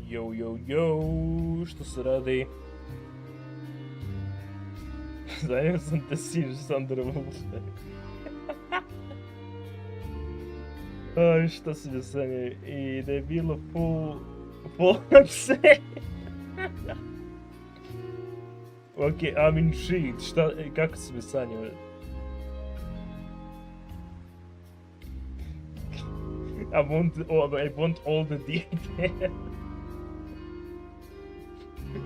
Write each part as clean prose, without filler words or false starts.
Jo, što se radi? Zanio sam te sin Sandra Vulše. Aj, šta si me sanjao? I da je bilo full se. Ok, I'm intrigued. Šta, kako si me sanjao? I want all the details.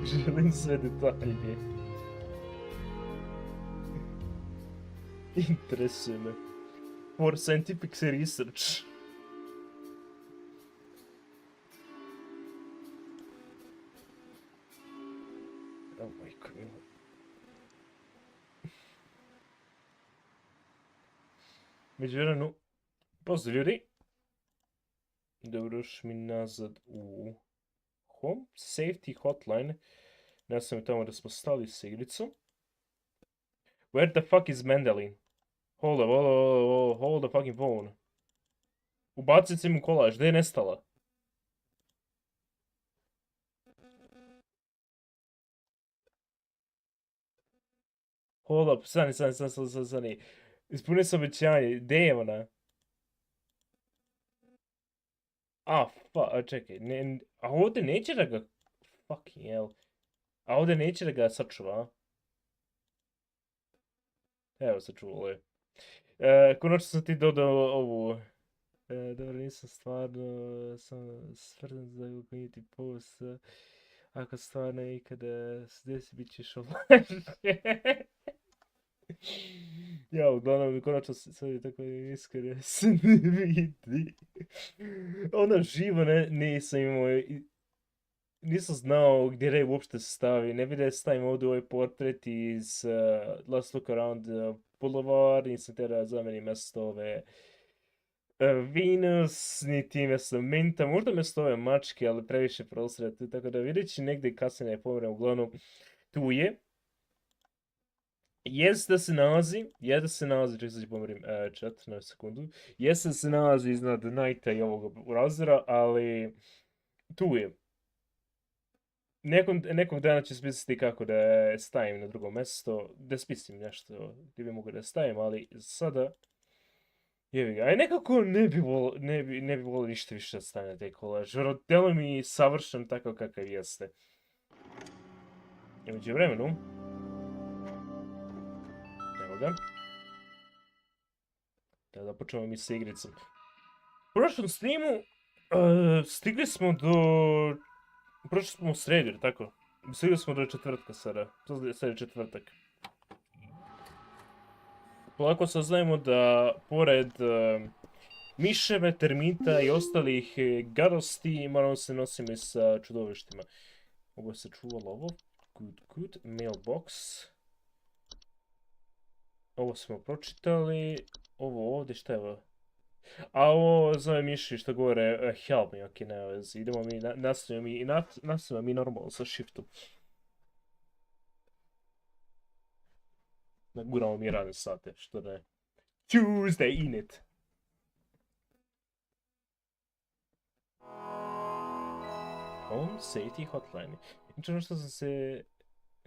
Želim sve detalje. Interesuje me. For scientific research. Oh my god. Međuvremenu, pozdrav ljudi. Dobrodošli mi nazad u Home, Safety Hotline. Ne znam tamo da smo stali s igricom. Where the fuck is Mendelin? Hold the fucking phone. Ubacit sam mu kolaž, gdje je nestala? Hold up, stani. Ispunio sam obećanje, gdje je ona? Čekaj, a ovdje neće da ga... Fucking hell. A ovdje neće da ga sačuva? Evo, sačuvalo je. Konačno sam ti dodao ovu... Dobro, nisam stvarno... Sam svrdan za community post. Ako stvarno ikada se desi, bit ćeš online. Ja, uglavnom, konačno sad je tako iskren, se ne vidi. Ona živo nisam imao, nisam znao gdje da uopšte se stavi. Ne vidio da stavim ovdje ovaj portret iz Let's Look Around Boulevard, nisam te da zamenim mjesto ove Venus, niti mjesto Minta, možda mjesto ove mačke, ali previše prostora tu, tako da vidjet ću negdje kasnije ne pomeram, uglavnom tu je. Jest da se nalazi, čekaj sad ću pomerim chat na sekundu, jest da se nalazi iznad Nighta i ovog browsera, ali tu je. Nekog dana ću smisliti kako da je stavim na drugo mjesto, da spislim nešto gdje bi mogu da stavim, ali sada jevi ga. A nekako ne bi volio ništa više da stavim na taj kolaž. Delo mi savršen takav kakav jeste. I među vremenu, evo ga. Da počnemo mi sa igricom. U prošlom streamu stigli smo do... Prošli smo u sredu, tako? Stigli smo do četvrtka sada. Sad je četvrtak. Polako saznajemo da pored miševe, termita i ostalih gadosti moramo se nositi sa čudovištima. Ovo se čuvalo ovo. Good. Mailbox. Ovo smo pročitali. Ovo ovdje, šta je ovo? A ovo zove miši što govore help me, ok, nema vezi. Idemo mi, nastavimo mi normalno sa shiftom. Guramo mi radne sate, što da je. Tuesday in it. Home Safety Hotline. Znači ono što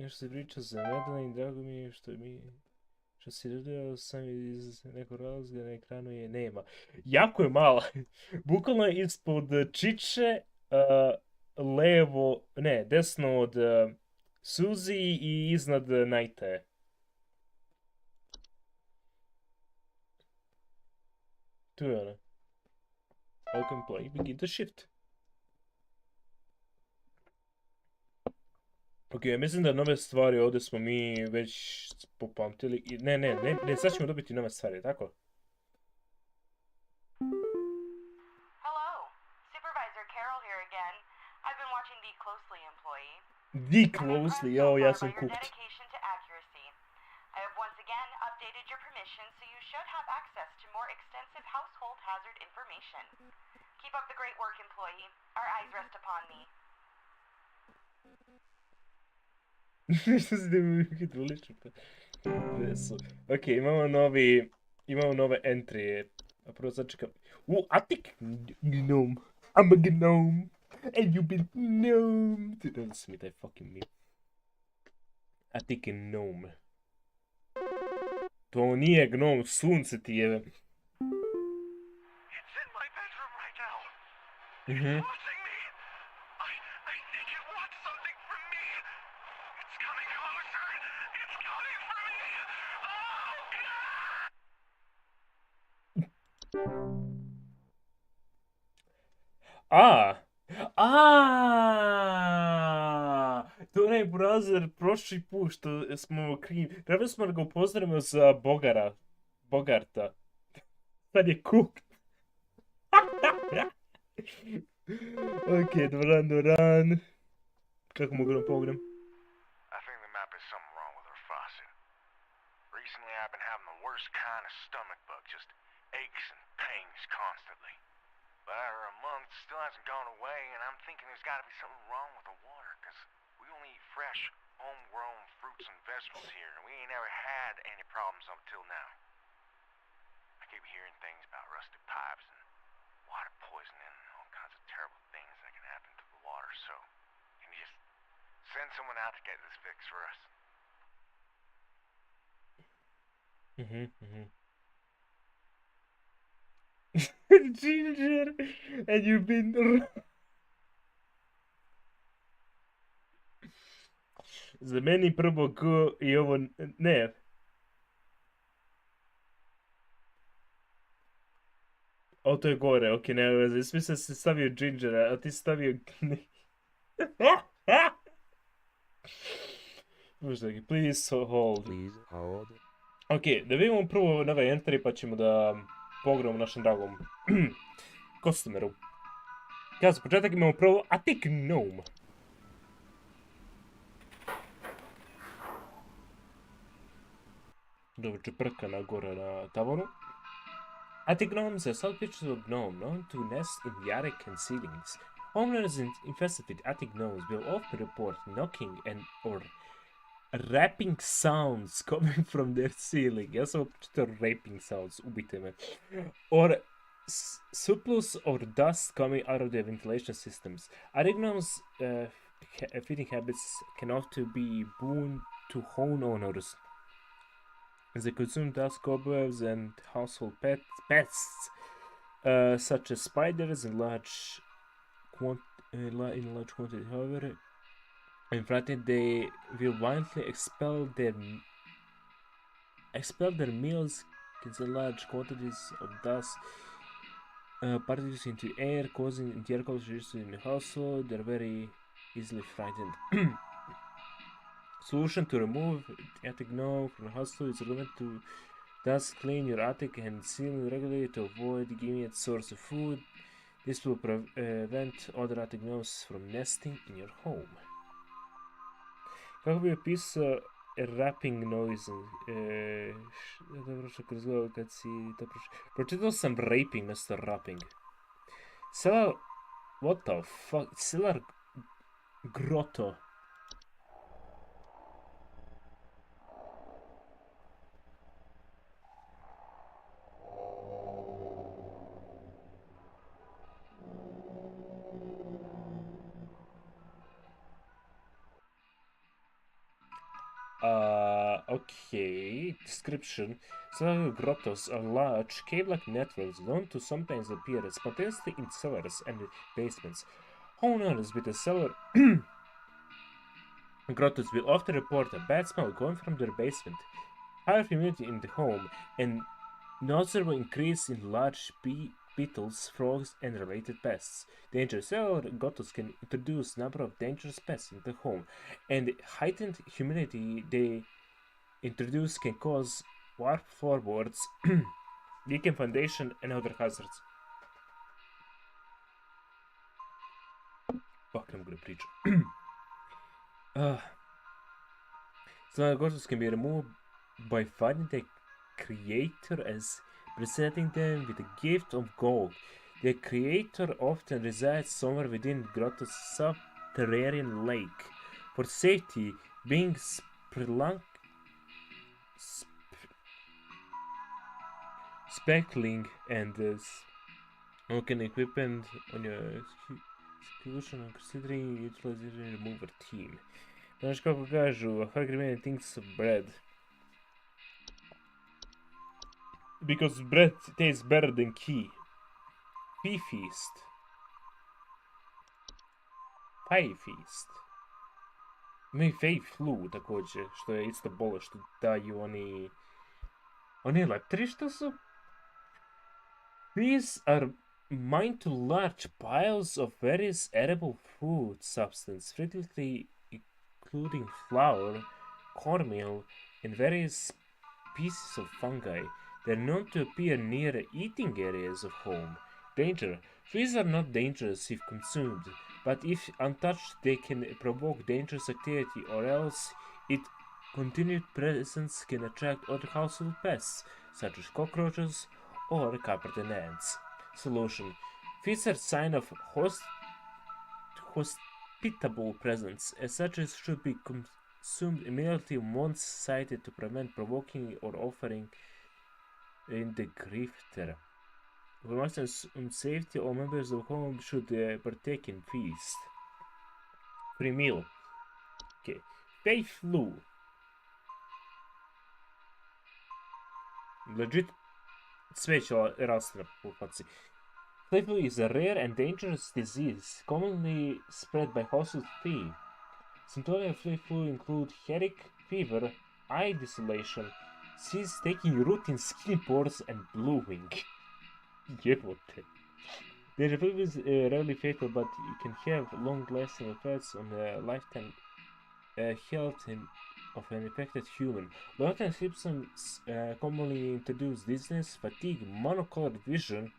se priča za Madeline, drago mi je što si radio sam iz nekog razloga na ekranu je nema. Jako je mala. Bukvalno je ispod čiče, desno od Suzy i iznad Nighta je. Tu je ona. Welcome play, begin the shift. Ok, ja mislim da nove stvari ovdje smo mi već popamtili. Ne, sad ćemo dobiti nove stvari, tako? Hello, Supervisor Carol here again. I've been watching The Closely employee. The Closely, ja sam cooked. Dedication to accuracy. I have once again updated your permission so you should have access to more extensive household hazard information. Keep up the great work, employee. Our eyes rest upon thee. Što si mi hidrolično presu. Ok, imamo nove entry. A prvo sad čekam. Attic gnome. I'm a gnome. And you've been gnome. Don't smith that fucking me. A ti che gnome. To nije gnom, sunce ti je. It's in my bedroom right now. Mhm. It's watching me. I think it wants something from me. It's coming closer. It's coming for me. To je onaj browser prošli put što smo krivi. Trebali smo da ga upoznamo za Bogarta. Sad je cooked. Ok, doran. Kako mogu da pogledam? I think there might be something wrong with her faucet. Recently I've been having the worst kind of stomach bug, just aches and pains constantly. But after a month, it still hasn't gone away, and I'm thinking there's got to be something wrong with the water, because we only eat fresh, homegrown fruits and vegetables here, and we ain't ever had any problems up till now. I keep hearing things about rusted pipes and water poisoning and all kinds of terrible things that can happen to the water, so can you just send someone out to get this fixed for us? Ginger, and you've been... Za meni prvo G i ovo... Ne. O, to je gore, ok, nema veze. Smisla se stavio Gingera, a ti si stavio... Možda, please hold. Please hold. Ok, da vidimo prvo na ovaj entry pa ćemo da pogledamo našem dragom customeru. Kada za početak imamo prvo Attic Gnome. Dobro, čeprka na gore na tavanu. Attic gnomes are subtle creatures of gnome known to nest in the attic and ceilings. Homeowners infested with attic gnomes will often report knocking or rapping sounds coming from their ceiling. Ja sam pročitao rapping sounds, ubite me. Or surplus or dust coming out of their ventilation systems. Attic gnomes' feeding habits can often be boon to homeowners, as they consume dust, cobwebs, and household pests, such as spiders in large quantity. However, in fact, they will violently expel their meals in large quantities of dust, particles into air, causing air pollution in the household. They're very easily frightened. Solution to remove attic gnome from the household is recommended to thus clean your attic and ceiling regularly to avoid giving it source of food. This will prevent other attic gnomes from nesting in your home. Kako bi opisao rapping noise? Dobro što kroz glavu kad si to pročitao sam raping mjesto rapping. Cellar... What the fuck? Cellar grotto. Okay, description. Cellar grottos are large, cave-like networks known to sometimes appear spontaneously in cellars and basements. Homeowners with a cellar grottos will often report a bad smell coming from their basement, higher humidity in the home, and noticeable increase in large beetles, frogs, and related pests. Dangerous cellar grottos can introduce a number of dangerous pests in the home, and heightened humidity they introduce can cause warped floorboards, leaking foundation, and other hazards. Fuck, I'm gonna preach. Cellar grottos can be removed by finding the creator as presenting them with a gift of gold. The creator often resides somewhere within grotto's subterranean lake. For safety, being speckling and smoking equipment on your execution on considering utilizing remover team. Znaš kako kažu, a hungry man thinks of bread. Because bread tastes better than key. Pea feast. Pie feast. Imaju fake flu također, što je isto bolest što daju oni leptiri što su. These are mined to large piles of various edible food substance, frequently including flour, cornmeal, and various species of fungi. They're known to appear near eating areas of home. Danger. Fleas are not dangerous if consumed, but if untouched they can provoke dangerous activity, or else its continued presence can attract other household pests, such as cockroaches or carpet and ants. Solution. Fleas are sign of hospitable presence, as such as should be consumed immediately once sighted to prevent provoking or offering in the grifter. Information on safety, all members of home should partake in feast. Free meal. Okay. Pay flu. Legit cveće raste po faci. Flea flu is a rare and dangerous disease, commonly spread by household flea. Symptoms of flea flu include headache, fever, eye dissolation, seeds taking root in skin pores, and bluing. Jebote. The flu is rarely fatal, but it can have long-lasting effects on the lifetime health of an infected human. Long-term symptoms commonly introduce dizziness, fatigue, monocolored vision,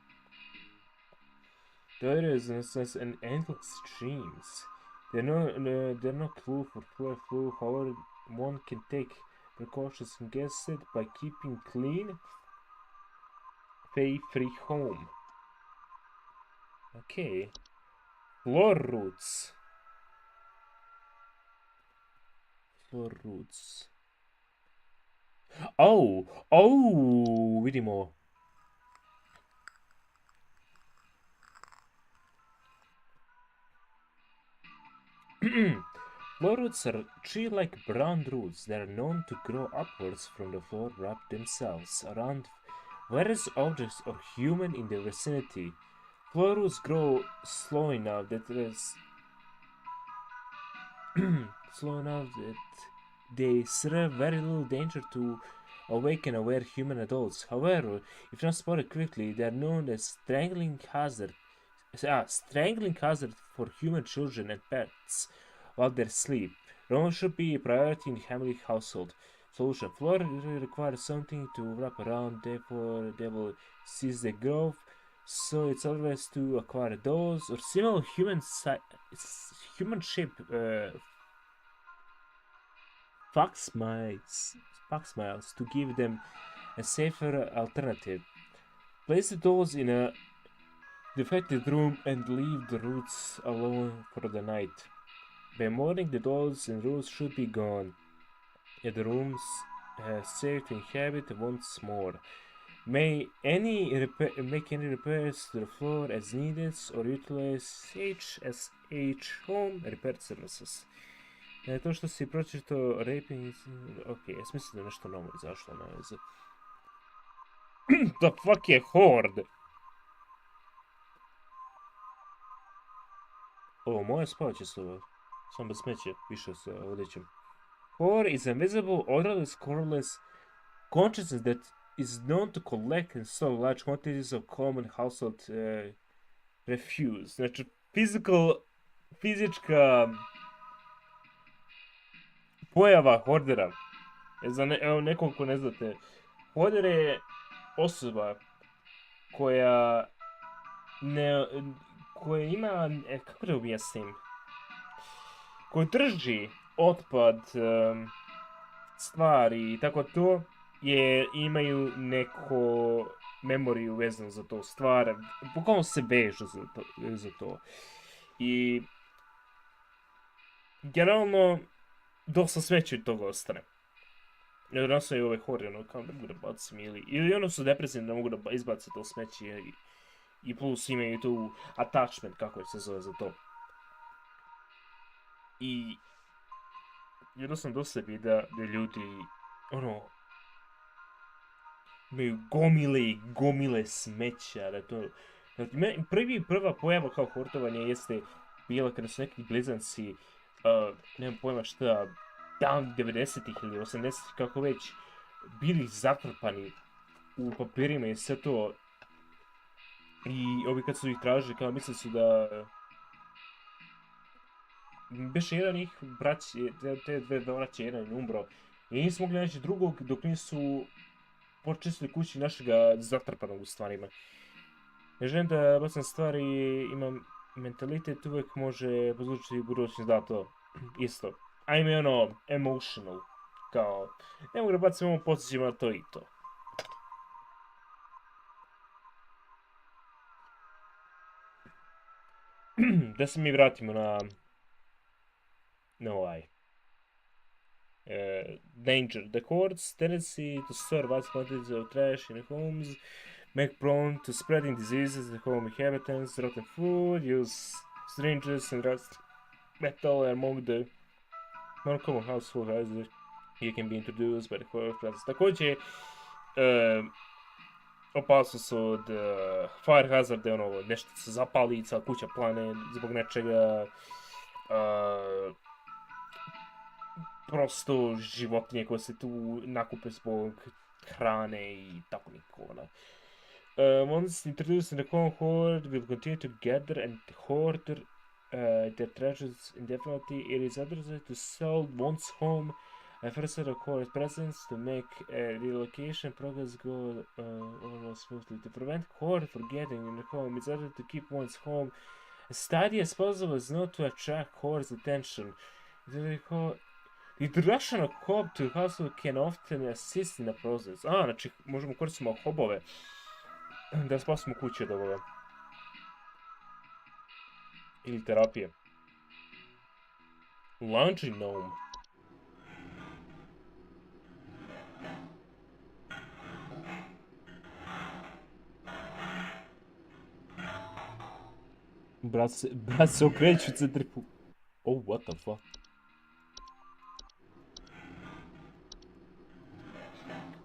dizziness, and endless dreams. They're no clue for flu. However, one can take precautions against it by keeping clean, flea-free home. Okay. Floor roots. Oh, vidimo. Floor roots are tree-like brown roots that are known to grow upwards from the floor, wrap themselves around various objects or human in the vicinity. Floor roots grow slow enough that they serve very little danger to awake and aware human adults. However, if not spotted quickly, they are known as strangling hazard for human children and pets while they sleep. Removal should be a priority in family household. Solution. Floor requires something to wrap around, therefore they will cease their growth, so it's always to acquire those or similar human-shaped fox miles to give them a safer alternative. Place the dolls in a defected room and leave the roots alone for the night. By morning, the dolls and roots should be gone, and the rooms safe to inhabit once more. Make any repairs to the floor as needed, or utilize HSH Home Repair Services. To što si pročitao raping... Ok, ja mislim da je nešto novo izašlo na veze. The fuck je Horde? Ovo, moje spavaće su ovo. Samo bez smeće, više sa odećem. Horde is a invisible, odorless, colorless consciousness that is known to collect and store large quantities of common household refuse. Znači, fizička pojava hordera. Za nekog ko ne znate, horder je osoba koja ima, kako da objasnim, koji drži otpad, stvari i tako to, imaju neko memoriju vezano za to stvar, bukvalno se vežu za to. I generalno dosta smeće od toga ostane. Jednostavno je ove horde, kao da mogu da bacim ili ono su depresivni da mogu da izbace to smeće i plus imaju tu attachment, kako se zove za to. I jedno sam dosta vidio da ljudi, ono, imaju gomile i gomile smeća, da to... Prva pojava kao hortovanje jeste bila kada su neki blizanci, nemam pojma šta, dan 90-ih ili 80-ih, kako već, bili zatrpani u papirima i sve to. I ovi kad su ih tražili, kao mislili su da... Beše jedan ih braće, te dve braće, jedan je umro. I nisu mogli naći drugog dok nisu počistili kući našega zatrpanog u stvarima. Ne želim da bacam stvari, imam mentalitet, uvijek može pozvučiti budućnost da to isto. Ajme ono, emotional, kao, ne mogu da bacim ovo podsjećima to i to. Da se mi vratimo na ovaj. Danger. The court's tendency to store vast quantities of trash in homes make prone to spreading diseases to home inhabitants, rotten food, use syringes and rust metal are among the more common household hazards you can be introduced by the court process. Također, opasnost od fire hazard, ono, nešto se zapali, cijela kuća plane zbog nečega, prosto životinje koje se tu nakupe zbog hrane i tako nikona. Once introduced in the common horde will continue to gather and hoard their treasures indefinitely. It is advised to sell one's home first at a court presence to make relocation progress go almost smoothly. To prevent horde from getting in the home, it's advised to keep one's home as tidy as possible as not to attract horde's attention. The introduction of hob to household can often assist in the process. Znači možemo koristimo hobove da spasimo kuće od ovoga. Ili terapije. Laundry gnome. Brat se okreću centrifu. Oh, what the fuck?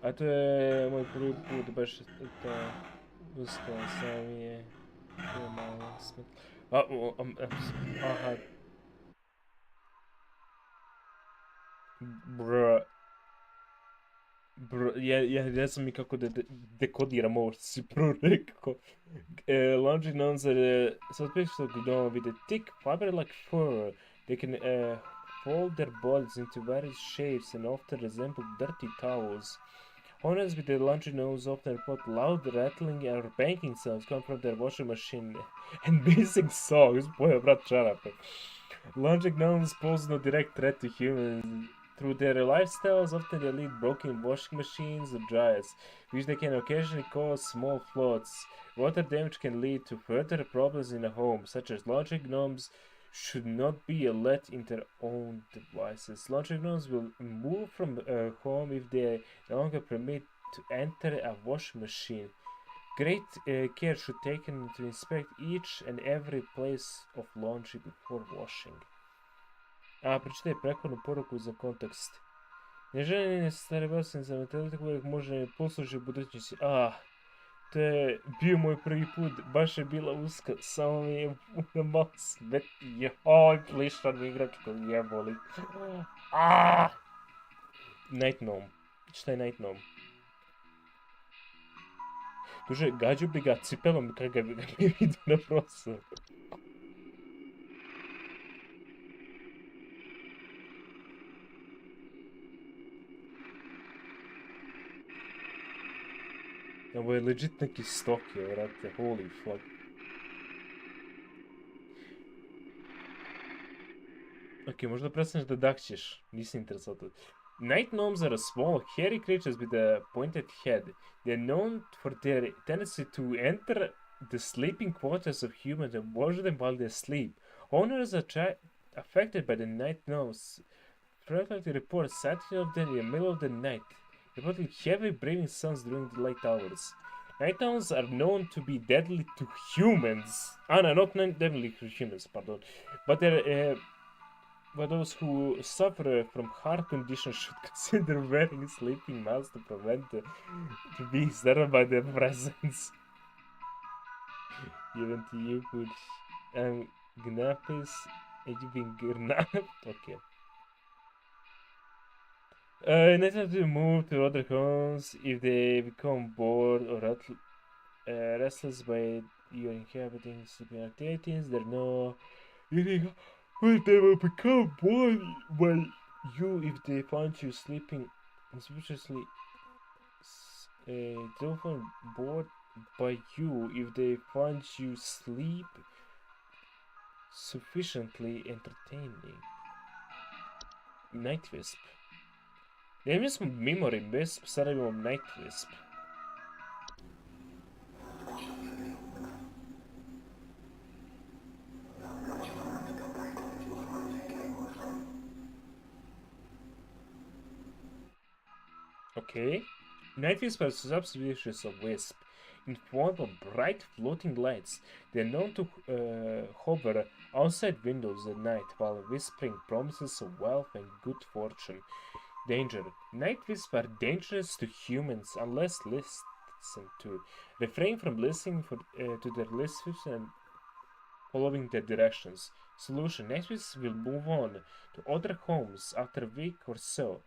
A to je moj prvi put, baš ta uskala sam je malo smet... Aha. Ja ne znam mi kako da dekodiram ovo što si prvo rekao. Laundry gnomes are suspicious gnome with a thick fiber-like fur. They can fold their bodies into various shapes and often resemble dirty towels. Owners with the laundry gnomes often report loud rattling or banking sounds coming from their washing machine and missing socks. Boy, brat čarape. Laundry gnomes pose no direct threat to humans. Through their lifestyles, often they lead broken washing machines or dryers, which they can occasionally cause small floods. Water damage can lead to further problems in a home, such as laundry gnomes should not be let in their own devices. Laundry gnomes will move from a home if they no longer permit to enter a washing machine. Great care should be taken to inspect each and every place of laundry before washing. Pročitaj prekornu poruku za kontekst. Neželjeni stari basen za mentalitet uvijek može poslužiti u budućnosti. To je bio moj prvi put, baš je bila uska, samo mi je na malo smet. Joj, plišan mi igračko, jeboli. Night gnome. Šta je night gnome? Duže, gađu bi ga cipelom kada bi ga vidio na prostoru. Ovo je legit neki stok, vrate, holy fuck. Ok, možda prestaneš da dakćeš, nisam interesantan. Night gnomes are small, hairy creatures with a pointed head. They are known for their tendency to enter the sleeping quarters of humans and watch them while they sleep. Owners are affected by the night gnomes frequently report sighting of them in the middle of the night, reporting heavy breathing sounds during the late hours. Night gnomes are known to be deadly to humans. No, not deadly to humans, pardon. But they're but those who suffer from heart conditions should consider wearing sleeping masks to prevent to being startled by their presence. Even to you could gnapis and you being kidnapped. Okay. Necessary to move to other homes if they become bored or restless by your inhabiting sleeping activities. There are no eating. Well, they will become bored by you if they find you sleeping suspiciously. They will find bored by you if they find you sleep sufficiently entertaining. Night Wisp. Ja mi smo Memory Wisp, sada imamo Night Wisp. Okay. Night Wisp are subspecies of wisp in form of bright floating lights. They are known to hover outside windows at night while whispering promises of wealth and good fortune. Danger. Night wisps are dangerous to humans unless listened to. Refrain from listening to their listeners and following their directions. Solution. Night wisps will move on to other homes after a week or so.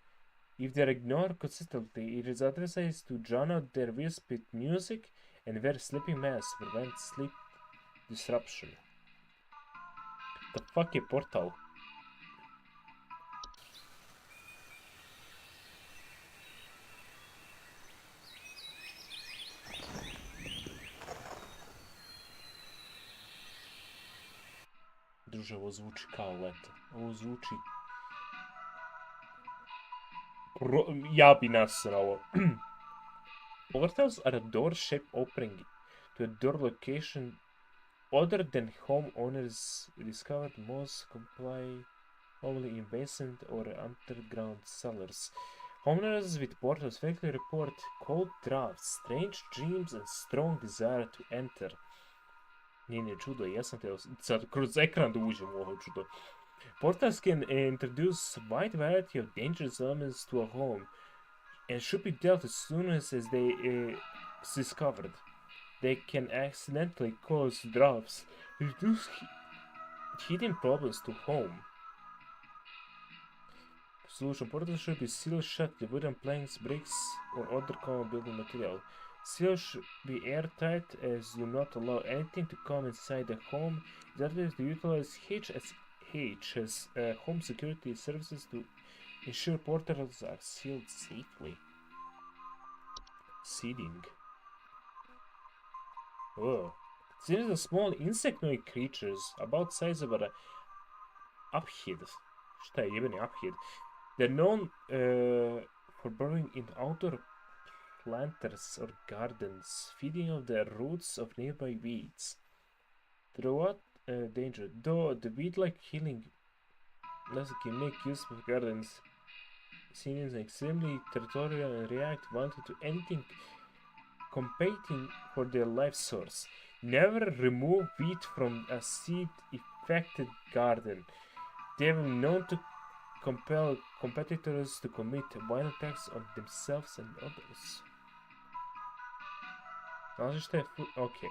If they are ignored consistently, it is advised to drown out their wisp with music and wear sleeping masks to prevent sleep disruption. The fuck je portal? Druže, ovo zvuči kao leto. Ovo zvuči... Ja bi nasrao. Portals are a door-shaped opening to a door location other than homeowners discovered most comply only in basement or underground cellars. Homeowners with portals frequently report cold drafts, strange dreams, and strong desire to enter. Nije čudo, jesam te sad kroz ekran da uđem u ovo čudo. Portals can introduce a wide variety of dangerous elements to a home and should be dealt as soon as they discovered. They can accidentally cause drafts, reduce hidden problems to home. Solution. Portals should be sealed shut with wooden planks, bricks, or other common building material. Seals should be airtight as do not allow anything to come inside the home. That is to utilize H as home security services to ensure portals are sealed safely. Seeding. Oh. These are small insectoid creatures about size of an aphiid. Šta je jebeni aphiid? They're known for burrowing in outdoor planters or gardens, feeding on the roots of nearby weeds. Throughout danger, though the weed-like healing can make use of gardens, seen as extremely territorial and react wanted to anything competing for their life source. Never remove wheat from a seed-infected garden. They were known to compel competitors to commit violent attacks on themselves and others. Okay.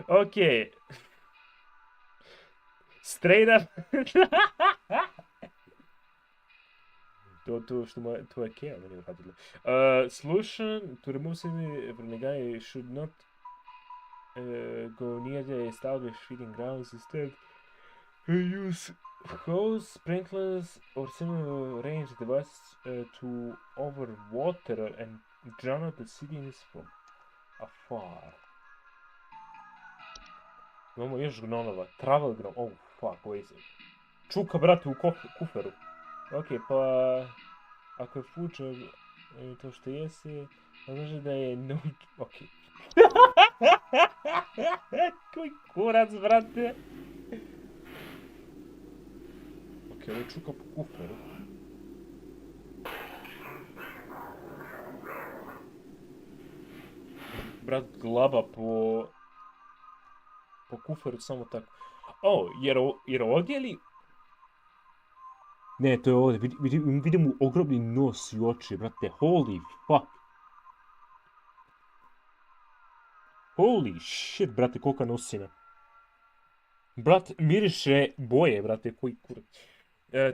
Okay. Straight up. To što tvoje Kea meni uradila. Solution to remove city from the guy should not go near the established feeding grounds. Instead, use hose, sprinklers, or similar range devices to overwater and drown out the cities from afar. Imamo još gnonova. Travel gnom. Oh, fuck, ovo je... Čuka, brate, u kuferu. Ok, pa... Ako je fuča to što jesi, znači da je... Ok. Koji kurac, brate. Ok, ovo je čuka po kuferu. Brat, glaba po kuferu samo tako. O, jer ovdje li... Ne, to je ovdje. Vidim mu ogromni nos i oči, brate. Holy fuck. Holy shit, brate, kolika nosina. Brat, miriše boje, brate, koji kurac.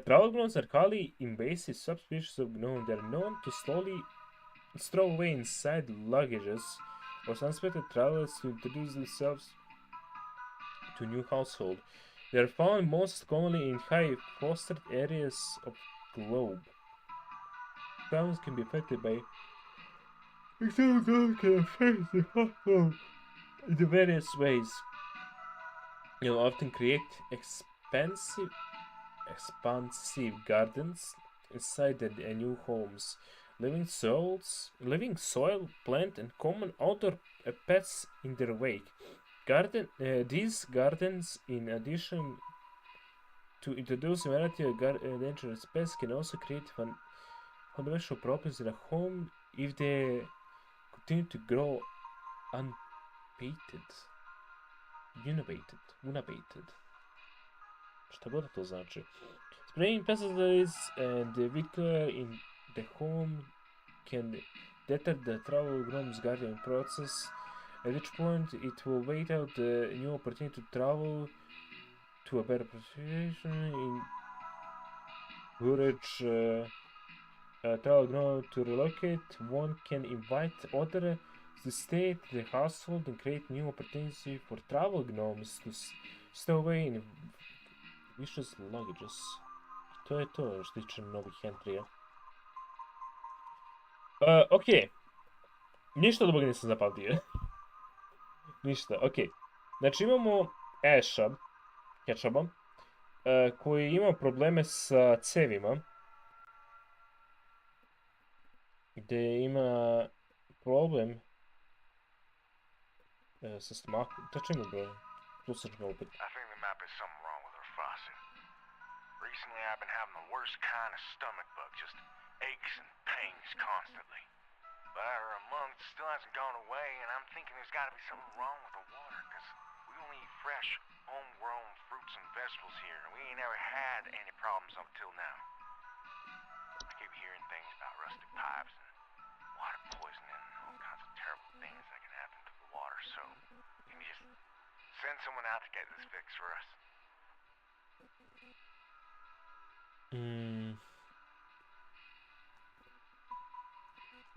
Travel gnomes are highly invasive subspecies of gnome. They are known to slowly throw away inside luggages or unsuspected travelers to introduce themselves to new household. They are found most commonly in high forested areas of the globe. Travelers can be affected by can affect the household in various ways. You'll often create expansive gardens inside their new homes. Living soil, plant, and common outdoor pets in their wake. These gardens, in addition to introduce a variety of dangerous pests, can also create fundamental problems in a home if they continue to grow unabated. Šta god to znači. Spraying pesticides and weed in the home can deter the travel gnome's guardian process, at which point it will wait out the new opportunity to travel to a better position in encourage travel gnome to relocate. One can invite others to stay at the household and create new opportunities for travel gnomes to stow away in vicious luggages. To je to što tiče novih entryja. Ok. Ništa dobro nisam zapamtio. Ništa, ok. Znači imamo Asha, Ketchupa, koji ima probleme sa cevima. Gdje ima problem sa stomakom. Tačno ima broj. Tu sam ga opet. I think the map is something wrong with her faucet. Recently I've been having the worst kind of stomach bug, just aches and pains constantly. But after a month, it still hasn't gone away, and I'm thinking there's got to be something wrong with the water, because we only eat fresh, homegrown fruits and vegetables here, and we ain't ever had any problems up till now. I keep hearing things about rusted pipes and water poisoning and all kinds of terrible things that can happen to the water, so can you just send someone out to get this fixed for us?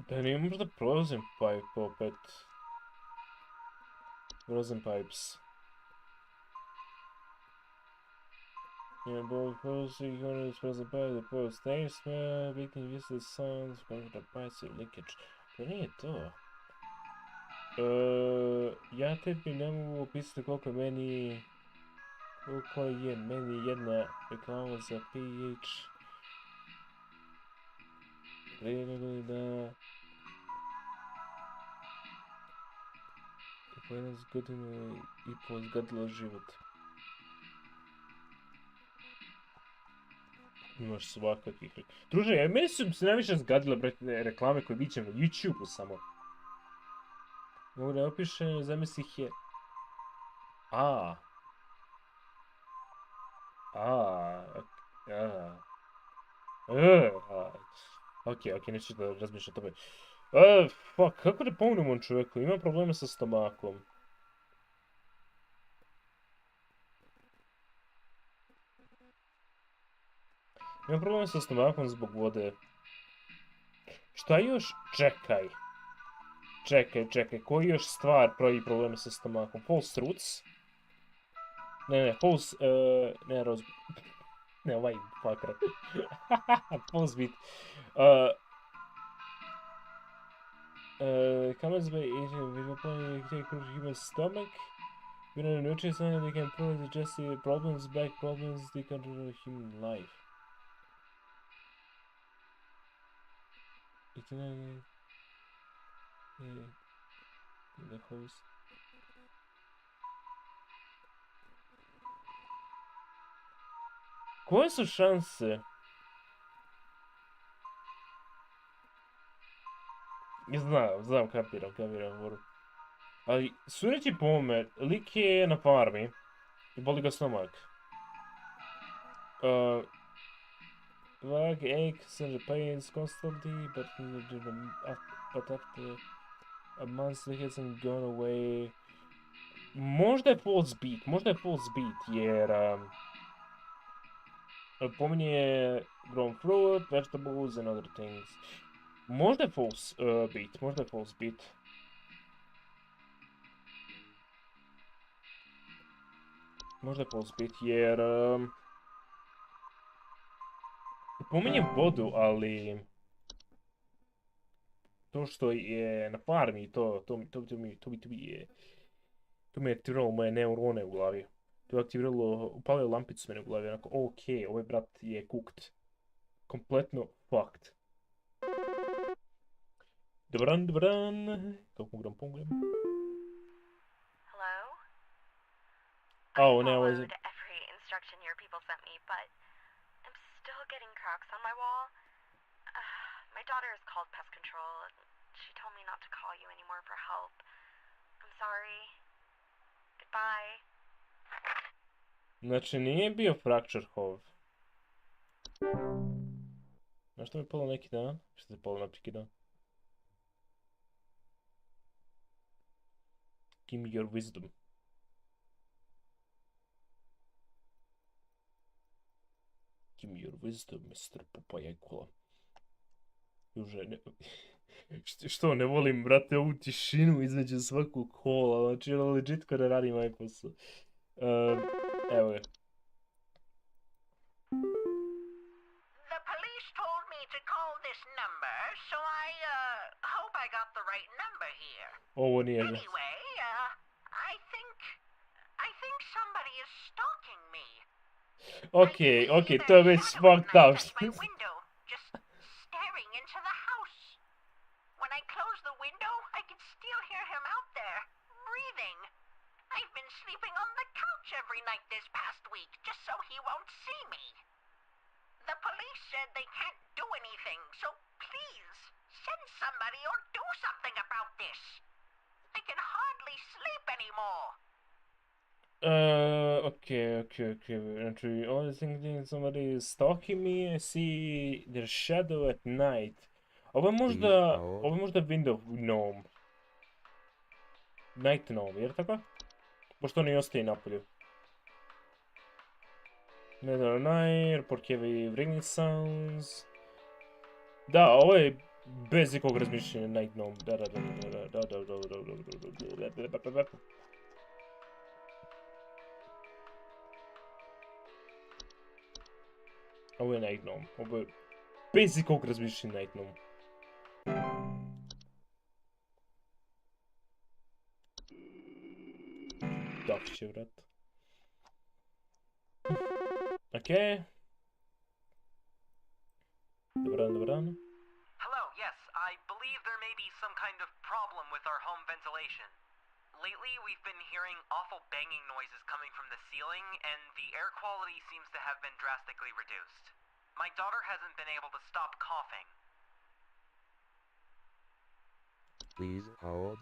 Da nije možda frozen pipe opet. Frozen pipes. Yeah, both frozen units, frozen pipe, the poor stain smell, leaking useless sounds, the pipes of leakage. To nije to. Ja tebi ne mogu opisati koliko je meni jedna reklama za pH. Prije nego da... Kako je nas godinu i pol zgadilo život. Imaš svakakvih reklama. Druže, meni su se najviše zgadile reklame koje viđem na YouTube-u samo. Mogu da opišem, zamisli ih je... Ok, neću da razmišljam o tome. Fuck, kako da pomognem ovom čovjeku? Ima probleme sa stomakom. Ima probleme sa stomakom zbog vode. Šta još? Čekaj, koji još stvar pravi probleme sa stomakom? False roots? False, ne, ovaj fucker. False beat. Comments by Asian visual point take human stomach. You know, nutrients on they can probably suggest the problems, back problems, they control human life. It can the host. Koje su šanse? Znam, kapiram. Ali, sudeći po ovome, lik je na farmi I boli ga stomak. Vague aches and pains constantly, but after a month it hasn't gone away. Možda je false beat, jer pominje grown fruit, vegetables and other things. Možda je false beat. Možda je false beat, jer pominje vodu, ali to što je na farmi, to mi je aktiviralo moje neurone u glavi. To je aktiviralo, upalio lampicu mene u glavi, onako, ok, ovaj brat je cooked. Kompletno fucked. Dobar dan. Kako mogu da pomogram? Hello? Oh, I ne, ovo je... followed every instruction your people sent me, but I'm still getting cracks on my wall. My daughter has called pest control, and she told me not to call you anymore for help. I'm sorry. Goodbye. Znači, nije bio fracture hove. Znaš što mi je palo neki dan? Što je palo neki dan? Give me your wisdom. Give me your wisdom, Mr. Popajekula. Juže, ne... Što, ne volim, brate, ovu tišinu između svakog kola. Znači, legit kada radim ovaj posao. Evo je. The police told me to call this number, so I hope I got the right number here. Ovo nije ga. Anyway, I think somebody is stalking me. Okej, to je već fucked up. My window, just staring into the house. When I close the window, I can still hear him out there, breathing. I've been sleeping on the couch every night this past week, just so he won't see me. The police said they can't do anything, so please, send somebody or do something about this. I can hardly sleep anymore. Okay. Znači, only thinking somebody is stalking me, I see their shadow at night. Ovo je možda window gnome. Night gnome, jer tako? Pošto oni ostaje napolju. Nether night, porkevi ringing sounds. Da, ovo je bez ikog razmišljenja night gnome. Da. Ovo je night gnome. Ovo je bez ikog razmišljenja night gnome. Daf će, vrat. Okej. Dobar dan. Hello, yes, I believe there may be some kind of problem with our home ventilation. Lately, we've been hearing awful banging noises coming from the ceiling, and the air quality seems to have been drastically reduced. My daughter hasn't been able to stop coughing. Please hold.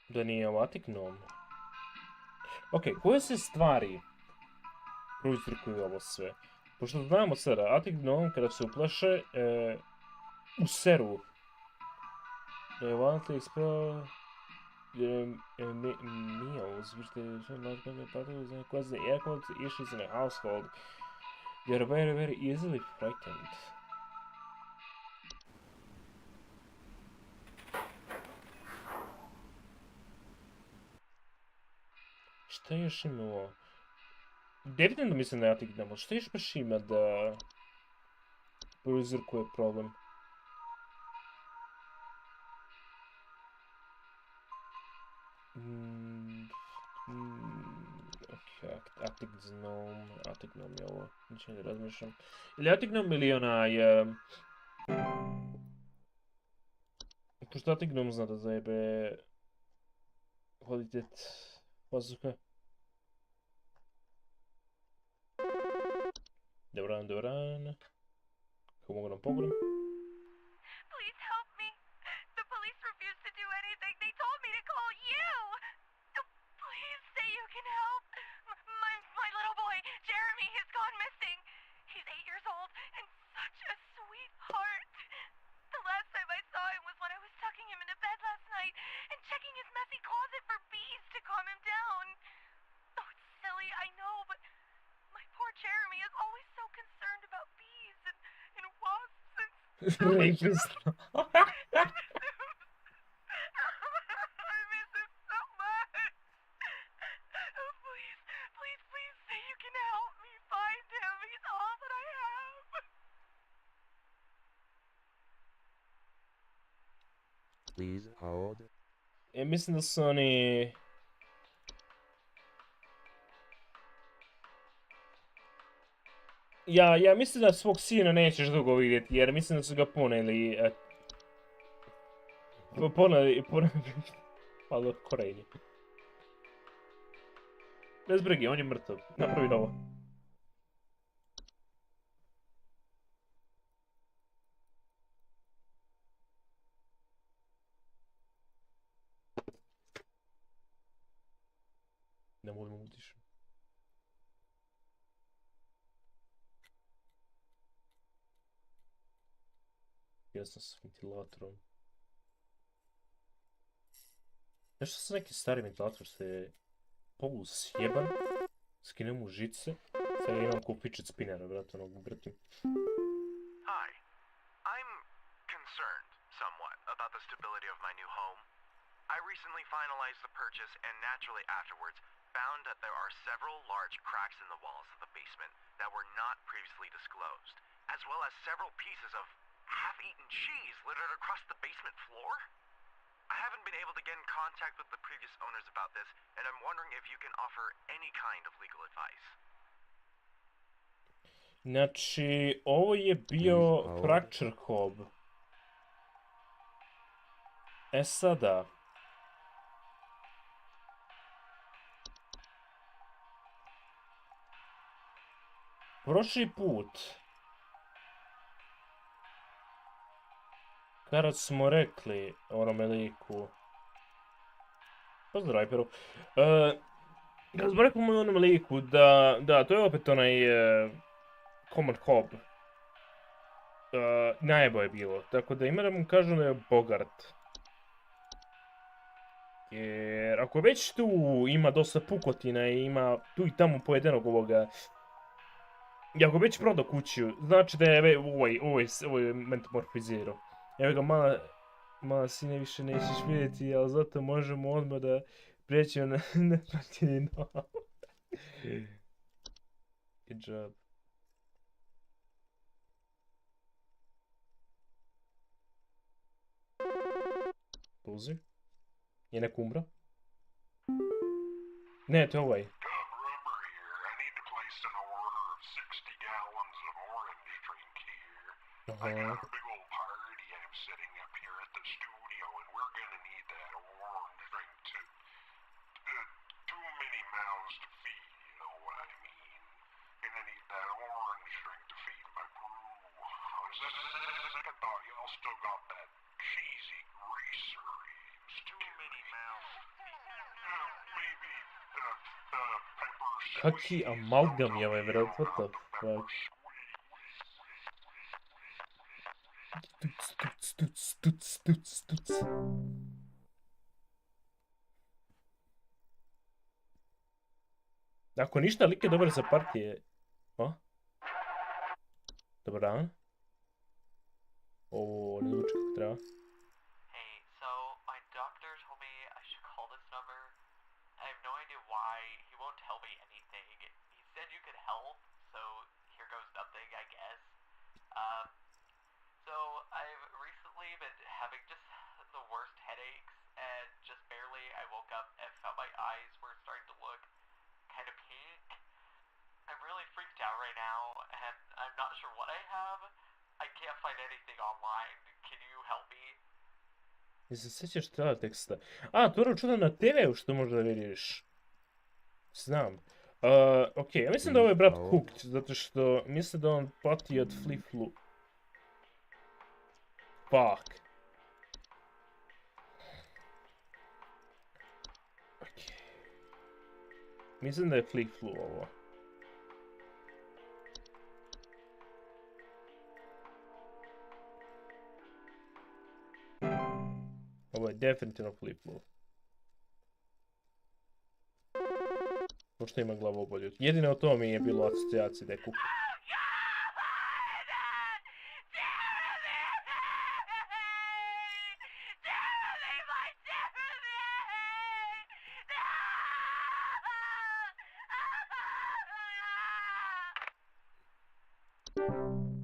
Da nije Attic gnome. Ok, koje se stvari prouzrokuju ovo sve? Pošto znamo sada, Attic gnome kada se uplaše, useru. Violently explode meals, which they not going to battle cause the air quality issues in the household. They're very easily frightened. Šta još imamo? Definitivno mislim da je Attic gnome, šta još baš ima da prouzrokuje problem? Attic gnome je ovo, ničem ne razmišljam. Ili Attic gnome ili onaj... Pošto Attic gnome zna da zajebe kvalitet vazduha. Dobar dan. Kako mogu nam pogledam? Please help me. The police refused to do anything. They told me to call you. Please say you can help. Rekli smo. I miss him so much. Please, please, please say you can help me find him. He's all that I have. Please hold. Mislim da su oni... Ja mislim da svog sina nećeš dugo vidjeti, jer mislim da su ga poneli... Poneli... Malo korejni. Bez brige, on je mrtav. Napravi novo. Ne mogu da mu utišam. Ja sam s ventilatorom. Nešto sam neki stari ventilator što je polu sjeban. Skinem mu žice. Sad ja imam ko fidget spinnera, brate, onog ugratim. Hi. I'm concerned somewhat about the stability of my new home. I recently finalized the purchase and naturally afterwards found that there are several large cracks in the walls of the basement that were not previously disclosed, as well as several pieces of half-eaten cheese littered across the basement floor. I haven't been able to get in contact with the previous owners about this, and I'm wondering if you can offer any kind of legal advice. Znači, ovo je bio fracture hob. E sada... Prošli put... Kada smo rekli onome liku... Pozdrav, Iperu. Kada smo rekli onome liku da, to je opet onaj... Common hob. Najebo je bilo, tako da ima da mu kažu da je Bogart. Jer ako već tu ima dosta pukotina i ima tu i tamo pojedenog ovoga... I ako već prodao kuću, znači da je ovo je metamorfizirao. Evo ga, mala sine više nećeš vidjeti, ali zato možemo odmah da prijećemo na partijni novo. Good job. Puzi. Je neko umro? Ne, to je ovaj. Aha. Kaki amalgam je ovaj, vrat, what the fuck? Tuc. Ako ništa, lik je dobar za partije. O? Dobar dan. Ovo ne zvuči kako treba. Hey, so my doctor told me I should call this number. I have no idea why. He won't tell me anything. He said you could help, so here goes nothing, I guess. So I've recently been having just the worst headaches, and just barely I woke up and found my eyes were starting to look kind of pink. I'm really freaked out right now, and I'm not sure what I have. I can't find anything online. Can you help me? Jesi se sjećaš tada teksta? A, to računa na TV-u što možda vidiš. Znam. Ok, ja mislim da ovo je brat Hooked, zato što mislim da on pati od Flip-Flu. Fuck. Ok. Mislim da je Flip-Flu ovo. Ovo je definitivno Flip-Flu. Pošto ima glavobolju. Jedino to mi je bilo asocijacije da je Cook.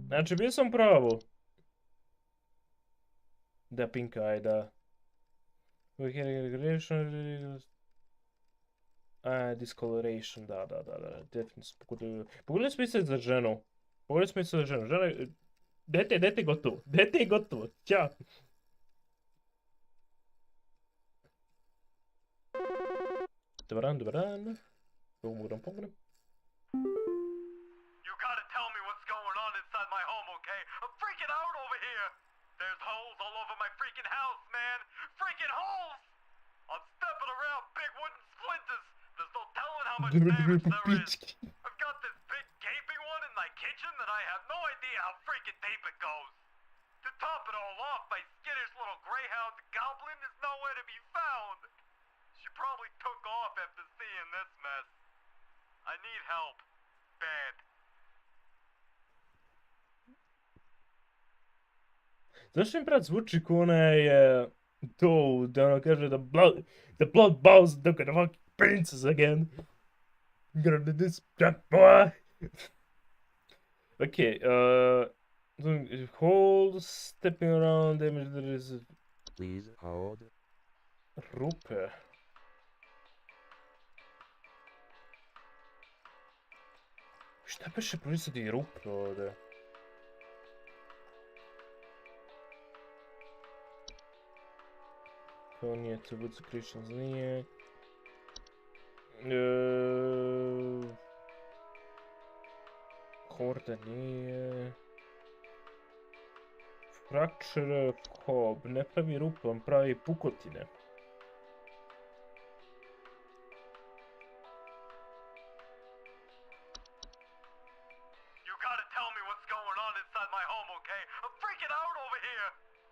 Znači, bio sam pravo. Da, pink eye, da. Discoloration, da, definitivno sam pogledali smo isto za ženu. Pogledali smo isto za ženu. Žena, dete je gotovo. Dete je gotovo. Ćao. Dobar dan. Pogledam. You gotta tell me what's going on inside my home, okay? I'm freaking out over here! There's holes all over my freaking house, man! Freaking holes! I'm stepping around big wooden splinters! There's no telling how much damage there is! I've got this big gaping one in my kitchen that I have no idea how freaking deep it goes! To top it all off, my skittish little greyhound goblin is nowhere to be found! She probably took off after seeing this mess. I need help. Bad. Zašto mi brat zvuči ko onaj to, da ono kaže the blood bows look at the fucking princess again. Gonna do this, boy. Okay, hold, stepping around, damage there is Please hold. rupe. Šta piše proizvodi rupe ovdje? To nije tribut za Christians, nije. Horda nije. Fracture hob, ne pravi rupe, on pravi pukotine. You gotta tell me what's going on inside my home, okay? I'm freaking out over here!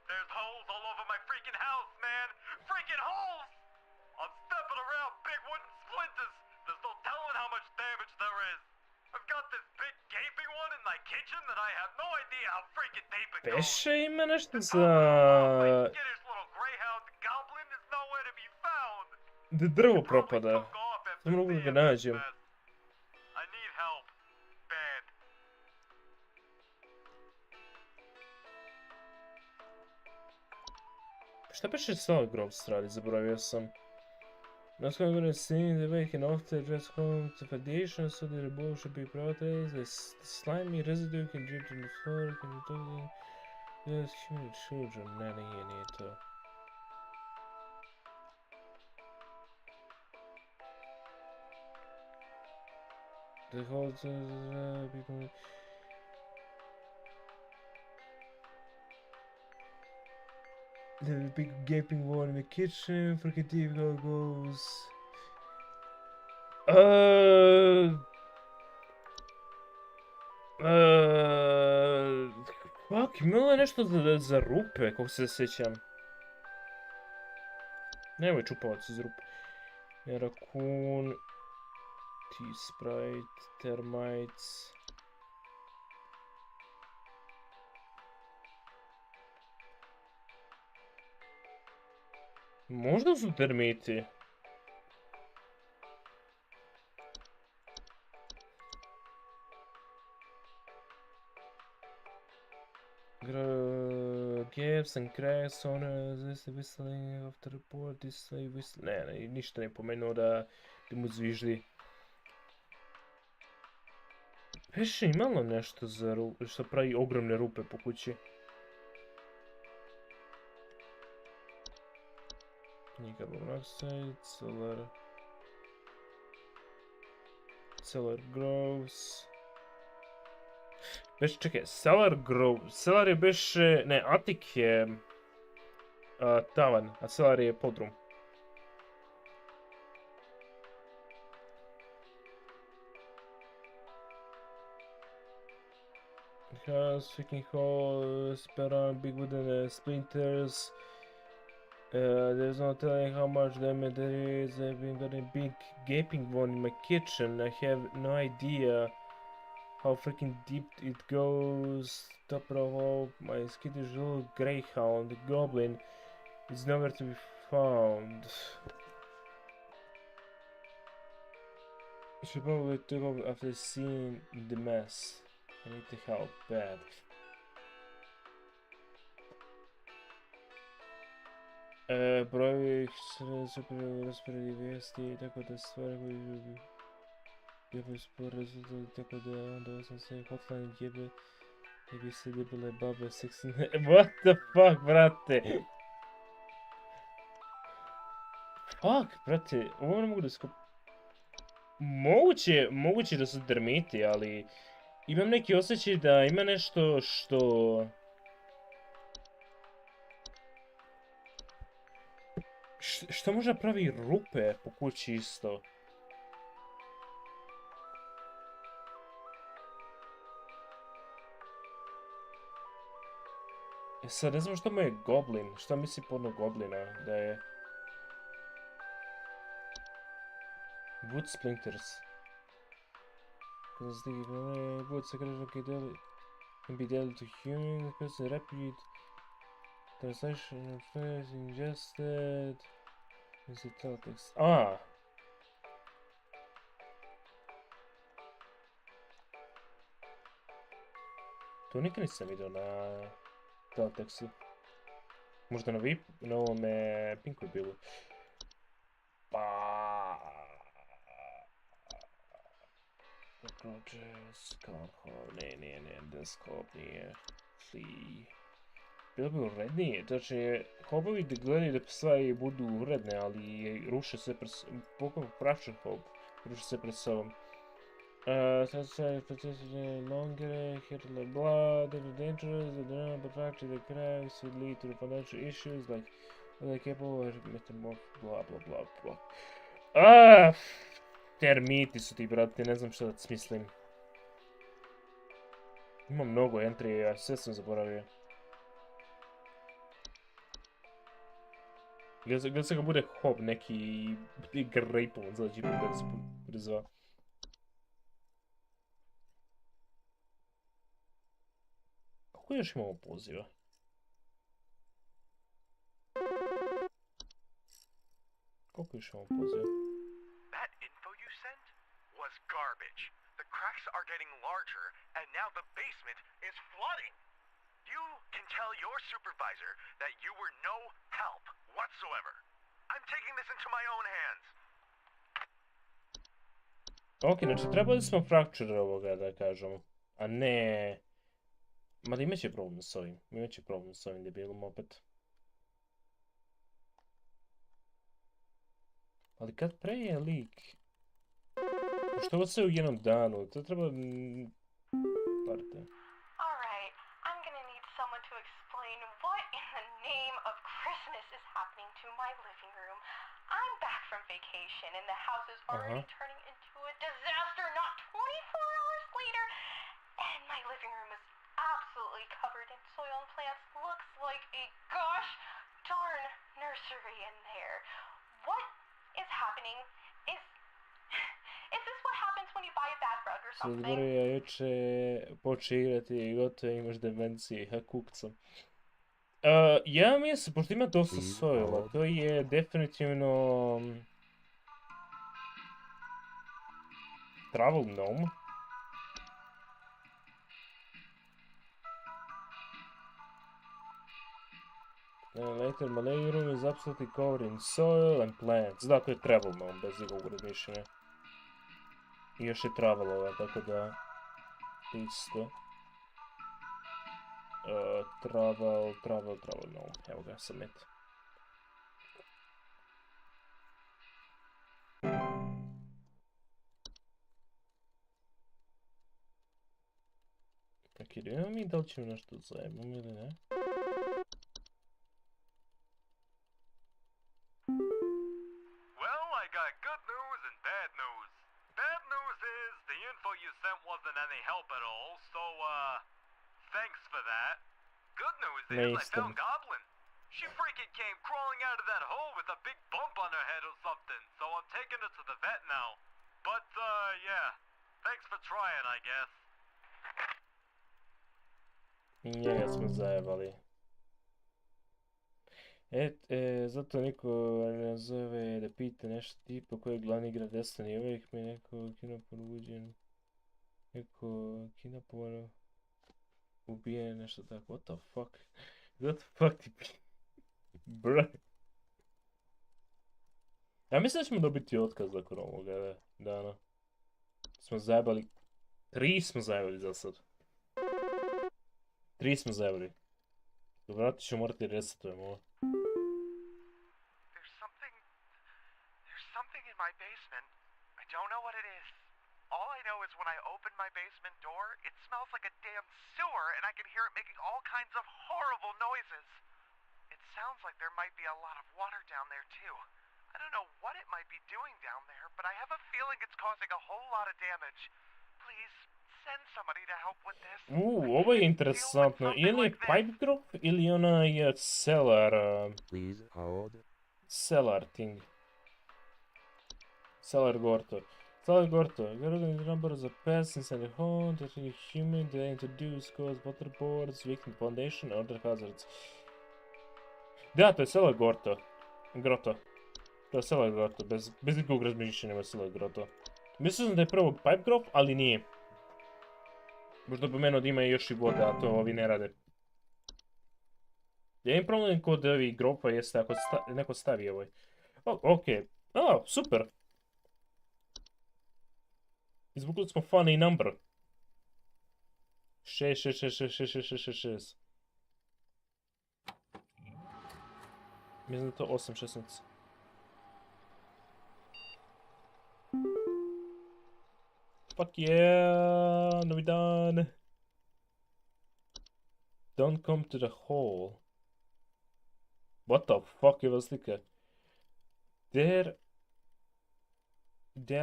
There's holes all over my freaking house, man! Freaking holes! I'm stepping around big wooden splinters! There's no telling how much damage there is! I've got this big gaping one in my kitchen that I have no idea how freaking deep it goes! Beše ima nešto My za... skittish little greyhound goblin is nowhere to be found! Da drvo Probably propada. took off after Ne mogu da ga seeing this nađem. mess. I need help. Bad. Šta piše Solid Groves radi, zaboravio sam. Not going to see the waking after just home to foundation so the removal should be prioritized. The slimy residue can drip in the floor, can you do yes, human children, nanny in it. The whole people. The big gaping one in the kitchen, freaking deep how it goes. Fuck, imalo je nešto za rupe, kako se sjećam. Nemoj čupavac iz rupe. Rakun, T-Sprite, Termites. Možda su termiti. Gaps and cracks on this whistling of the report, this whistle... Ne, ništa ne pomenuo da mu zviždi. Peše imalo nešto za rupe, što pravi ogromne rupe po kući. Carbon monoxide, cellar groves. Beše, čekaj, cellar groves. Cellar je beše, ne, attic je tavan, a cellar je podrum. House, freaking hole, spread on big wooden splinters. There's no telling how much damage there is. I've been got a big gaping one in my kitchen. I have no idea how freaking deep it goes. Top of all, my skittish little greyhound goblin is nowhere to be found. She probably took off after seeing the mess. I need to help bad. Brojevi super rasporedi vijesti, tako da stvari koji jebe spor rezultat, tako da onda sam se hotline jebe i bi se debile babe seksne. What the fuck, brate? Fuck, brate, ovo ne mogu da skop... Moguće da su termiti, ali imam neki osjećaj da ima nešto što možda pravi rupe po kući isto. Sad ne znam što mu je goblin, šta misli podno goblina da je... Wood splinters. Wood sagrado can be dealt to human, person rapid. Translation of phrase ingested. Is it teletext? Ah! To nikad nisam vidio na teletextu. Možda na VIP, na ovome Pinku je bilo. Pa... Ne, deskop nije. Bilo bi urednije, znači, hobovi da gledaju da stvari budu uredne, ali ruše se pred sobom, pokojem prašan hob, ruše se pred sobom. Sad se longer, hit the blood, dangerous, but actually the cracks would lead to the financial issues like Apple or metamorph, blah. Termiti su ti, brate, ne znam što da smislim. Ima mnogo entry, sve sam zaboravio. Gleda se ga bude hob neki grejpon, znači da se prizva. Kako još imamo poziva? Koliko još imamo poziva? That info you sent was garbage. The cracks are getting larger, and now the basement is flooding. You can tell your supervisor that you were no help whatsoever. I'm taking this into my own hands. Ok, znači trebali smo fracture ovoga da kažemo, a ne... Mada imat će problem s ovim debilom opet. Ali kad preje lik... Što god sve u jednom danu, to treba... Parte. Alright, I'm gonna need someone to explain what in the name of Christmas is happening to my living room. I'm back from vacation and the house is already turning into a disaster not 24 hours later. And my living room is absolutely covered in soil and plants. Looks like a gosh darn nursery in there. What is happening? Is this what happens when you buy a bad rug or something? Zaboravio juče poče igrati i gotovo imaš demencije, ha kukca. Ja mislim, pošto ima dosta sojeva, to je definitivno... Travel gnome. Later, my living room is absolutely covered in soil and plants. Da, to je travel gnome, bez ikakvog razmišljanja. I još je travelova, tako da... Isto. Travel gnome. Evo ga, submit. Ok, da imamo mi da li ćemo nešto zajebamo ili ne? Well, I got good news and bad news. Bad news is the info you sent wasn't any help at all, so, thanks for that. Good news is I found Goblin. She freaking came crawling out of that hole with a big bump on her head or something, so I'm taking her to the vet now. But, yeah. Thanks for trying, I guess. Njega smo zajebali. Zato niko ne zove da pita nešto tipa koji je glavni igra Destiny. Uvijek mi je neko kino poruđen. Neko kidnapovano, ubije nešto tako. What the fuck? What the fuck ti Bruh. Ja mislim da ćemo dobiti otkaz nakon ovoga dana. Smo zajebali. 3 smo zajebali za sad. 3 smo zajebali. Vratno ćemo morati resetujemo ovo. There's something in my basement. I don't know what it is. All I know is when I open my basement door, it smells like a damn sewer and I can hear it making all kinds of horrible noises. It sounds like there might be a lot of water down there too. I don't know what it might be doing down there, but I have a feeling it's causing a whole lot of damage. Please, send somebody to help with this. Ovo je interesantno. Ili je pipe drop ili onaj cellar... Please hold. cellar thing. Cellar Gorto. Cellar Gorto. Garden number of peasants and the home that are human, they introduce cause waterboards, weakened foundation, other hazards. Da, to je Cellar Gorto. Groto. To je Cellar Gorto. Bez nikog razmišljenja je Cellar Grotto. Mislim da je prvo pipe drop, ali nije. Možda bi meni da ima još i vode, a to ovi ne rade. Jedan problem kod ovih gropa jeste ako neko stavi ovaj. Okej. Super. Izvukli smo funny number. 6. Mislim da je to 8-16. Fuck yeah, novi dan. Don't come to the hall. What the fuck je ova slika? There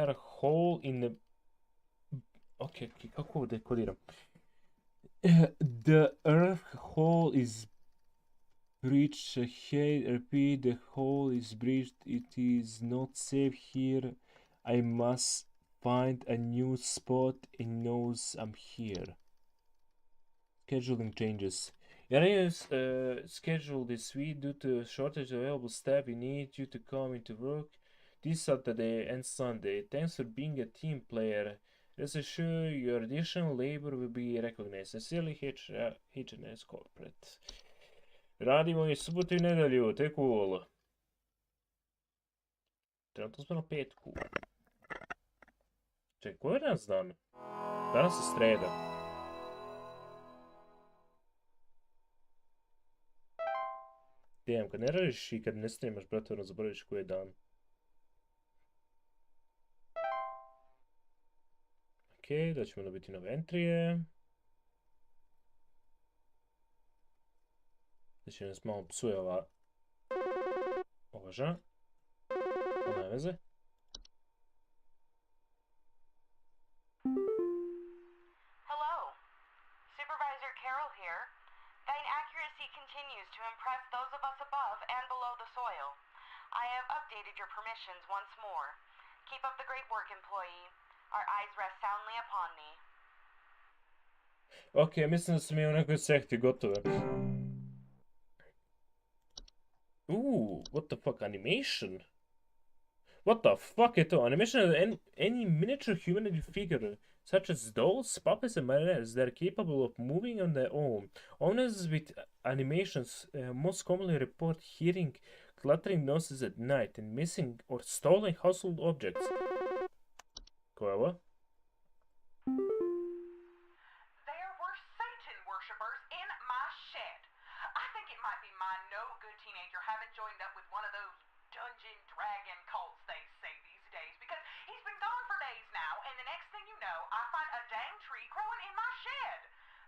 a hole in the... Ok, kako ovdje kodiram? The earth hole is breached ahead. Repeat, the hole is breached. It is not safe here. I must find a new spot and knows I'm here. Scheduling changes. Area is scheduled this week due to shortage of available staff. We need you to come into work this Saturday and Sunday. Thanks for being a team player. Rest assured your additional labor will be recognized. Sincerely, HNS Corporate. Radimo i subotu i nedelju, te cool. Trenutno smo na 5 cool. Čekaj, koji je danas dan? Danas je sreda. Damn, kad ne radiš i kad ne snimaš, brate, ono zaboraviš koji je dan. Ok, da ćemo dobiti nove entrije. Da će nas malo psuje ova žena. Ona je veze. Hello. Supervisor Carroll here. Thine accuracy continues to impress those of us above and below the soil. I have updated your permissions once more. Keep up the great work, employee. Our eyes rest soundly upon thee. Ok, mislim da su mi u nekoj sekti gotove. What the fuck, animation? What the fuck je to? Animation of any miniature humanoid figure, such as dolls, puppets, and marionettes that are capable of moving on their own. Owners with animations most commonly report hearing cluttering noises at night and missing or stolen household objects. Ko je ovo? There were Satan worshippers in my shed. I think it might be my no-good teenager having joined up with one of those dungeon dragon cults they say these days, because he's been gone for days now, and the next thing you know, I find a dang tree growing in my shed.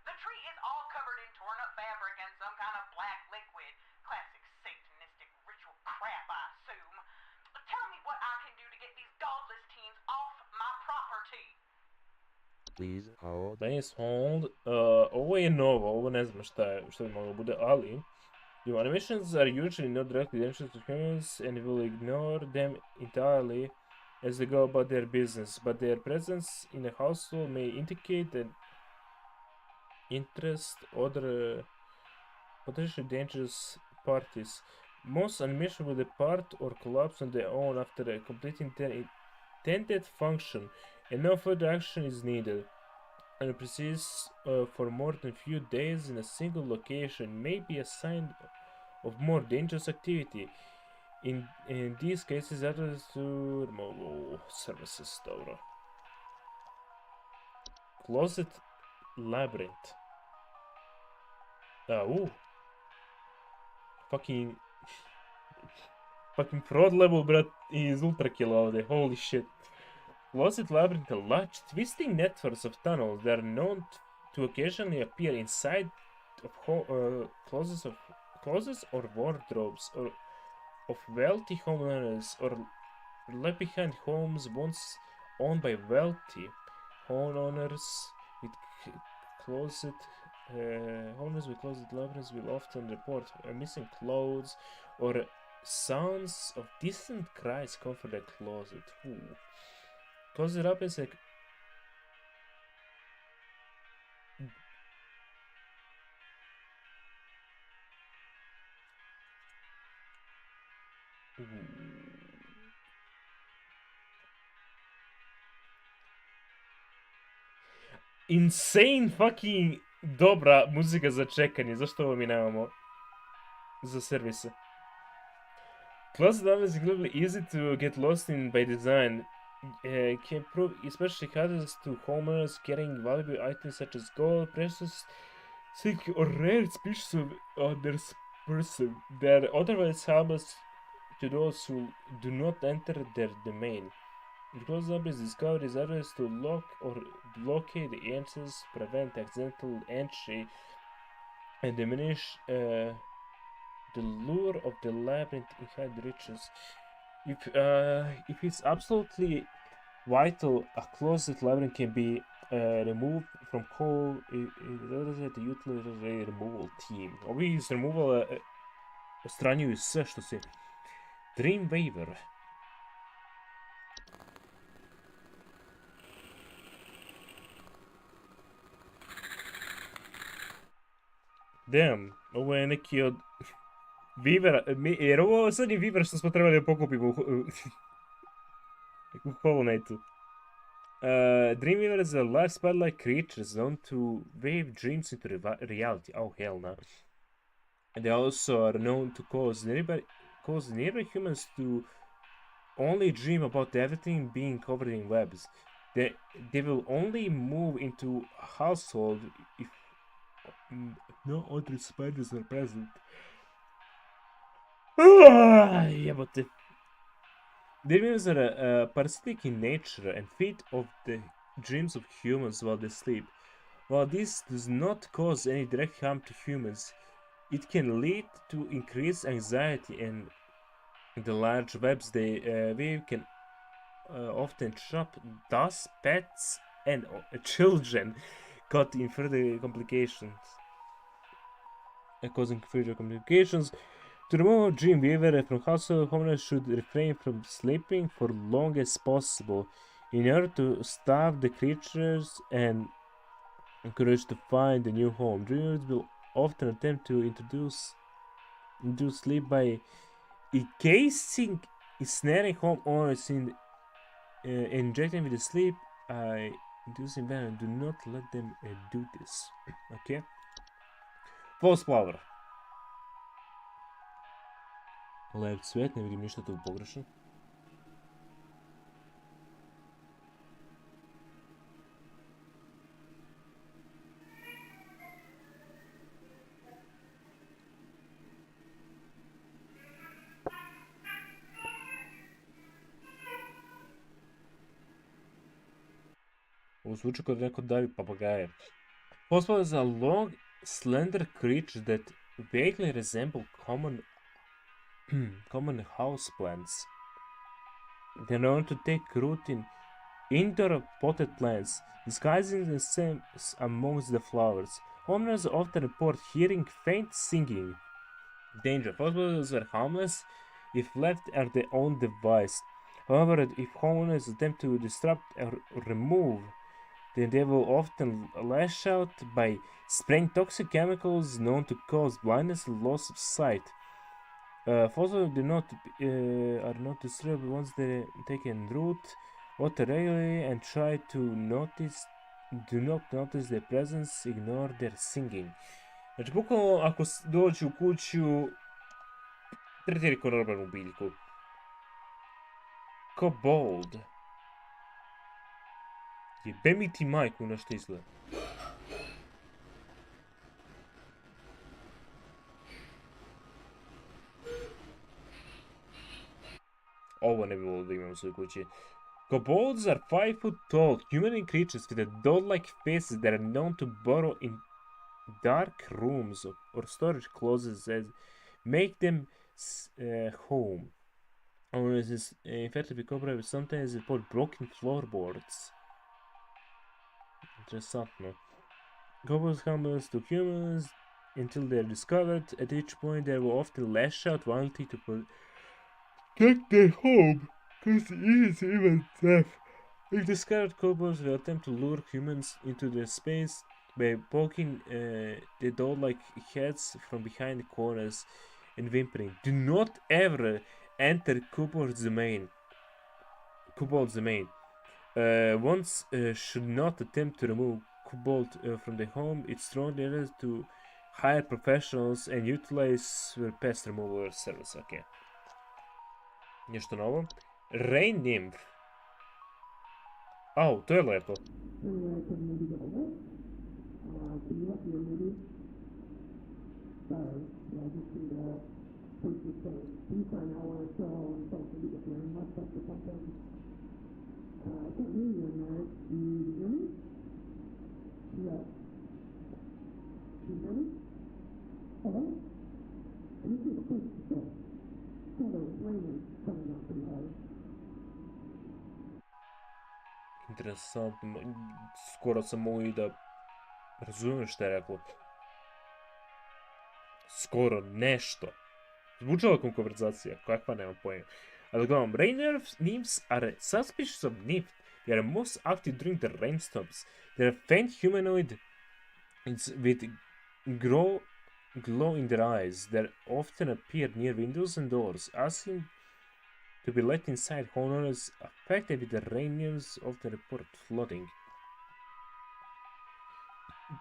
The tree is all covered in torn up fabric and some kind of black liquid. Classic satanistic ritual crap, I assume. Tell me what I can do to get these godless teens off my property. Please hold. Please hold. Ovo je novo, ovo ne znam šta bi moglo bude, ali... Your animations are usually not directly dangerous to humans and will ignore them entirely as they go about their business, but their presence in a household may indicate an interest other potentially dangerous parties. Most animation will depart or collapse on their own after completing their intended function, and no further action is needed. and persist for more than few days in a single location may be a sign of more dangerous activity. In these cases, others to remove services, dobro. Closet labyrinth. Fucking prod level, brat, is ultra kill ovdje. Holy shit. Closet labyrinth are large, twisting networks of tunnels that are known to occasionally appear inside of closets or wardrobes or of wealthy homeowners or left behind homes once owned by wealthy homeowners with closet homeowners with closet labyrinths will often report missing clothes or sounds of distant cries come from the closet. Ooh. Closet labyrinths like insane fucking dobra muzika za čekanje. Zašto ovo mi nemamo za servise? Closet labyrinths is incredibly easy to get lost in by design. Can prove especially hazardous to homeowners carrying valuable items such as gold, precious, silk, or rare species of their person. They are otherwise harmless to those who do not enter their domain. The closed labyrinth discovered is others to lock or blockade the entrances, prevent accidental entry, and diminish the lure of the labyrinth in hide riches. If it's absolutely vital, a closet labyrinth can be removed from call. The utility removal team. Ovi iz removala odstranjuju sve što se Dreamweaver. Damn, ovo je neki od Weavera, jer ovo sad je Weaver što smo trebali da pokupimo u Hollow Knightu. Dreamweavers are large spider-like creatures known to wave dreams into reality. Oh hell no. They also are known to cause nearby humans to only dream about everything being covered in webs. They will only move into a household if no other spiders are present. Jebote. Dreams are parasitic in nature and feed off the dreams of humans while they sleep. While this does not cause any direct harm to humans, it can lead to increased anxiety, and the large webs they weave can often trap thus pets and children caught in further complications. Causing further complications. To remove Dreamweaver from household, homeowners should refrain from sleeping for long as possible in order to starve the creatures and encourage to find a new home. Dreamweavers will often attempt to induce sleep by encasing, ensnaring homeowners in injecting with the sleep, inducing venom. Do not let them do this. Okay. False power. Lev cvet, ne vidim ništa tu pogrešno. Ovo zvuči kod neko davi papagaje. False power is a long, slender creature that vaguely resemble common houseplants. They're known to take root in indoor potted plants, disguising themselves amongst the flowers. Homeowners often report hearing faint singing. Danger. False are harmless if left at their own device. However, if homeowners attempt to disrupt or remove, then they will often lash out by spraying toxic chemicals known to cause blindness and loss of sight. Fossils are not disturbed once they take en root water regularly and try Do not notice their presence, ignore their singing. Znači, bukvalno, ako dođu u kuću, tretiri ko normalnu biljku. Kobold. Jebe mi ti majku na što izgleda. Ovo ne bi volio da imam u svojoj kući. Kobolds are 5 foot tall, humanoid creatures with a doll-like faces that are known to burrow in dark rooms or storage closets that make them home. Or is infected with cobra, sometimes report broken floorboards. Interesantno. Kobolds humans to humans until they're discovered. At each point, they will often lash out violently to protect their home, because it is even death. If discovered, kobolds will attempt to lure humans into their space by poking the doll-like heads from behind the corners and whimpering. Do not ever enter kobold's domain. Once should not attempt to remove kobold from the home. It's strongly advised to hire professionals and utilize their pest removal service. Okay. Nešto novo. Rain Nymph. Au, to je lepo. Interesantno. Skoro sam mogu i da razumijem što je rekao. Skoro nešto. Zvučala kao konverzacija, kakva nema pojma. Ali gledam, rain nymphs are suspicious of nymph. They are most active during the rainstorms. They are faint humanoid with glow in their eyes. They often appear near windows and doors, asking to be let inside. Homeowners affected with the rain nymphs often report flooding.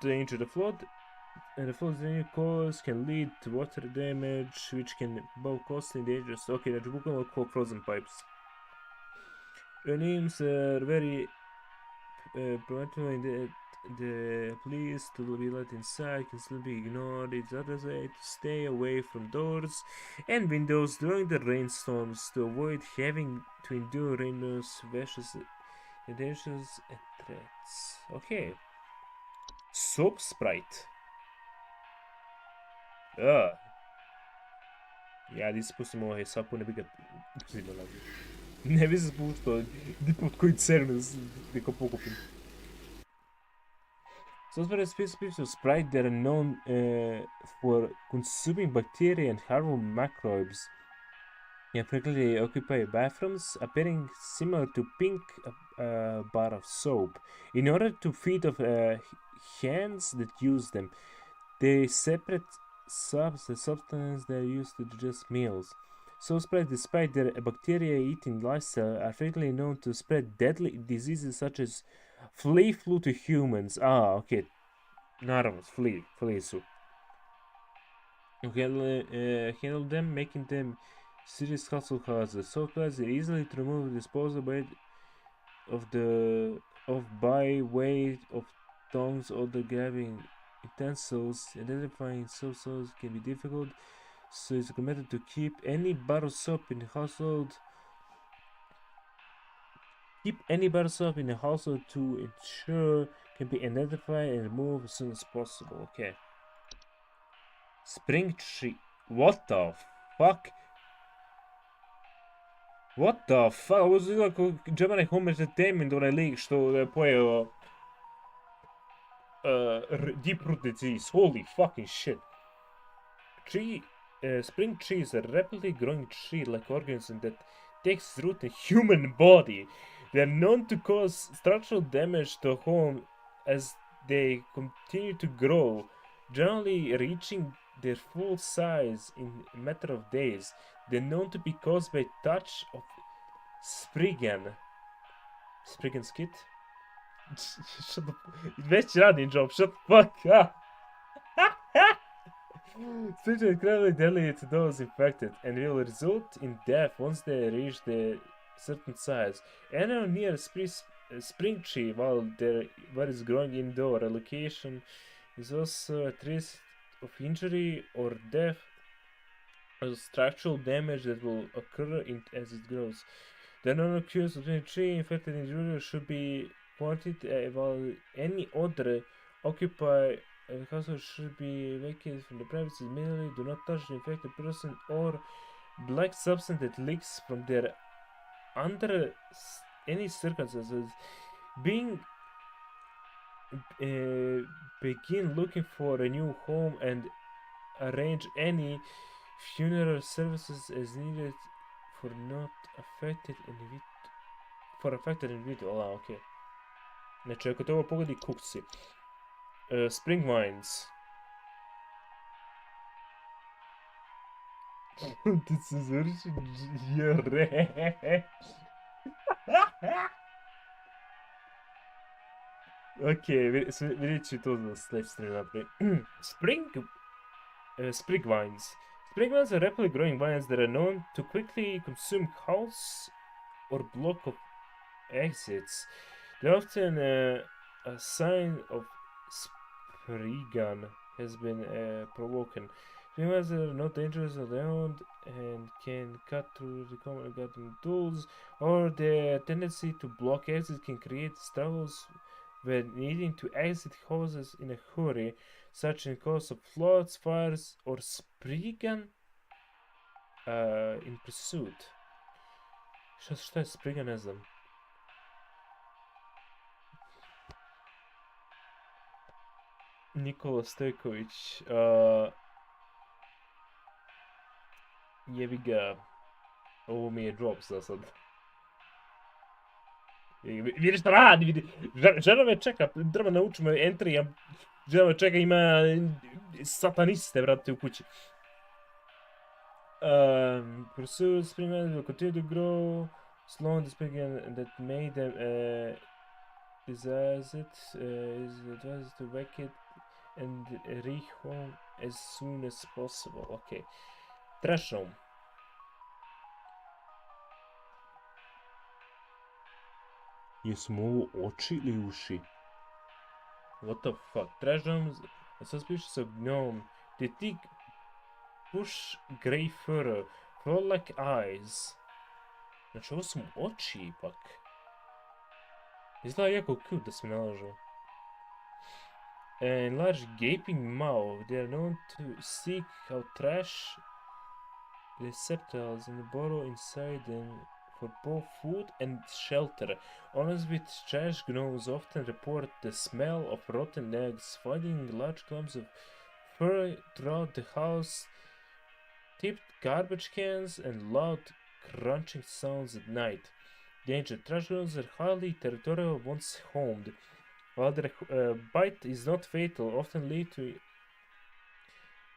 Danger to flood. And the flood's danger cause can lead to water damage, which can be both costly and dangerous. Okay, znači bukvalno kao frozen pipes. Nymphs are very preventable in the police to be let inside can still be ignored. It's others way to stay away from doors and windows during the rainstorms to avoid having to endure rainbows, vicious dangers and threats. Okay. Soap Sprite. Ja di spustim ovaj sapu, ne bi ga uzimala. Ne bi se spuštao, di pod koji cern neko pokupim. So species of Sprite that are known for consuming bacteria and harmful microbes. And frequently occupy bathrooms, appearing similar to pink bar of soap. In order to feed off hands that use them, they separate the substances that are used to digest meals. So spread, despite their bacteria-eating lifestyle, are frequently known to spread deadly diseases such as flea flu to humans. Okay. Naravno, flea su. Handle them, making them serious household hazards. So spreads are easily to remove and dispose of by way of tongs or the grabbing utensils. Identifying soap can be difficult, so it's recommended to keep any bar of soap in the household. Keep any bar of soap in the household to ensure can be identified and removed as soon as possible. Okay. Spring tree. What the fuck? What the fuck? Ovo izgleda kao Gemini Home Entertainment, onaj lik što je pojeo deep root disease. Holy fucking shit. Spring tree is a rapidly growing tree-like organism that takes root in human body. They are known to cause structural damage to a home as they continue to grow, generally reaching their full size in a matter of days. They're known to be caused by touch of Spriggan skit. Shut the... Već radim job, shut the fuck up. Sprinklers incredibly deadly to those infected and will result in death once they reach the certain size. Anyone near a spring tree while is growing indoor, a location is also at risk of injury or death or structural damage that will occur as it grows. The non-occurrence of any tree infected individual should be pointed while any other occupied household should be evacuated from the premises immediately. Do not touch the infected person or black substance that leaks from there under any circumstances. Begin looking for a new home and arrange any funeral services as needed for not affected individual. Okay. Znači, ako te ovo pogodi, kukci. Spring vines. Ti se završi jere. Ok, vidjet ću to za sljedeći stream naprijed. Spring vines. Spring vines are rapidly growing vines that are known to quickly consume house or block of exits. They're often a sign of Spriggan has been provoking. Spring vines are not dangerous on their own and can cut through the common garden tools, or their tendency to block exits can create struggles when needing to exit houses in a hurry, such in cause of floods, fires, or Spriggan in pursuit. Šta je Spriggan, ne znam. Nikola Stojković. Jebi ga. Ovo mi je drop za sad. Vidi šta radi, vidi. Žena me čeka, treba naučimo entry, žena me čeka, ima sataniste, brate, u kući. Pursue spring vines will continue to grow, slowing the spring that made them desires it, is advised to vacate and rehome as soon as possible. Okay. Trash room. Jesu mu ovo oči ili uši? What the fuck? Trash rooms, a suspicious of gnome. The thick bush grey fur, flow like eyes. Znači ovo su mu oči ipak. Izgleda jako cute da se mi nalažu. And large gaping mouth. They are known to seek out trash receptacles and burrow inside them for both food and shelter. Owners with trash gnomes often report the smell of rotten eggs, finding large clumps of fur throughout the house, tipped garbage cans, and loud crunching sounds at night. Danger. Trash gnomes are highly territorial once homed. While their bite is not fatal, often lead to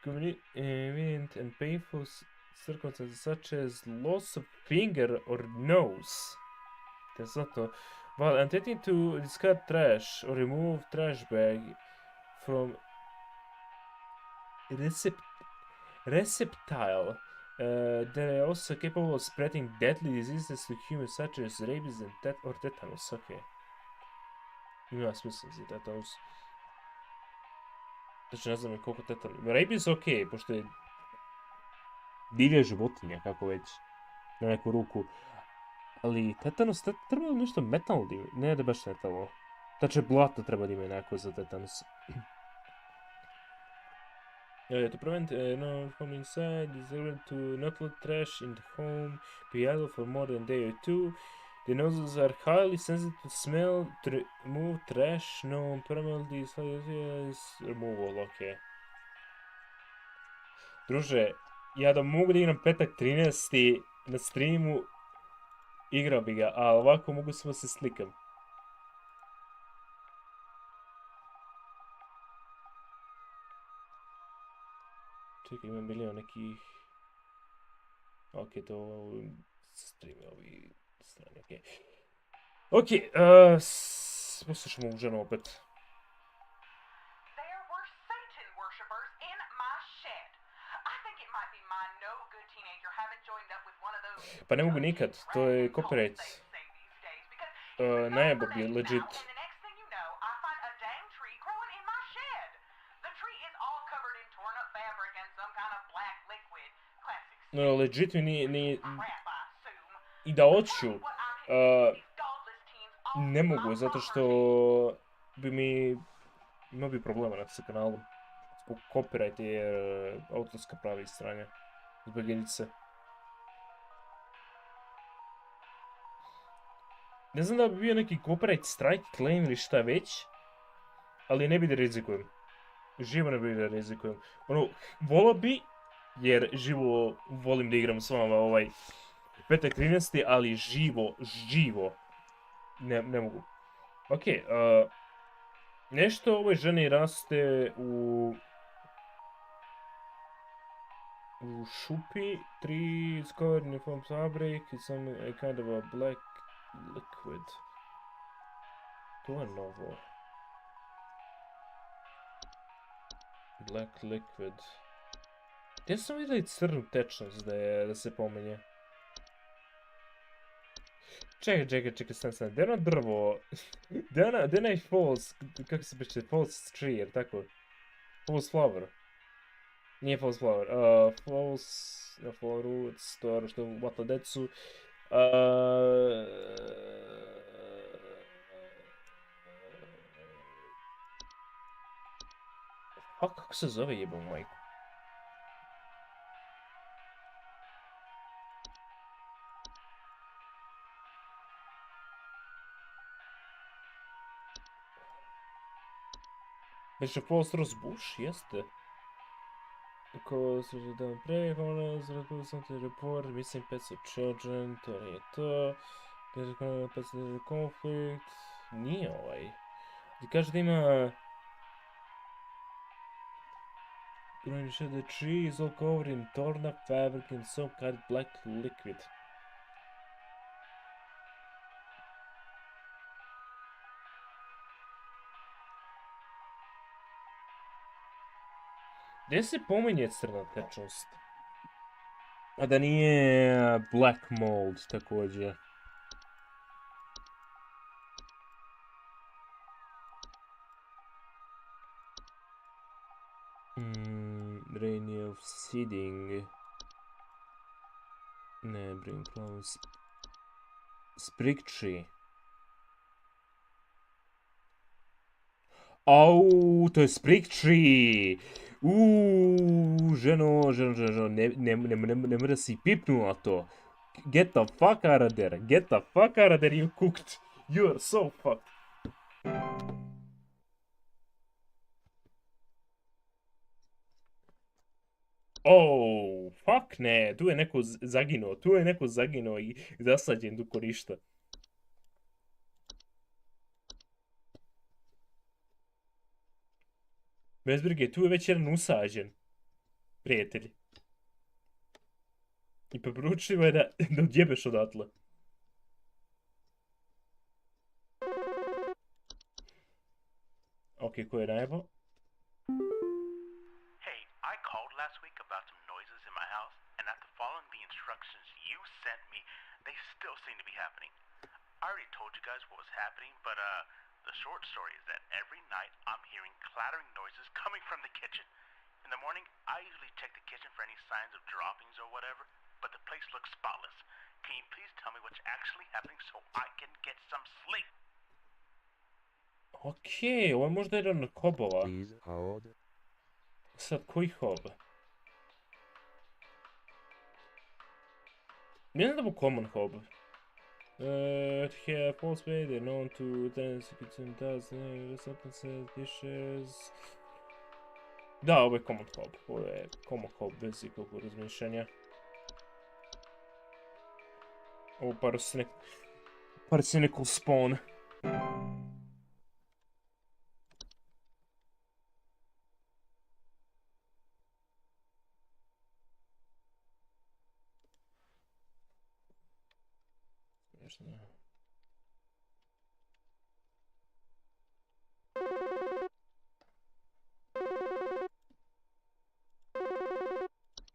convenient and painful circumstances such as loss of finger or nose. That's not all. While attempting to discard trash or remove trash bag from receptile, they are also capable of spreading deadly diseases to humans such as rabies and tetanus. Okay. Ima smisla za tetanus. Znači ne znam koliko tetanus. Rabies ok, pošto je divlja životinja, kako već, na neku ruku. Ali tetanus, treba nešto metalno da ima. Ne da baš metalno. Znači blato treba da ima neko za tetanus. To prevent no home inside, is able to not let trash in the home be idle for more than a day or two. The nozzles are highly sensitive to smell. To remove trash, no permanently is removal. Okay. Druže, ja da mogu da igram petak 13. na streamu, igrao bi ga, a ovako mogu samo se slikam. Čekaj, imam milion nekih... Ok, to stream ovi strani, ok. Ok, poslušamo ovu ženu opet. There were Satan worshippers in my shed. I think it might be my no good teenager having joined up with one of those Pa ne mogu nikad, to je copyright. Najeba bi je legit. And the next thing you know, I find a dang tree growing in my shed. The tree is all covered in torn up fabric and some kind of black liquid. Classic No, legit mi ni crap, I assume. i da hoću. What I can do these godless teens off Ne my mogu, zato što property. bi mi imao bi problema sa kanalom. Zbog copyright jer autorska prava i stranja. Zbog jedinice. Ne znam da bi bio neki copyright strike claim ili šta već, ali ne bi da rizikujem. Živo ne bi da rizikujem. Ono, volio bi, jer živo volim da igram s vama ovaj petak 13. ali živo ne mogu. Ok, nešto ovoj ženi raste u šupi, tree is covered in a foam fabric, it's some a kind of a black liquid. To je novo. Black liquid. Gdje sam vidio crnu tečnost da se pominje? Čekaj, stan. Gdje je ono drvo? Gdje je onaj false, kako se piše, false tree, jer tako? False flower. Nije false flower, false roots, to je ono što vatla decu. Kako se zove jebom majku? Već je false rose bush, jeste? Ko se je dan pre, zrazbog sam te report, missing pets of children, to nije to. Pets of conflict, nije ovaj. Ti kaže da ima... Growing shed, the tree is all covered in torn up fabric and some kind of black liquid. Gdje se pominje crna tečnost? A da nije black mold također. Rainy of seeding. Ne, bring clowns. Sprig tree. Au, to je sprig tree! Ženo, ne mora si pipnula to. Get the fuck out of there, you cooked. You are so fucked. Oh, fuck ne, tu je neko zaginuo i zasađen tu korišta. Bez brige, tu je već jedan usađen. Prijatelji. I preporučljivo je da odjebeš odatle. Ok, ko je najebao? Hey, I called last week about some noises in my house, and after following the instructions you sent me, they still seem to be happening. I already told you guys what was happening, but the short story is that every night I'm hearing clattering noises coming from the kitchen. In the morning, I usually check the kitchen for any signs of droppings or whatever, but the place looks spotless. Can you please tell me what's actually happening so I can get some sleep? Okej, ovo je možda jedan od hobova. Please hold. Sad, koji hob? Ne znam da bu common hob. Here, false way, they're known to dance, kitchen does, substances, dishes... Da, ovo je common hob. Ovo je common hob bez ikakvog razmišljanja. Ovo parasinical spawn.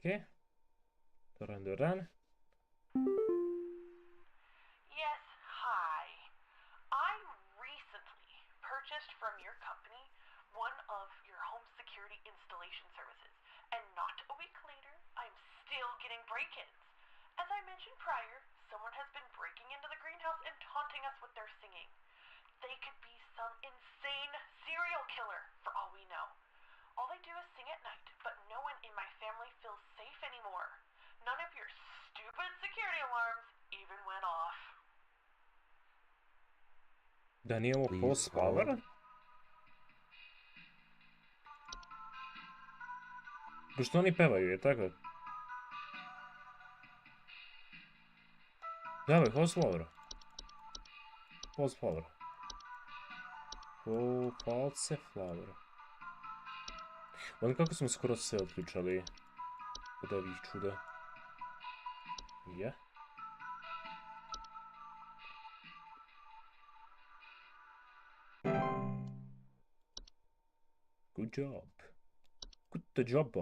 Okay. Doran. Yes, hi. I recently purchased from your company one of your home security installation services, and not a week later, I'm still getting break-ins. As I mentioned prior, someone has been breaking into the greenhouse and taunting us with their singing. They could be some insane serial killer, for all we know. All they do is sing at night, but no one in my family feels safe anymore. None of your stupid security alarms even went off. Da nije ovo Please post power? hold. Pošto oni pevaju, je tako? Da, ovo je post power. Post power. False flower. Ono kako smo skoro sve otključali od ovih čuda. Ja. Good job. Good job.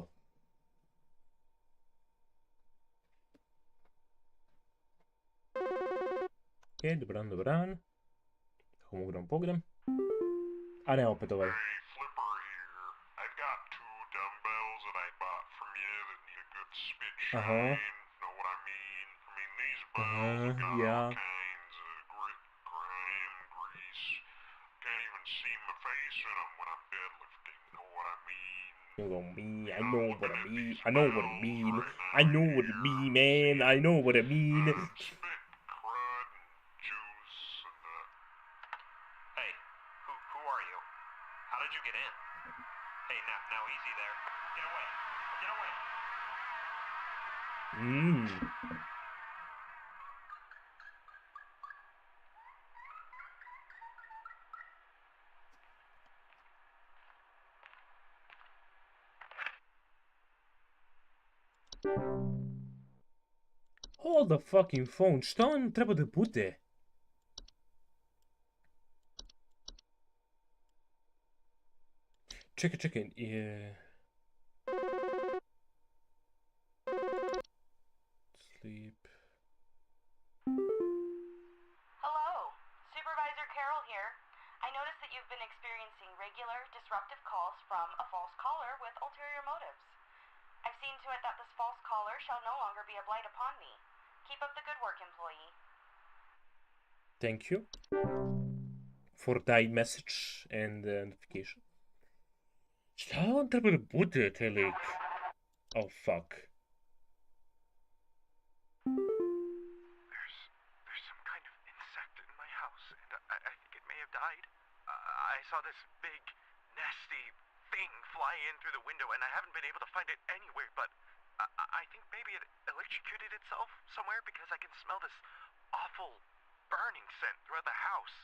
Ok, dobran. Kako mogu da vam pogledam? A ne, opet ovaj. Hey, Flipper here. I've got 2 dumbbells that I bought from you that need a good spit shine. Know what I mean? I mean, these bells have got yeah. all kinds of grit, grime, grease. Can't even see my face in them when I'm deadlifting. Know what I mean? I know what I mean. I know what I mean. I know what I mean, man. I know what I mean. Spit, crud, and juice, and Hey, who are you? How did you get in? Hey, now easy there. Get away. Get away. Hold the fucking phone. Šta on treba da bude? Čekaj. Sleep. Hello, Supervisor Carroll here. I noticed that you've been experiencing regular, disruptive calls from a false caller with ulterior motives. I've seen to it that this false caller shall no longer be a blight upon me. Keep up the good work, employee. Thank you for thy message and notification. Šta on treba da bude, taj lik? Oh, fuck. there's some kind of insect in my house, and I think it may have died. I saw this big, nasty thing fly in through the window, and I haven't been able to find it anywhere, but I think maybe it electrocuted itself somewhere because I can smell this awful burning scent throughout the house.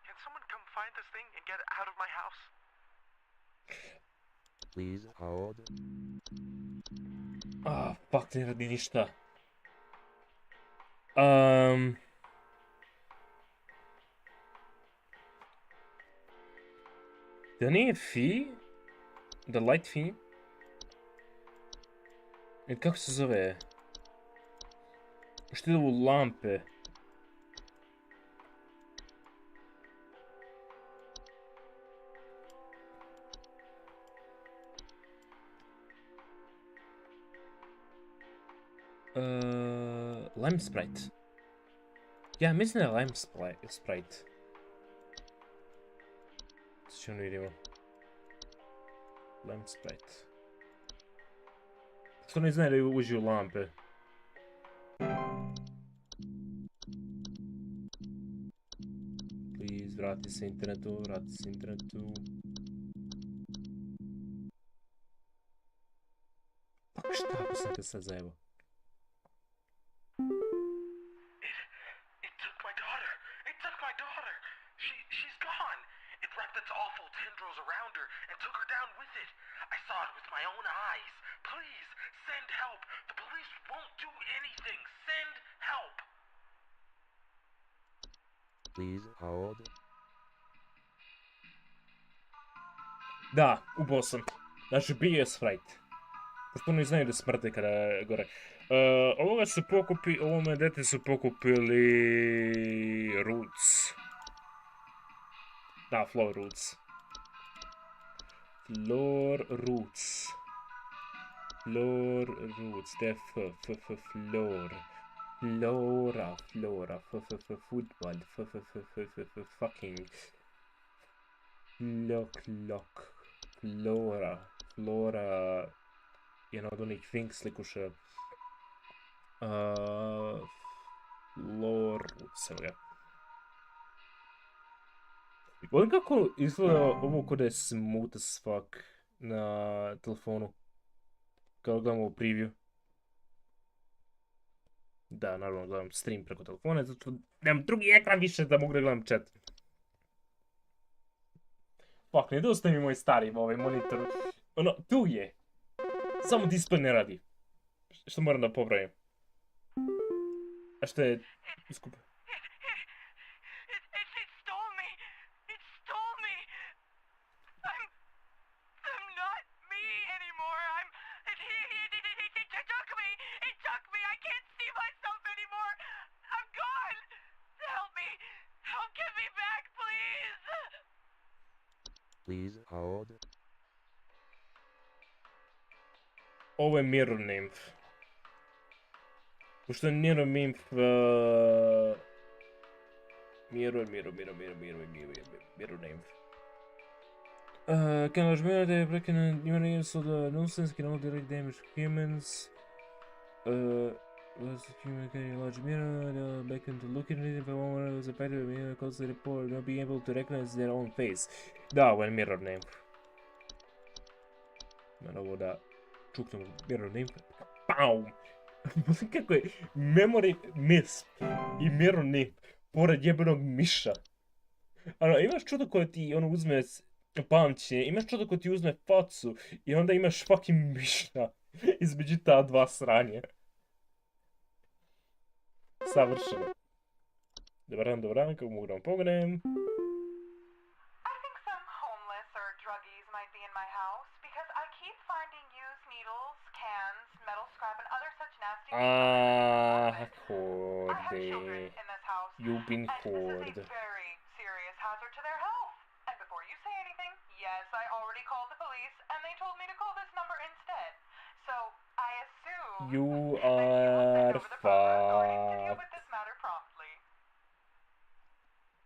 Can someone come find this thing and get it out of my house? Please hold. Ah, fuck, ne radi ništa. Da nije Fi? The Light Fi? Kako se zove? Što ide u lampe? Lime Sprite. Ja, mislim da je Lime Sprite. Što ne vidimo. Lime Sprite. Što ne znaju da uđe u lampe. Please, vrati se internetu. Pa šta ako sam sad zajebo? It took my daughter. It took my daughter. She's gone. It wrapped its awful tendrils around her and took her down with it. I saw it with my own eyes. Please, send help. The police won't do anything. Send help. Please hold. Da, ubao sam. Znači, bio je Sprite. Pošto oni znaju da smrte kada je gore. Ovome dete su pokupili roots. Da, floor roots. Floor roots. Floor roots. Det är floor. Flora. Fotboll. Fucking. Lock. Flora. Jedna od onih things slikuša. Floor roots. Evo ga. Volim kako izgleda ovo kod je smooth as fuck na telefonu. Kao gledamo u preview. Da, naravno gledam stream preko telefona, zato nemam drugi ekran više da mogu da gledam chat. Fuck, nedostaje mi moj stari monitor. Ono, tu je. Samo display ne radi. Što moram da popravim. A što je skupo? Please hold. Ovo je Mirror Nymph. Pošto je Mirror Nymph... Mirror Nymph. Can large mirror they break in human ears so the nonsense can all direct damage to humans. Was communicating a large mirror, back into looking at it if I want to was affected with mirror cause the report not being able to recognize their own face. Da, ovo je Mirror Nymph. Malo ovo da čuknem Mirror Nymph. Pau! Kako je Memory Misp i Mirror Nymph pored jebenog miša. Ano, imaš čudo koje ti ono uzme pamćenje, imaš čudo koje ti uzme facu i onda imaš fucking miša između ta dva sranje. Savršeno. Dobar dan, kako mogu da vam pogledam? I think some homeless or druggies might be in my house because I keep finding used needles, cans, metal scrap, and other such nasty things. I have children Horde. in this house, You've been and hoard. this is a very serious hazard to their health. And before you say anything, yes, I already called the police, and they told me to call this number instead. So I assume You that you will send are over the proper authorities to deal fucked. with this matter promptly.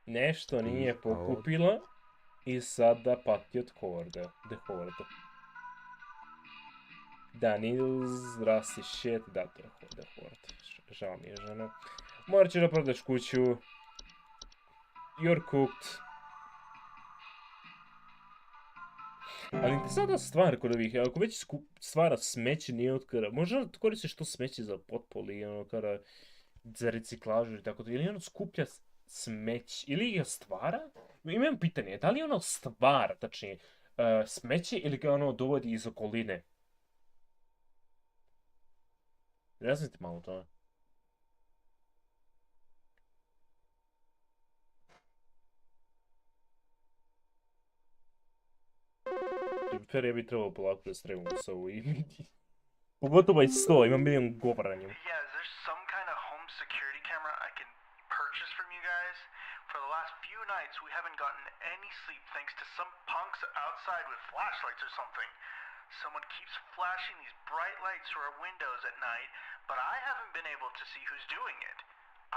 Nešto nije pokupila i sada pati od Horde. The Horde. Da, needles, rusty shit, da, to je The Horde. Žao mi je, žena. Morat ću da prodaš kuću. You're cooked. Ali interesantna stvar kod ovih, ako već stvara smeće nije od kada, možda koristiš to smeće za potpol i ono kada za reciklažu i tako to, ili ono skuplja smeć, ili ga stvara? Imam pitanje, da li ono stvara, tačnije, smeće ili ga ono dovodi iz okoline? Razmislite malo o tome. Fer, ja bi trebao polako da streamam sa ovo i... Pogotovo i 100, imam milion govora na njemu. Yeah, is there some kind of home security camera I can purchase from you guys? For the last few nights, we haven't gotten any sleep thanks to some punks outside with flashlights or something. Someone keeps flashing these bright lights through our windows at night, but I haven't been able to see who's doing it.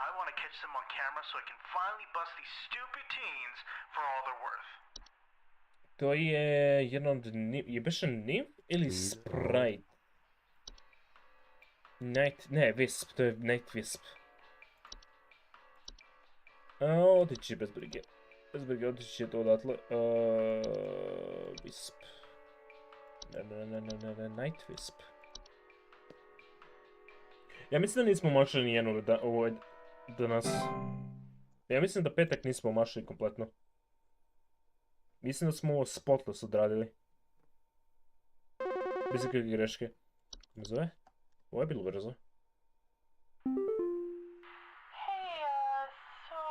I want to catch them on camera so I can finally bust these stupid teens for all they're worth. To je jedan od je beše Nymph ili Sprite? Wisp, to je Night Wisp. Otići bez brige. Bez brige, otići će to odatle. Wisp. Night Wisp. Ja mislim da nismo mašali ni jednu danas. Ja mislim da petak nismo mašali kompletno. Mislim da smo ovo spotless odradili. Bez ikakve greške. Kako me zove? Ovo je bilo brzo. Hey, so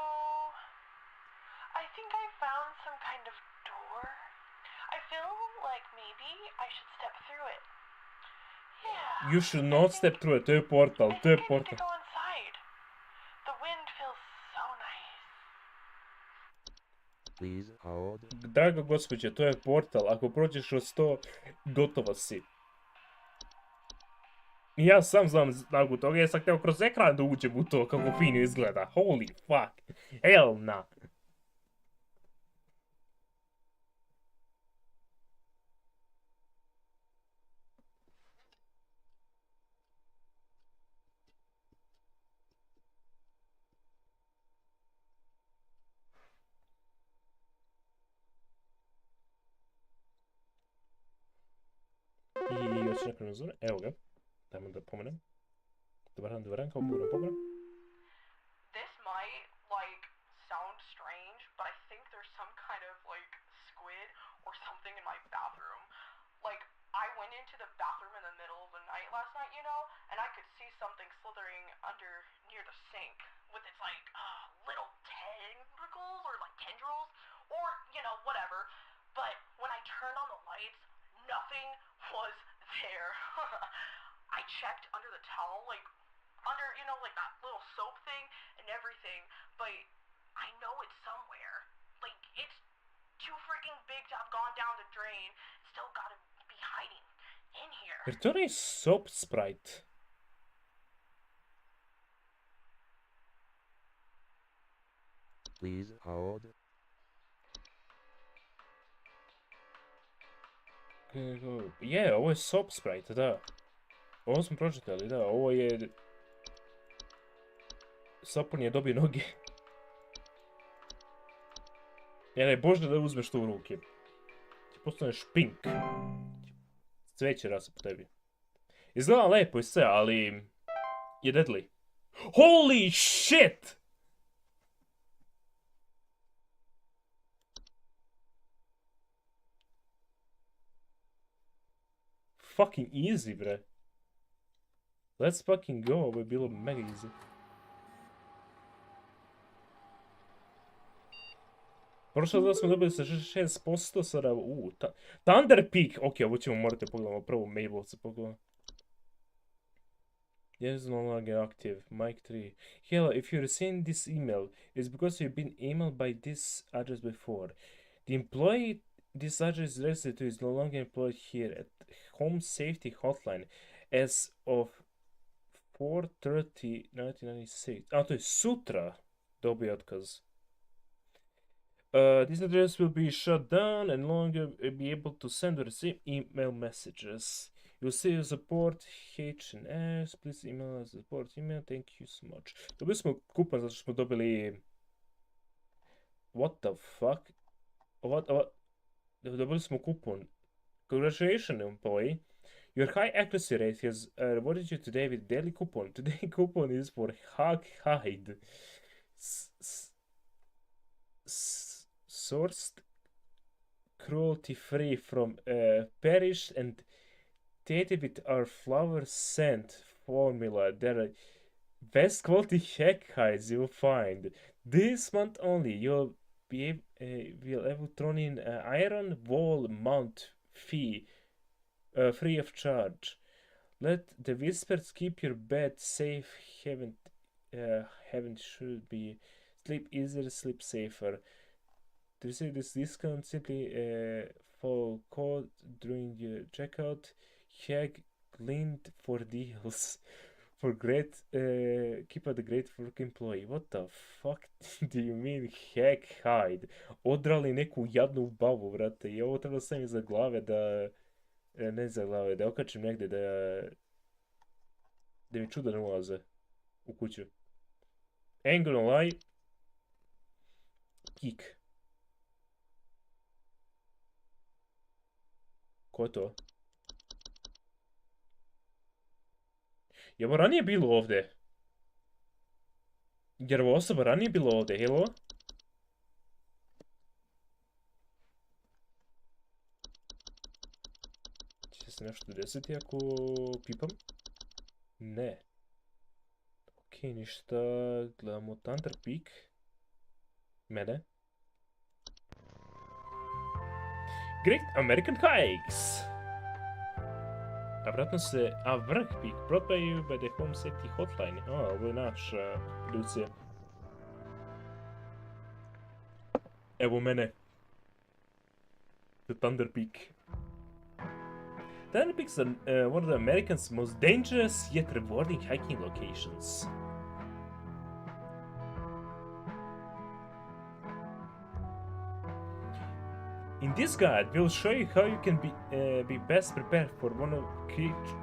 I think I found some kind of door. I feel like maybe I should step through it. Yeah. You should not step through it. To je portal, to je I think I need portal. to go inside. The wind feels so nice. Please hold. Draga gospođe, to je portal. Ako prođeš kroz to, gotova si. I ja sam znam snagu toga, ja sam htio kroz ekran da uđem u to, kako fino izgleda. Holy fuck. Hell nah. I još neka nazove, evo ga. Dajmo da pomenem. Dobar dan, kao moram pogledam. This might, like, sound strange, but I think there's some kind of, like, squid or something in my bathroom. Like, I went into the bathroom in the middle of the night last night, you know, and I could see something slithering under near the sink with its, like, little tentacles or, like, tendrils or, you know, whatever. But when I turned on the lights, nothing was there. I checked under the towel, like, under, you know, like that little soap thing and everything, but I know it's somewhere. Like, it's too freaking big to have gone down the drain. Still gotta be hiding in here. Jer to onaj soap sprite. Please hold. Je, ovo je soap sprite, da. Ovo smo pročitali, da, ovo je... Sapun je dobio noge. Ja ne bože da uzmeš to u ruke. Ti postaneš pink. Cveće rasa po tebi. Izgleda lepo i sve, ali... Je deadly. Holy shit! Fucking easy, bre. Let's fucking go, ovo je bilo mega easy. Prošlo da smo dobili sa 6%, sada... Thunder Peak! Ok, ovo ćemo morati pogledamo prvo Mabel se pogledamo. Yes, no longer active. Mike 3. Hello, if you're seeing this email, it's because you've been emailed by this address before. The employee this address is registered to is no longer employed here at Home Safety Hotline as of 4/30/1996. A, to je sutra dobio otkaz. This address will be shut down and no longer be able to send or receive email messages. You'll see your support H&S. Please email us support email. Thank you so much. Dobili smo kupon zato što smo dobili... What the fuck? Dobili smo kupon. Congratulations, employee. Your high accuracy rate has rewarded you today with daily coupon. Today coupon is for Hog Hide. Sourced cruelty free from Parish and tainted with our flower scent formula. They're best quality hack hides you'll find. This month only you'll be able to throw in iron wall mount fee free of charge. Let the whispers keep your bed safe. Heaven should be. Sleep easier, sleep safer. To receive this discount, simply follow code during your checkout. Hag linked for deals. For great, keep a great work employee. What the fuck do you mean hack hide? Odrali neku jadnu babu, vrate. I ovo treba sam iza glave da... Ne za glave, da okačim negdje da mi čuda ne ulaze u kuću. Ain't gonna lie. Kik. Ko je to? Je ovo ranije bilo ovdje? Jer ovo osoba ranije bilo ovdje, hello? Će se nešto desiti ako pipam? Ne. Ok, ništa. Gledamo Thunder Peak. Mene. Great American Hikes! A vratno se... A vrh pik. Brought by you by the home safety hotline. Ovo je naš Lucija. Evo mene. The Thunder Peak. Thunder Peaks are one of the America's most dangerous yet rewarding hiking locations. In this guide, we'll show you how you can be best prepared for one of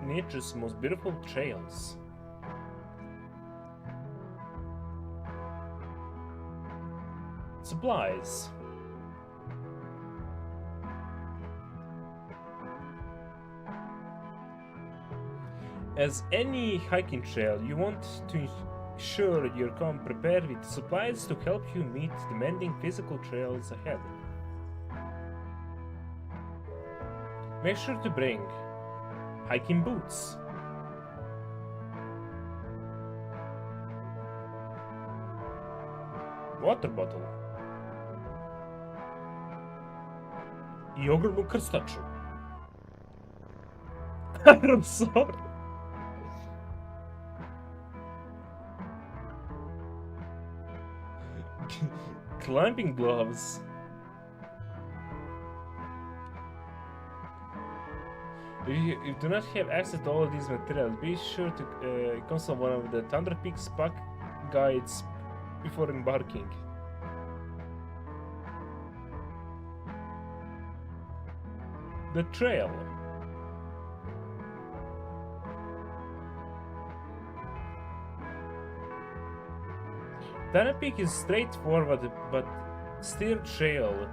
nature's most beautiful trails. Supplies. As any hiking trail, you want to ensure you're come prepared with supplies to help you meet demanding physical trails ahead. Make sure to bring hiking boots, water bottle I ogromnu krstaču. I'm sorry. Climbing gloves. If you do not have access to all of these materials, be sure to consult one of the Thunder Peaks pack guides before embarking. The trail. Thunder Peak is straightforward but steep trail,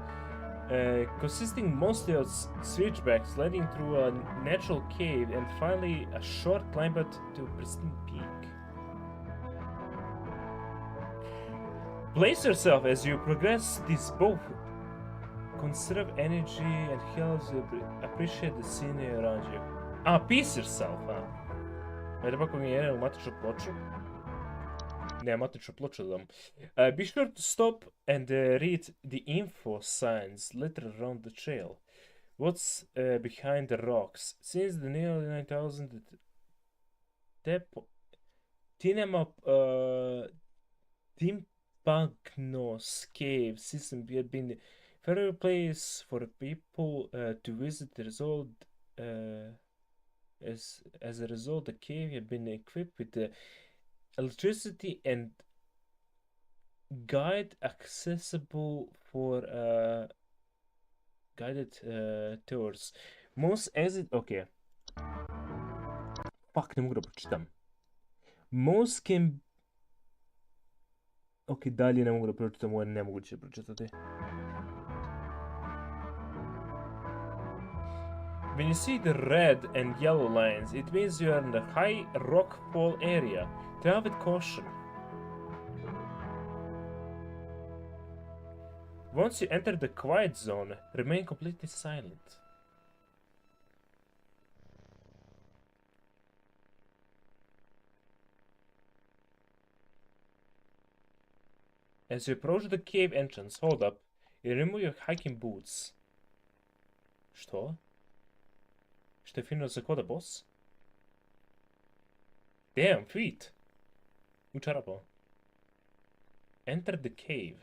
consisting mostly of switchbacks leading through a natural cave and finally a short climb up to a pristine peak. Place yourself as you progress this both conserve energy and helps you appreciate the scenery around you. Piece yourself, Ajde pa mi je matičnu ploču. Ne, matičnu ploču dam. Be sure to stop and read the info signs littered around the trail. What's behind the rocks? Since the nearly 9000 Timpagnos cave system had been a favorite place for people to visit. As a result, the cave had been equipped with electricity and guide accessible for guided tours. Most exit... Okay. Fuck, ne mogu da pročitam. Most can... Ok, dalje ne mogu da pročitam, ovo je nemoguće pročitati. When you see the red and yellow lines, it means you are in the high rock fall area. Travel with caution. Once you enter the quiet zone, remain completely silent. As you approach the cave entrance, hold up and remove your hiking boots. Što? Što je fino za koda, boss? Damn, feet! U čarapo. Enter the cave.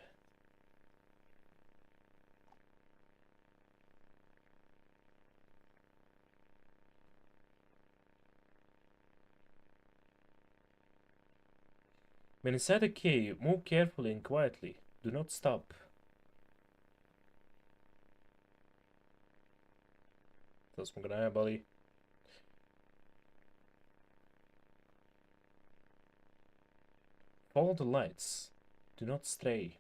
When inside the cave, move carefully and quietly. Do not stop. To smo ga najebali. Follow the lights. Do not stray.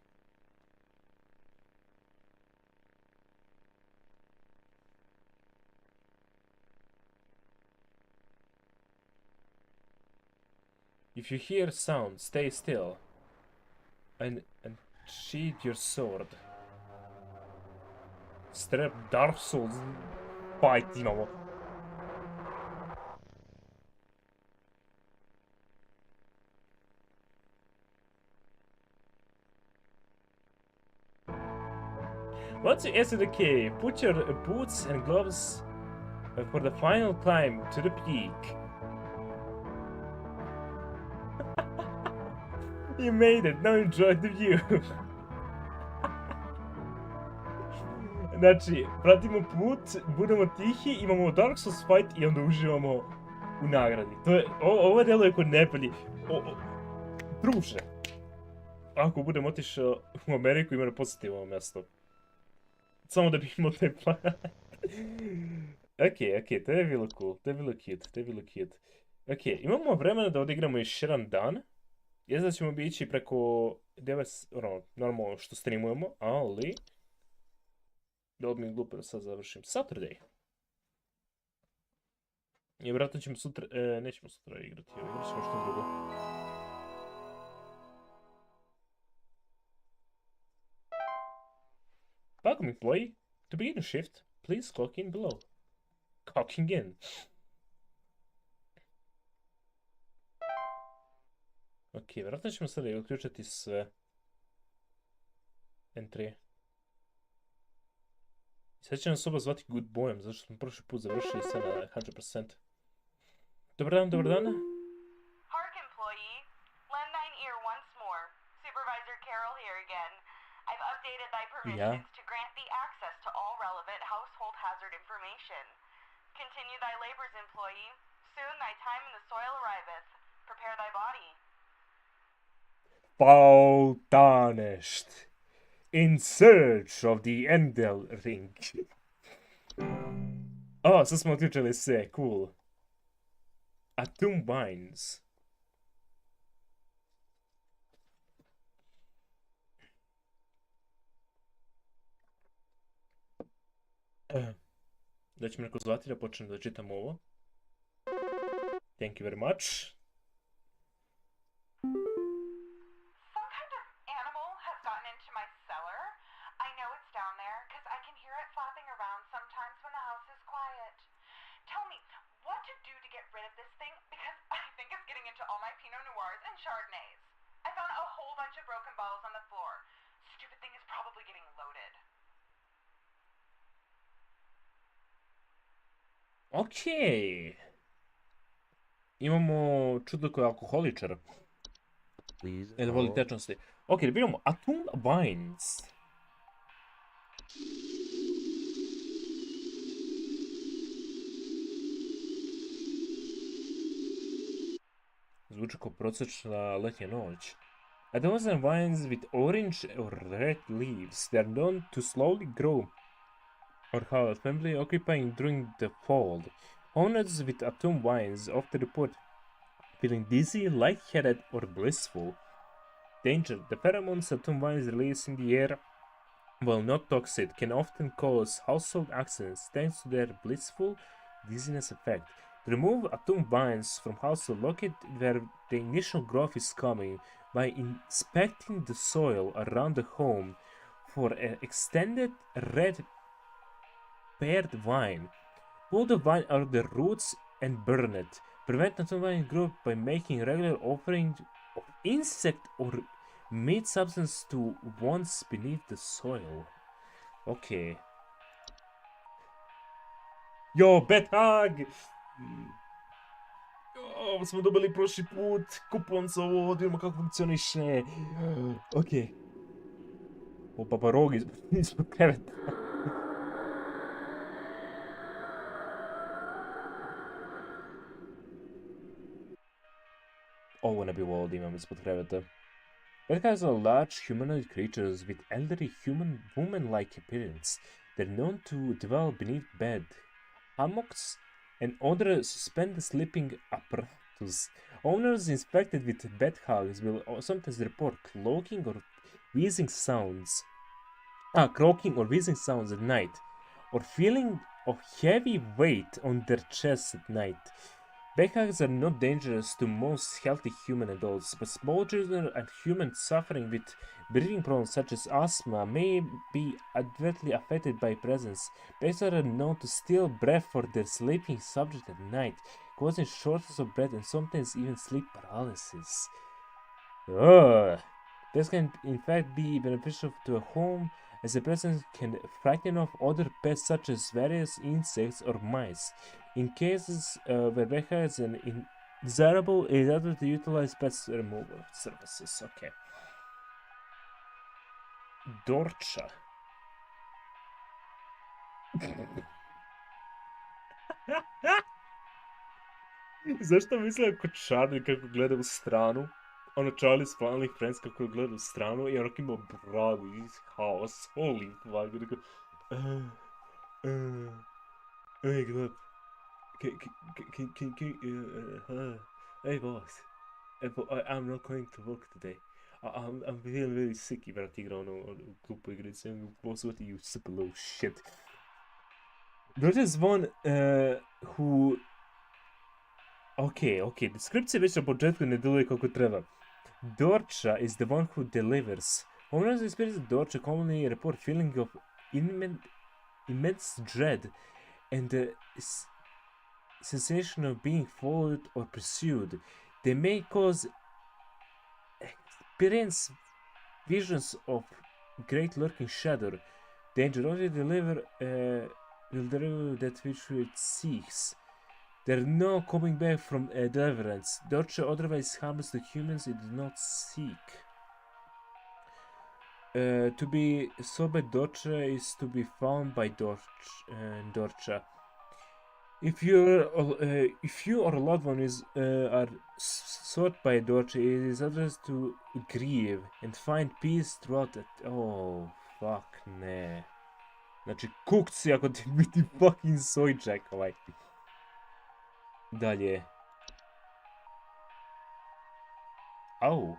If you hear sound, stay still and sheath your sword. Strap Dark Souls fight imamo. Once you enter the cave, put your boots and gloves For the final climb to the peak. You made it, now enjoy the view. Znači, pratimo put, budemo tihi, imamo Dark Souls fight i onda uživamo u nagradi. To je, ovo delo je kod nepelji. Druže, ako budem otišao u Ameriku, ima da posjetim ovo mjesto. Samo da bih imao taj plan. Ok, to je bilo cool, to je bilo cute. Ok, imamo vremena da odigramo još jedan dan. Jezda ćemo ići preko 9, normalno što streamujemo, ali... Da mi je glupo da sad završim. Saturday. I vjerojatno ćemo sutra... nećemo sutra igrati, igrat ćemo što drugo. Welcome, employee. To begin a shift, please clock in below. Clocking in. Ok, vjerojatno ćemo sada uključiti sve. N3. Sad će nas oba zvati Good Boyom, zašto smo prošli put završili sve na 100%. Dobar dan. Hark, employee. Lend thine ear once more. Supervisor Carroll here again. I've updated thy permissions to grant thee access to all relevant household hazard information. Continue thy labors, employee. Soon thy time in the soil arriveth. Prepare thy body. Faltanished. In search of the Endel ring. Sad smo uključili sve, cool. Atom Binds. Da će me neko zvati da počnem da čitam ovo. Thank you very much. Some kind of animal has gotten into my cellar. I know it's down there because I can hear it flapping around sometimes when the house is quiet. Tell me, what to do to get rid of this thing because I think it's getting into all my Pinot Noirs and Chardonnays. I found a whole bunch of broken bottles on the floor. Stupid thing is probably getting loaded. Okej. Imamo čudo koji je alkoholičar. Please Da voli hold. tečnosti. Ok, da vidimo Atom Binds. Zvuči kao prosječna letnja noć. A dozen vines with orange or red leaves. They are known to slowly grow or have a family occupying during the fall. Owners with atom vines often report feeling dizzy, lightheaded, or blissful. Danger: the pheromones atom vines release in the air, while not toxic, can often cause household accidents thanks to their blissful dizziness effect. To remove atom vines from household, locate where the initial growth is coming by inspecting the soil around the home for an extended red paired vine. Pull the vine out of the roots and burn it. Prevent atom vine growth by making regular offering of insect or meat substance to once beneath the soil. Okay. Yo, Bethag! Ovo smo dobili prošli put, kupon za ovo, da vidimo kako funkcioniše. Ok. O, paparog ispod kreveta. Ovo ne bi volio da imam ispod kreveta. Bethas are large humanoid creatures with elderly woman-like appearance. They're known to dwell beneath bed, hammocks, and other suspended sleeping apparatus. Owners inspected with bed hugs will sometimes report croaking or wheezing sounds at night, or feeling of heavy weight on their chests at night. Bedhugs are not dangerous to most healthy human adults, but small children and humans suffering with breathing problems such as asthma may be adversely affected by presence. Bedhugs are known to steal breath for their sleeping subject at night, causing shortness of breath and sometimes even sleep paralysis. Ugh. This can in fact be beneficial to a home as the presence can frighten off other pets such as various insects or mice. In cases where Becca is an desirable, it is able to utilize pest removal services. Okay. Dorča. Zašto mislim ako Charlie kako gleda u stranu? Ono Charlie s Family Friends kako gleda u stranu i onak ima bradu i haos. Holy fuck. Rekao, hey, get up. Hey, boss. I'm not going to work today. I'm feeling really sick. I brat igra ono glupo igrice. Boss, what you simple little shit. There is one who... Okay, deskripcija već na početku ne deluje kako treba. Dorča is the one who delivers. Homeowners experience Dorča commonly report feeling of immense dread and the sensation of being followed or pursued. They may experience visions of great lurking shadow. Danger only will deliver that which it seeks. There are no coming back from deliverance. Dorcha otherwise harms the humans it does not seek. To be sought by Dorcha is to be found by Dorcha. If you or a loved one are sought by Dorcha, it is others to grieve and find peace throughout it. Oh, fuck ne. Znači, kukci ako ti biti fucking sojčak ovaj. Dalje. Au.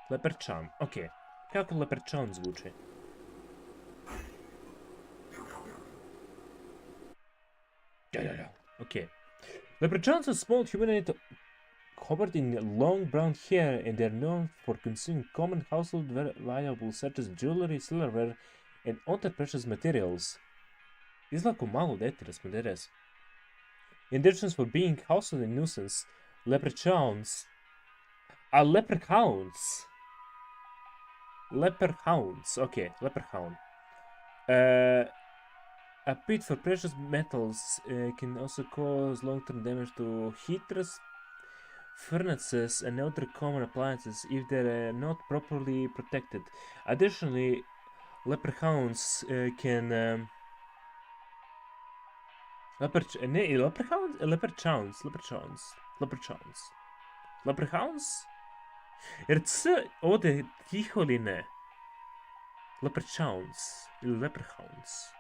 Leprechaun. Ok. Kako leprechaun zvuči? Ok. Leprechauns are small humanoid covered in long brown hair, and they are known for consuming common household valuables such as jewelry, silverware, and other precious materials. Izgleda kao malo dete, responderes. In addition for being household and nuisance, leprechauns are leprechauns. Okay, leprechaun. A pit for precious metals can also cause long-term damage to heaters, furnaces, and other common appliances if they are not properly protected. Additionally, leprechauns can leprechauns? Jer c ode tiho ili ne? Leprechauns ili leprechauns?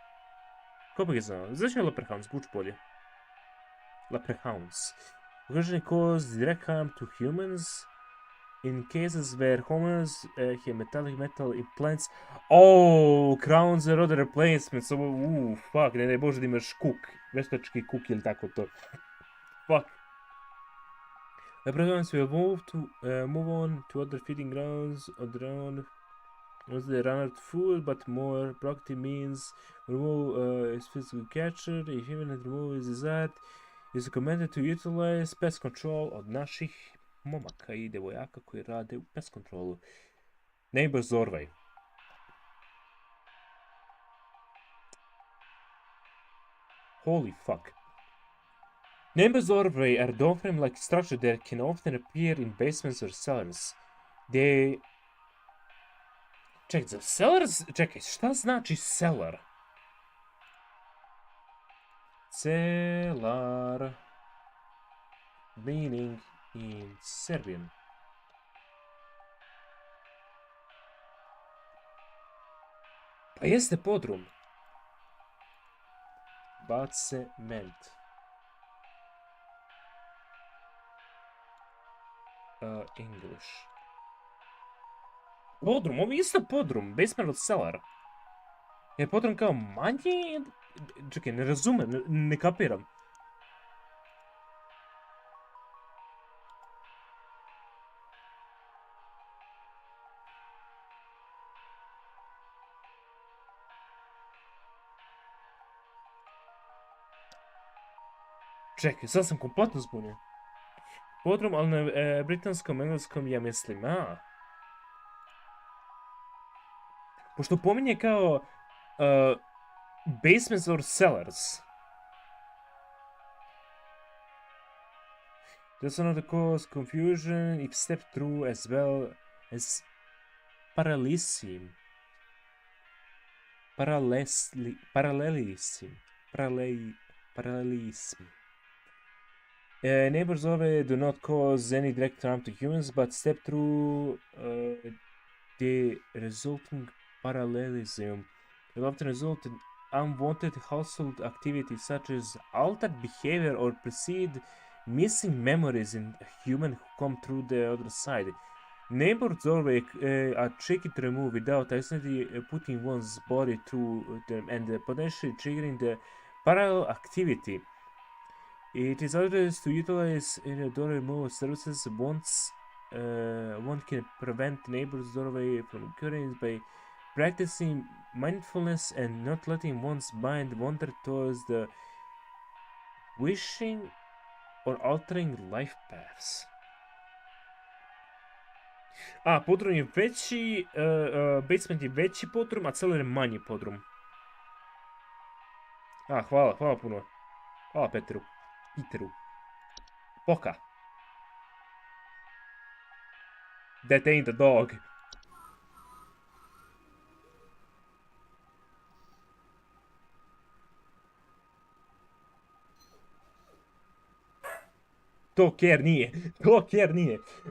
Ko bi ga znao? Zašto je leprechauns? Zvuči bolje. Leprechauns. Occasionally cause direct harm to humans in cases where homeowners have metallic metal implants. Oh, crowns and other replacements. Fuck, ne daj Bože da imaš kuk. Veštački kuk ili tako to. Fuck. Leprechauns will move on to other feeding grounds on their own once they run out of food, but more proactive means remove is physical capture. If even remove is desired, is recommended to utilize pest control od naših momaka i devojaka koji rade u pest kontrolu. Neighbor Zorvaj. Holy fuck. Neighbor Zorvaj are door-frame-like structures that can often appear in basements or cellars. They... Čekaj, za cellars... Čekaj, šta znači cellar? Cellar... Meaning in Serbian. Pa jeste podrum. Bacement. English. Podrum, ovo je isto podrum. Basement od cellar. Je podrum kao manji? Čekaj, ne razumem, ne kapiram. Čekaj, sad sam kompletno zbunio. Podrum, ali na britanskom, engleskom, ja mislim, Pošto pominje kao basements or cellars. That's another cause confusion if step through as well as parallelism. Parallelism. Neighbors always do not cause any direct harm to humans, but step through the resulting parallelism will often result in unwanted household activities such as altered behavior or perceived missing memories in a human who come through the other side. Neighbor doorway are tricky to remove without accidentally putting one's body through them and potentially triggering the parallel activity. It is advised to utilize door removal services once one can prevent neighbor's doorway from occurring by practicing mindfulness and not letting one's mind wander towards the wishing or altering life paths. Podrum je veći, basement je veći podrum, a cellar je manji podrum. Hvala puno. Hvala Peteru. Poka. That ain't a dog. To care nije.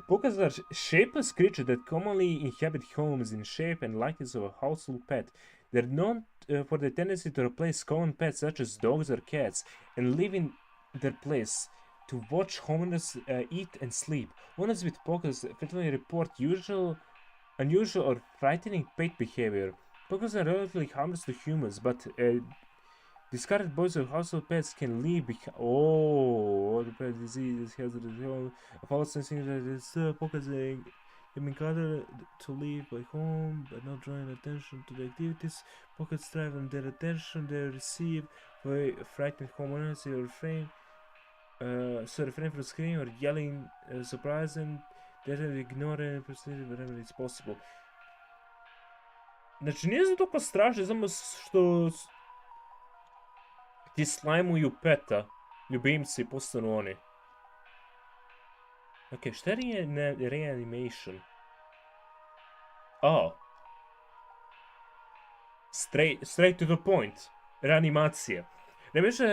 Pokazar shapeless creature that commonly inhabit homes in shape and likeness of a household pet. They're known for their tendency to replace common pets such as dogs or cats and live in their place to watch homeowners eat and sleep. Owners with pokers frequently report unusual or frightening pet behavior. Pokers are relatively harmless to humans, but discarded boys or household pets can leave behind. The pet disease has a false sensing that it's focusing. They've been gathered to leave by home, but not drawing attention to the activities. Pockets thrive on their attention they receive by frightened homeowners. They refrain from screaming or yelling, surprise, and they ignore and proceed wherever it's possible. Znači, nije za toliko strašno, samo što ti slajmuju peta, ljubimci postanu oni. Ok, šta je reanimation? Straight to the point. Reanimacija. Reanimation,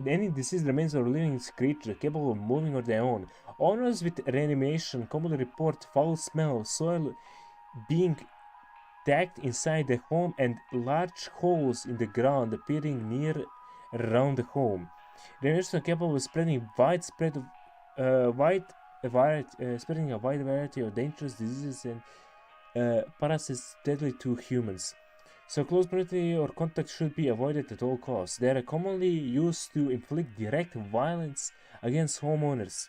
any deceased remains or living creature capable of moving on their own. Owners with reanimation commonly report foul smell, soil being tagged inside the home, and large holes in the ground appearing near around the home. Reanimation are capable of spreading spreading a wide variety of dangerous diseases and parasites deadly to humans. So close proximity or contact should be avoided at all costs. They are commonly used to inflict direct violence against homeowners.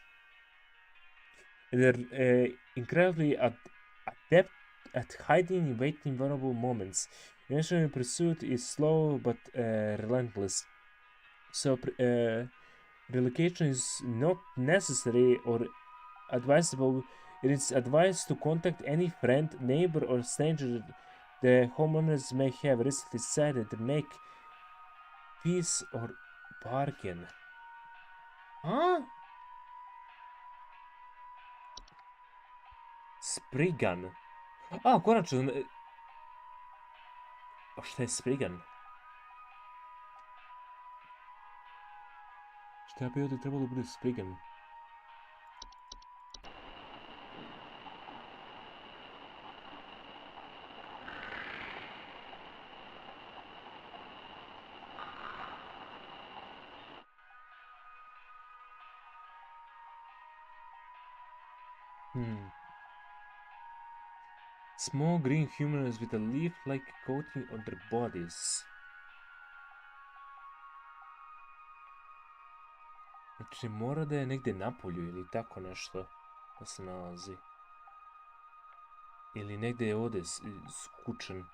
They're incredibly adept at hiding in wait in vulnerable moments. Eventually, pursuit is slow but relentless. So relocation is not necessary or advisable. It is advised to contact any friend, neighbor, or stranger the homeowners may have recently decided to make peace or bargain. Spriggan. Konačno. Šta je Spriggan? Šta bi ovdje trebalo biti Spriggan? Small green humanoids with a leaf-like coating on their bodies. Znači, mora da je negdje napolju ili tako nešto da se nalazi. Ili negdje je ovdje skučen.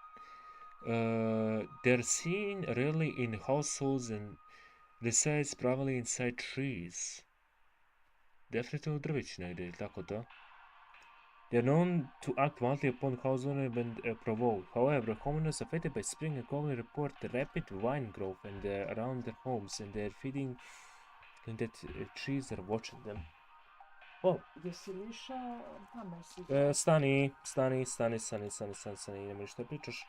They're seen rarely in households and Resides probably inside trees. Definitivno drveći negdje, ili tako to? They are known to act wildly upon house owner when provoked. However, homeowners affected by spring and commonly report rapid vine growth and around their homes, and they are feeding and that trees are watching them. Oh, Jesi li išao tamo si? stani, nemoj što pričaš.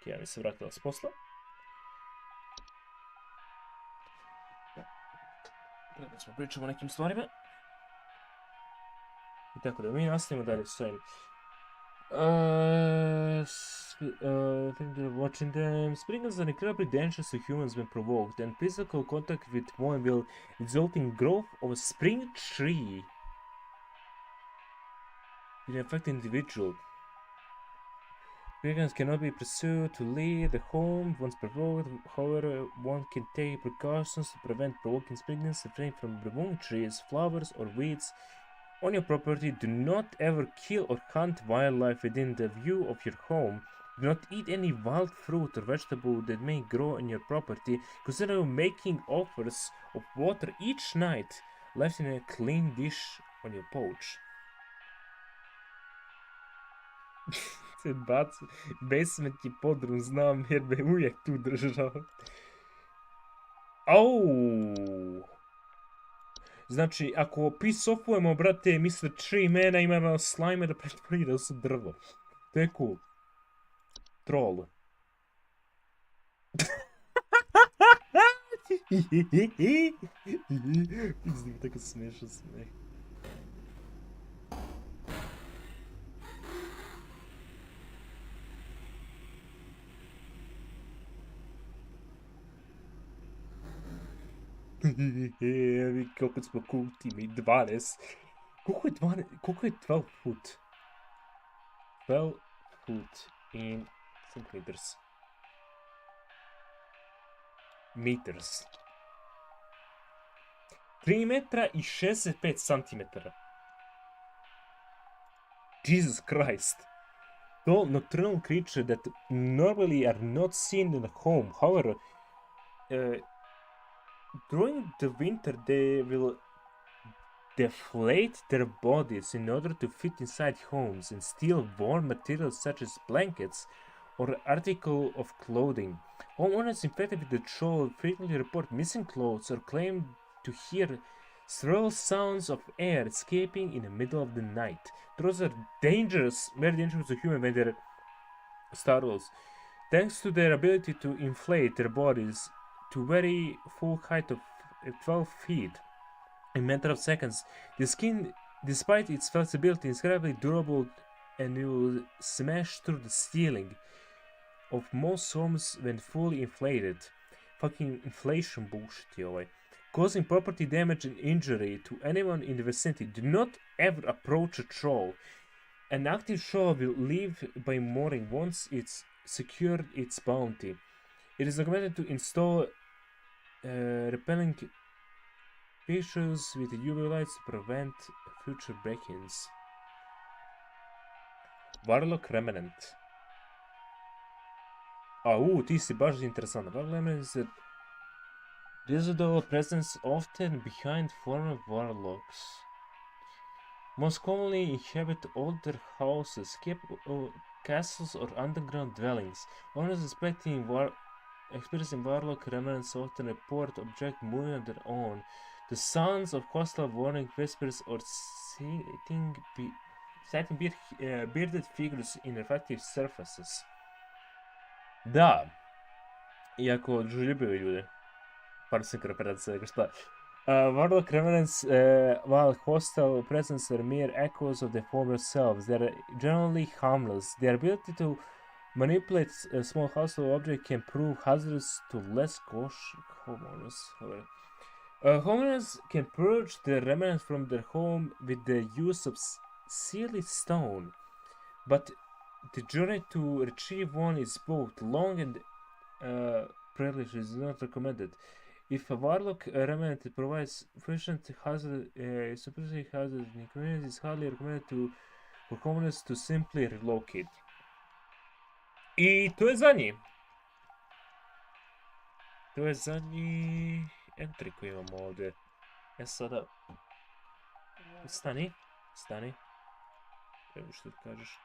Ja mi se vratila s posla. Da smo pričamo o nekim stvarima. I tako da mi nastavimo dalje s ovim. Watching them. Springles are incredibly dangerous to humans when provoked, and physical contact with one will result in growth of a spring tree. It affect individual. Springles cannot be pursued to leave the home once provoked. However, one can take precautions to prevent provoking springles from removing trees, flowers, or weeds on your property. Do not ever kill or hunt wildlife within the view of your home. Do not eat any wild fruit or vegetable that may grow on your property. Consider making offers of water each night left in a clean dish on your porch. Basement je podrum, znam jer me uvijek tu držao. Au! Znači, ako piss-offujemo, brate, Mr. Tree-mana ima slime da pretvorira se drvo. To je cool. Troll. Izdim, tako smiješan smijeh. Evi, koliko smo cool team, 12. Koliko je 12 foot? 12 foot in centimeters. Meters. 3 metra i 65 centimetara. Jesus Christ. Tall nocturnal creature that normally are not seen in a home. However, during the winter they will deflate their bodies in order to fit inside homes and steal warm materials such as blankets or article of clothing. Homeowners infected with the troll frequently report missing clothes or claim to hear shrill sounds of air escaping in the middle of the night. Trolls are dangerous, very dangerous to humans when they're startled. Thanks to their ability to inflate their bodies to very full height of 12 feet in a matter of seconds, the skin, despite its flexibility, is incredibly durable and will smash through the ceiling of most homes when fully inflated. Fucking inflation bullshit je ovaj. Causing property damage and injury to anyone in the vicinity. Do not ever approach a troll. An active troll will leave by morning once it's secured its bounty. It is recommended to install repelling fixtures with UV lights to prevent future break-ins. Warlock Remnant. Ti si baš interesantan. Warlock Remnant is a residual presence often behind former warlocks. Most commonly inhabit older houses, castles or underground dwellings. Owners experiencing warlock remnants often report object moving on their own. The sounds of hostile warning whispers or sighting bearded figures in reflective surfaces. Da, iako željubivi ljudi. Parsing referencija, nego šta. Warlock remnants, while hostile presence are mere echoes of their former selves, they are generally harmless. Their ability to manipulate a small household object can prove hazardous to less cautious homeowners. Homeowners can purge the remnants from their home with the use of sealy stone, but the journey to retrieve one is both long and perilous is not recommended. If a warlock remnant provides sufficient hazard, inconvenience is hardly recommended for homeowners to simply relocate. I to je zadnji. To je zadnji entry koji imamo ovdje. Sada... Stani. Evo što kažeš.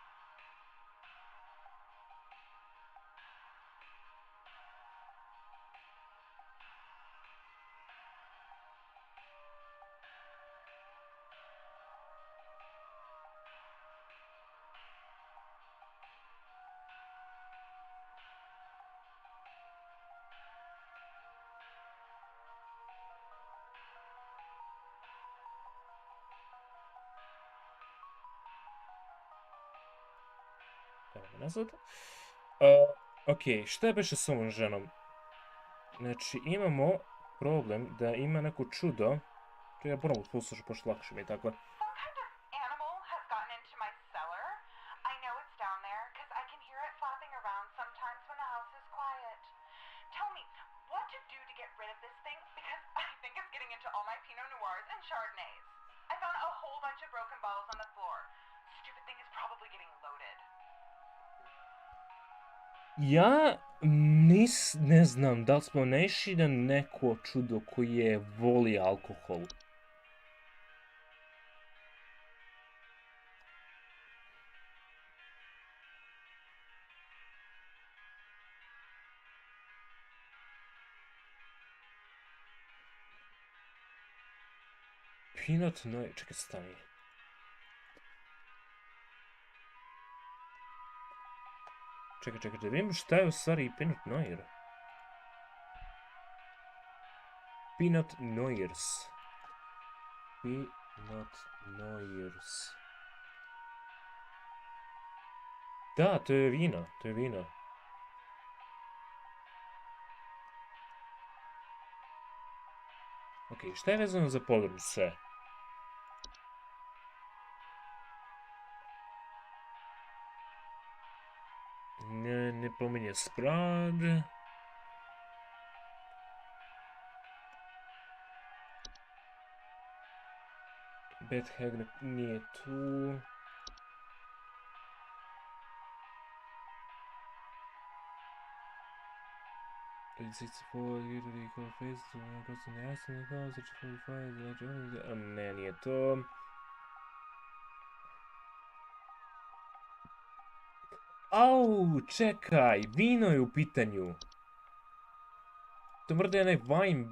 Nazad. Ok, šta je beše s ovom ženom? Znači, imamo problem da ima neko čudo. To ja ponovno poslušam, pošto lakše mi je tako. Some kind of animal has gotten into my cellar. I know it's down there because I can hear it flapping around sometimes when the house is quiet. Tell me, what to do to get rid of this thing because I think it's getting into all my Pinot Noirs and Chardonnays. I found a whole bunch of broken bottles on the floor. Stupid thing is probably getting loaded. Ja ne znam da li smo naišli na neko čudo koje voli alkohol. Pinot Noir, čekaj, stani. Čekaj, da vidim šta je u stvari Pinot Noir. Pinot Noirs. Da, to je vino, Ok, šta je vezano za područje? Ne pominje sprad. Beth Hagner nije tu. Ne, nije to. Au, čekaj, vino je u pitanju. To mrda je onaj wine,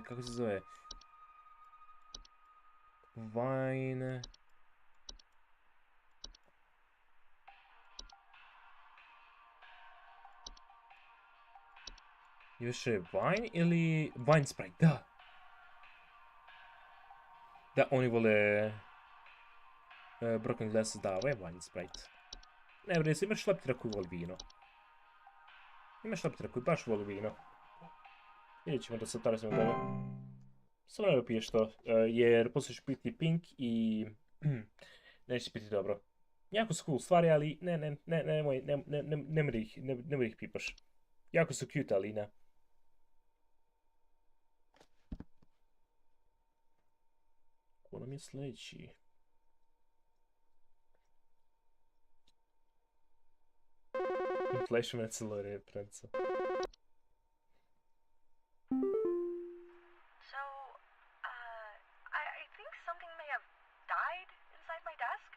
kako se zove? Wine... Još je wine ili wine sprite, da. Da, oni vole... Broken Glasses, da, ovo je wine sprite. Ne, bre, imaš šleptira koji voli vino. Imaš šleptira koji baš voli vino. Vidjet ćemo da se otarasimo dalje. Samo ne piješ to, jer poslije ćeš piti pink i... neće piti dobro. Jako su cool stvari, ali nemoj ih pipaš. Jako su cute, ali ne. Ko nam je sljedeći? Inflation celo referenca. So, I think something may have died inside my desk.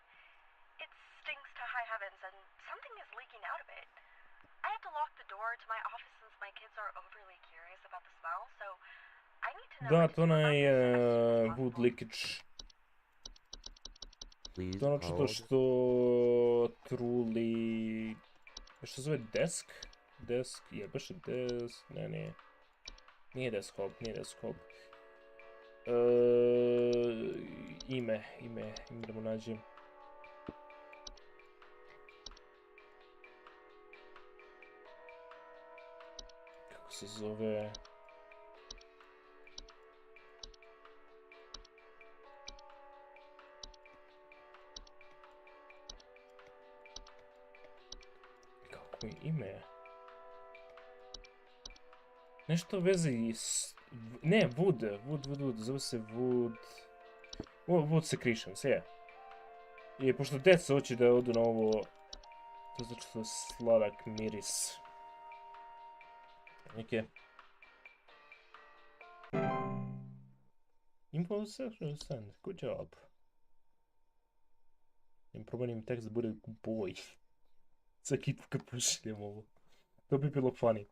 It stinks to high heavens and something is leaking out of it. I had to lock the door to my office since my kids are overly curious about the smell, so I need to know Da, what to to do about onaj this as soon as wood possible. leakage. Please To ono čudo hold. što truli... Što se zove desk? Desk, je baš je desk, ne. Nije desktop. Ime da mu nađem. Kako se zove? Kako je ime? Nešto u vezi s... Ne, wood, zove se wood... Wood secretions, je. I pošto djeca hoće da odu na ovo... To znači što je sladak miris. Neke... Impossible send, good job. Im promenim tekst da bude u boji. Svaki put kad pošaljem ovo. To bi bilo funny.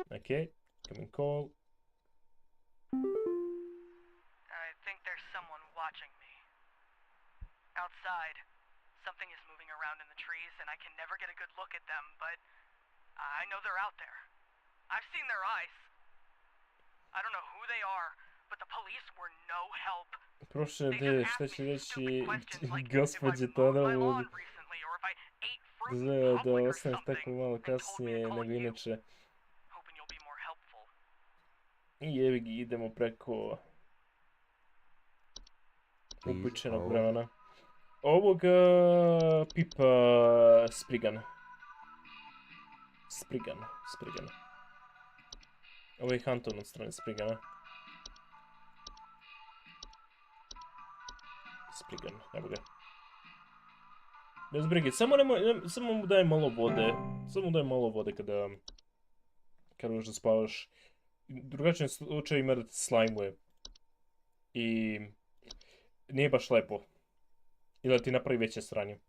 Okay, come and call. I think there's someone watching me. Outside, something is moving around in the trees, and I can never get a good look at them, but I know they're out there. I've seen their eyes. I don't know who they are, but the police were no help. Prošle They de, just šta asked će me reći stupid questions like if gospođe I've mowed my Tonovog lawn recently, or if I ate fruit in da public or ostaneš tako something, malo and told me kasnije to call nego you. inače. Hoping you'll be more helpful. I jevi ga, idemo preko Please uobičajenog hold. vremena. Ovoga pipa Spriggan. Ovo je Hunton od strane Spriggana. Spriggan, evo ga. Bez brige, samo mu daj malo vode. Samo mu daj malo vode kada možda spavaš. Drugačije slučaj ima da te slajmuje. I nije baš lepo. Ili da ti napravi veće sranje.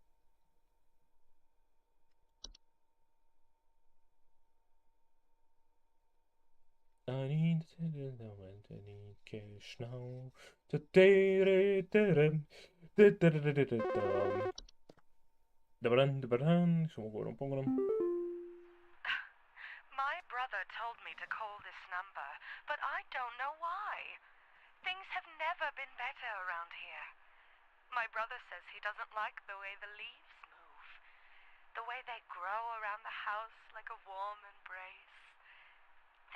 I need cash now. Dobar dan, što mogu vam pomoći? My brother told me to call this number, but I don't know why. Things have never been better around here. My brother says he doesn't like the way the leaves move, the way they grow around the house like a warm embrace.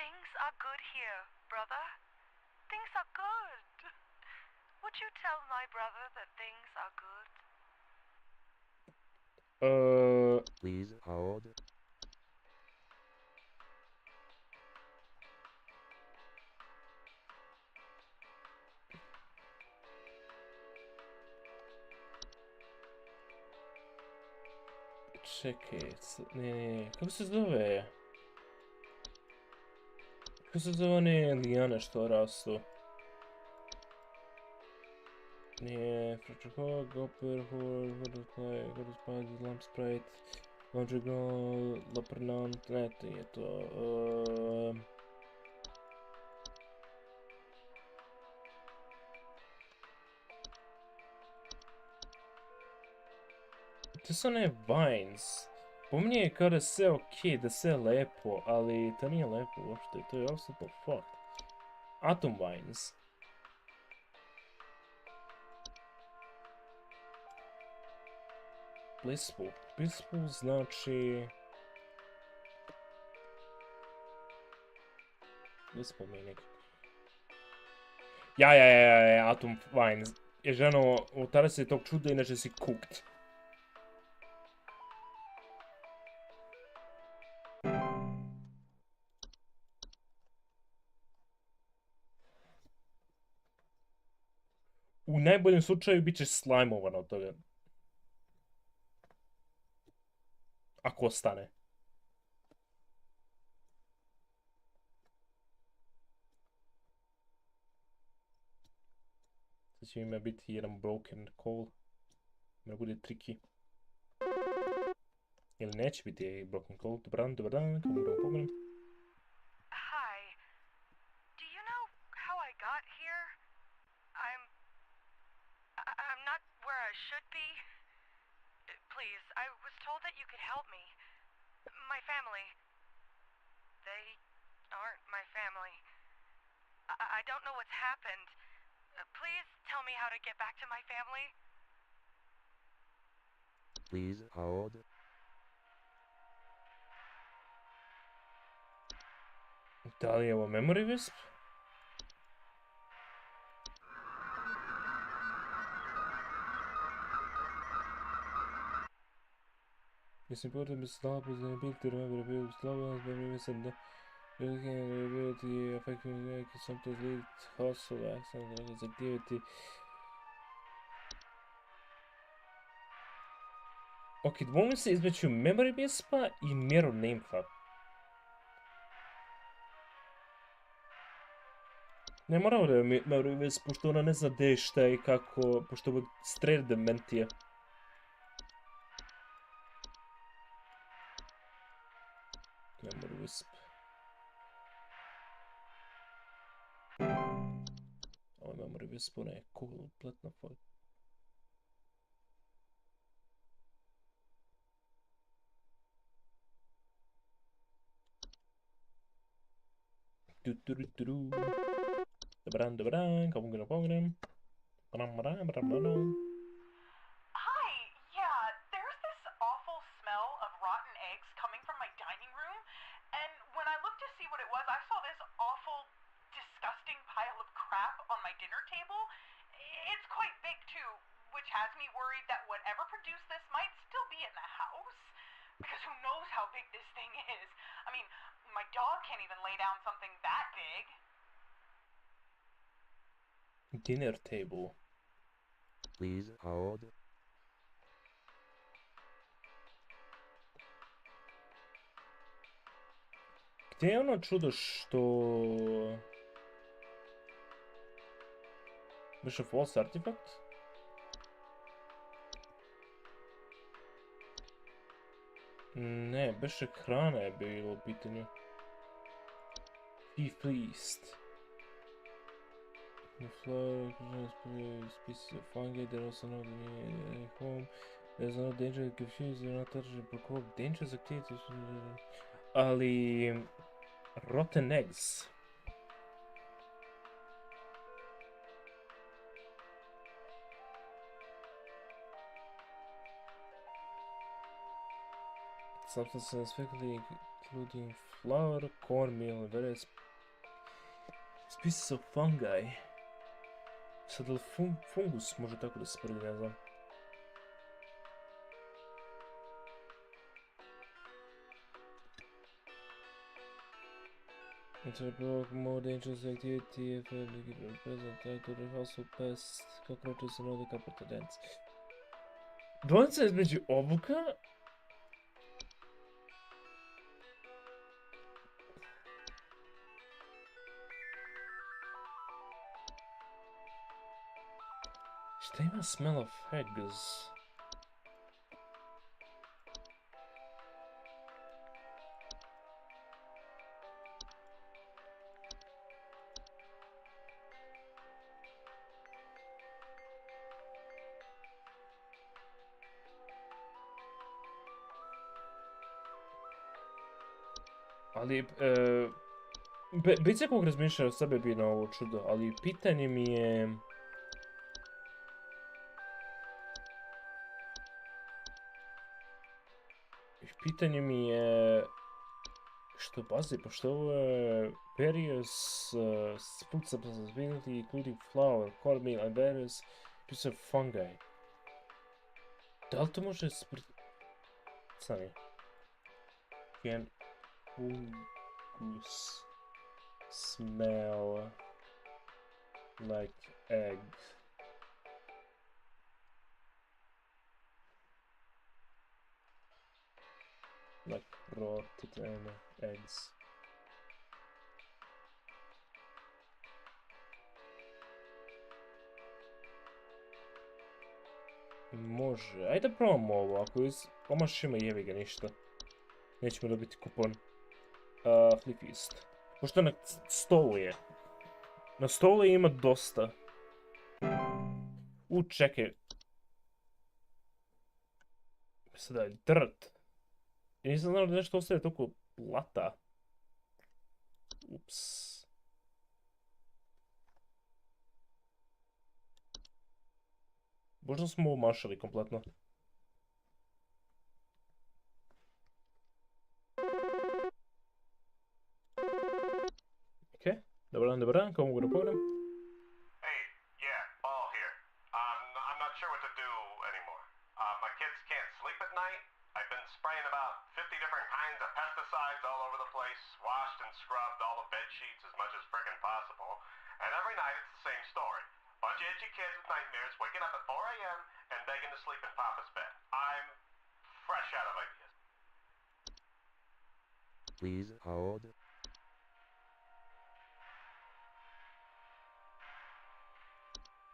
Things are good here, brother. Things are good. Would you tell my brother that things are good? Please hold. Čekaj, ne, kako se zove? Kako se zove one lijane što rastu? Nije, Frachako, Gopper, Horror, Spade, Lamp Sprite, Madrigal, Lapernant, ne, to je to. To su one vines. Po meni je kao da sve okej, da sve lepo, ali to nije lepo uopšte, to je apsolutno fucked. Atom vines. Blissful. Blissful znači... Blissful meaning. Ja, Atom vines. Je ženo, utara se tog čuda, inače si cooked. U najboljem slučaju bit će slajmovan od toga. Ako ostane. Sad će ima biti jedan broken call. Da bude tricky. Ili neće biti broken call. Dobar dan, kako da pogledam. Hi. Do you know how I got here? I'm not where I should be. Please, I was told that you could help me. My family. They aren't my family. I don't know what's happened. Please tell me how to get back to my family. Please hold. Da li je ovo memory wisp? It's important to stop with the ability to remember the slow and memory wisp and the ability affecting sometimes lead hostile actions and activity. Ok, dvomim se između memory wispa i mirror namefa. Ne moramo da je memory wisp, pošto ona ne zna gdje je šta i kako, pošto je strer dementija. Memory wisp. Ovo je memory wisp, ona je kompletna fuck. Dobar dan, kako ga pogledam. Hi, yeah, there's this awful smell of rotten eggs coming from my dining room, and when I looked to see what it was, I saw this awful, disgusting pile of crap on my dinner table. It's quite big too, which has me worried that whatever produced this might still be in the house, because who knows how big this thing is. I mean, my dog can't even lay down something that big. Dinner table. Please hold. Gdje je ono čudo što... Biše false artifact? Ne, biše hrana je bilo u pitanju. Be pleased. The flower species of fungi, there also no home. There's no danger of confused, they're not touched by cold. Dangerous activities. Ali... Rotten eggs. Substances effectively including flour, cornmeal, and various species of fungi. Sad li fungus može tako da se prvi, ne znam. It's a more dangerous activity if it present to the household pests, cockroaches and other components. Dvojica između obuka šta ima smell of eggs? Ali, bez jakog razmišljanja o sebe bi na ovo čudo, ali pitanje mi je... Pitanje mi je... Što bazi, pošto ovo je various food substances, including flour, cornmeal and various pieces of fungi. Da li to može Sami. Can fungus smell like egg? Like rotted eggs. Može, ajde probamo ovo, ako omašimo jevi ga ništa. Nećemo dobiti kupon. Flip East. Pošto na stolu je. Na stolu ima dosta. Čekaj. Sada, dirt. Ja nisam znao da nešto ostaje toliko blata. Ups. Možda smo omašali kompletno. Okej, dobar dan, kako mogu da pogledam? Hey, yeah, Ball here. I'm not sure what to do anymore. My kids can't sleep at night. I've been spraying about 50 different kinds of pesticides all over the place, washed and scrubbed all the bed sheets as much as frickin' possible, and every night it's the same story. Bunch of itchy kids with nightmares waking up at 4 a.m. and begging to sleep in Papa's bed. I'm fresh out of ideas. Please hold.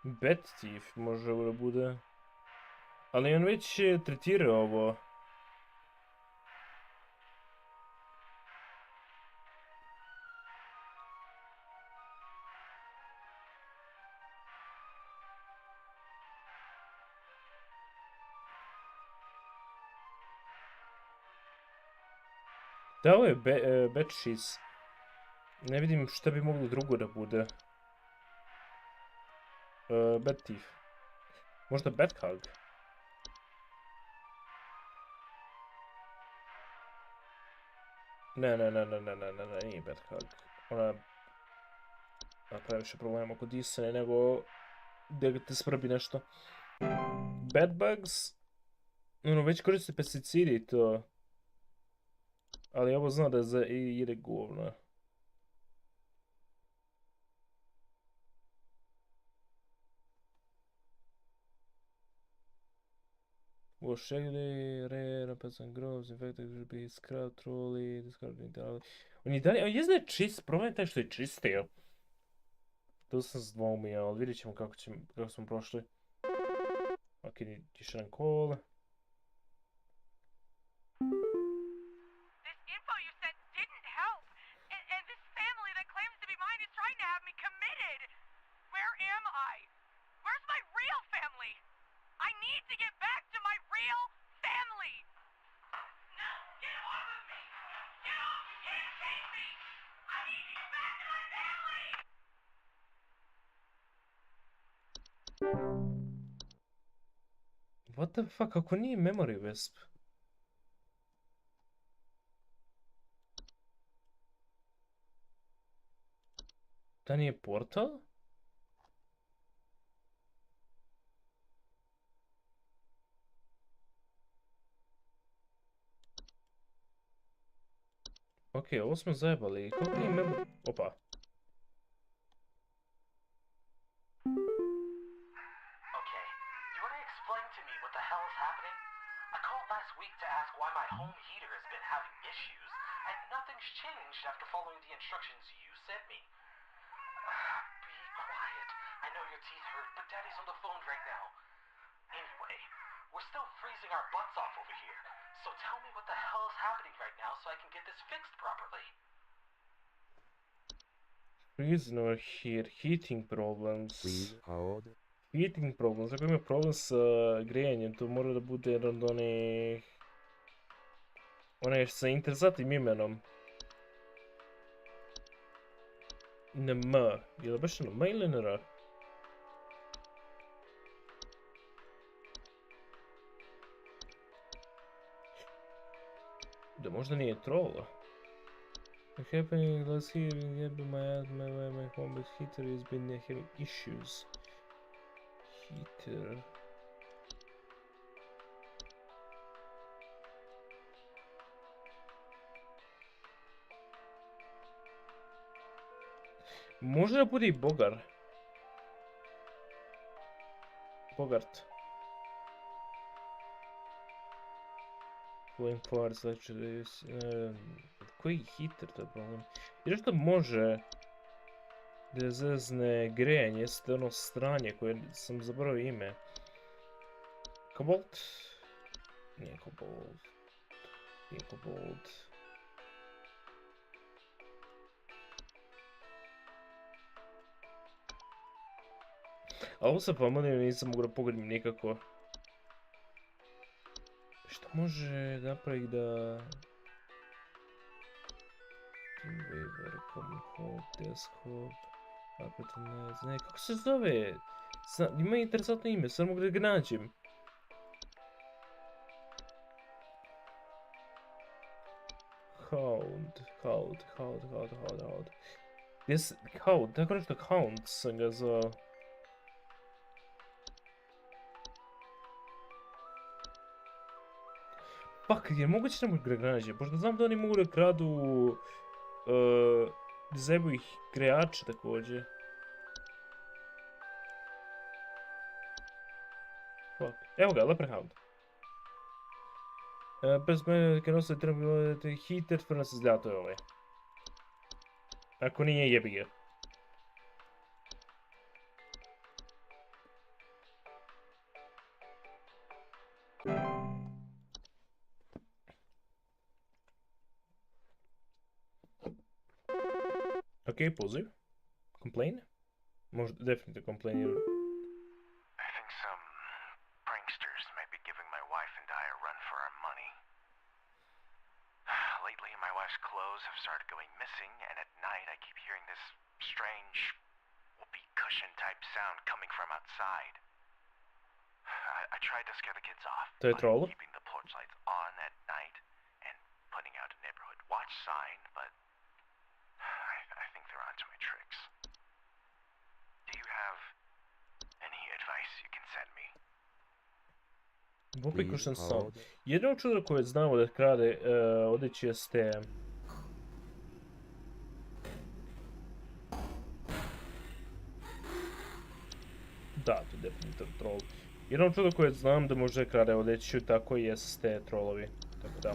Bed thief može da bude. Ali on već tretira ovo. Da, ovo je bed sheets. Ne vidim šta bi moglo drugo da bude. Bed thief. Možda bed hug. Ne, nije bed hug. Ona napravi više problema kod disane nego da te svrbi nešto. Bed bugs. Ono, već koriste pesticidi i to. Ali ovo zna da ide govno. Wash regularly, rare, peasant groves, infected should be scrubbed thoroughly, discarded entirely. On je dalje, on je da čist, problem je taj što je čistio. To sam zdvoumio, ali vidjet ćemo kako smo prošli. Ok, još jedan call. What the fuck, kako nije memory wisp? Da nije portal? Ok, ovo smo zajebali. Kako nije memory... Opa. After following the instructions you sent me. Be quiet. I know your teeth hurt, but Daddy's on the phone right now. Anyway, we're still freezing our butts off over here. So tell me what the hell is happening right now so I can get this fixed properly. Freezing over here. Heating problems. Please hold. Heating problems. Ako ima problem sa grijanjem, to mora da bude jedan od onih... Onaj sa interesantnim imenom. Na M. Je li baš na M ili na R? Da možda nije troll. The happening last year in my home with heater has been having issues. Heater. Može da bude i Bogar. Bogart. Going far, znači, koji hitter to je problem? Jer što može da zezne grejanje, jeste ono stranje koje sam zaboravio ime. Kobolt? Nije kobolt. Nije kobolt. A ovo sa pomodio nisam mogu da pogodim nikako. Što može napraviti da... Waiver, common hop, desk hop, ne znam, kako se zove? Ima interesantno ime, sad mogu da ga nađem. Hound. Hound, tako nešto Hound sam ga zvao. Fuck, je moguće da mogu da ga nađem, pošto znam da oni mogu da kradu... Zebu ih kreače također. Fuck. Evo ga, Leprechaun. Bez mene kad nosi treba biti hitter, prvo se zlja, to je ovaj. Ako nije, jebi ga. Ok, poziv. Complain? Možda definitivno complain. I think some pranksters might be giving my wife and I a run for our money. Lately, my wife's clothes have started going missing, and at night I keep hearing this strange, whoopee cushion type sound coming from outside. I tried to scare the kids off To je by troll? keeping the porch lights on at night and putting out a neighborhood watch sign, but I think they're onto my tricks. Do you have any advice you can send me? Whoopee Please cushion hold. sound. Jedno čudo koje znamo da krade odjeći jeste... Da, to je definitivno troll. Jedno čudo koje znam da može krade odjeću, tako jeste trollovi. Tako da.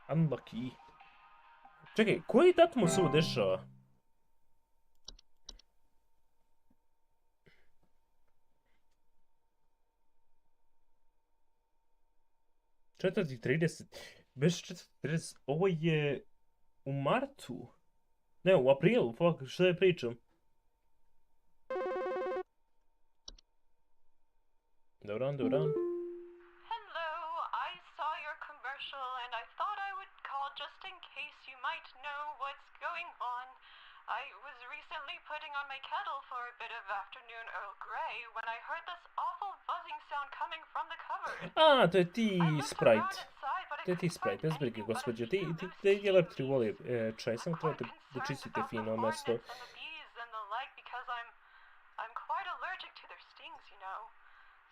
Unlucky. Čekaj, koji datum se ovo dešava? Četvrti 30. Bez 4:30. Ovo je u martu. Ne, u aprilu, fuck, što je pričam? Dobran. Hello, I saw your commercial and I thought I would call just in case you might know what's going on. I was recently putting on my kettle for a bit of afternoon Earl Grey when I heard this awful buzzing sound coming from the cupboard. A, to je ti I looked around Sprite. inside, but I To je ti couldn't Sprite, find bez brige, anything but a gospođo. few Ti loose je leptri leaves. voli čaj, samo I'm trebate quite da concerned čistite about the fino mesto. hornets and the bees and the like because I'm quite allergic to their stings, you know.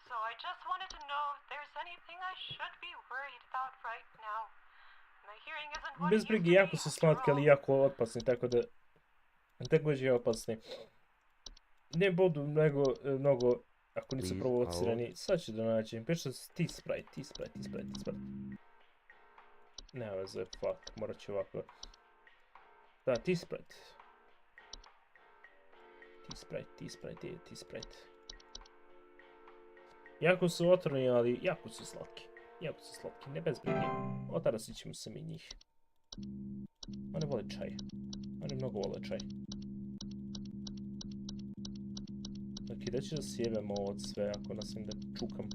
So I just wanted to know if there's anything I should be worried about right now. My hearing isn't what Bez it used brige, to jako be, su after slatki, all. ali jako opasni, tako da... Također opasni. Ne budu mnogo, ako nisu Please provocirani, sad ću da nađem. Piše ti Sprite. Ne veze, fuck, morat ću ovako. Da, ti Sprite. Ti Sprite. Jako su otrovni, ali jako su slatki, ne bez brige. Otarasit ćemo se mi njih. One vole čaj. One mnogo vole čaj. Ok, da ću da sjebem ovo od sve, ako nastavim da čukam.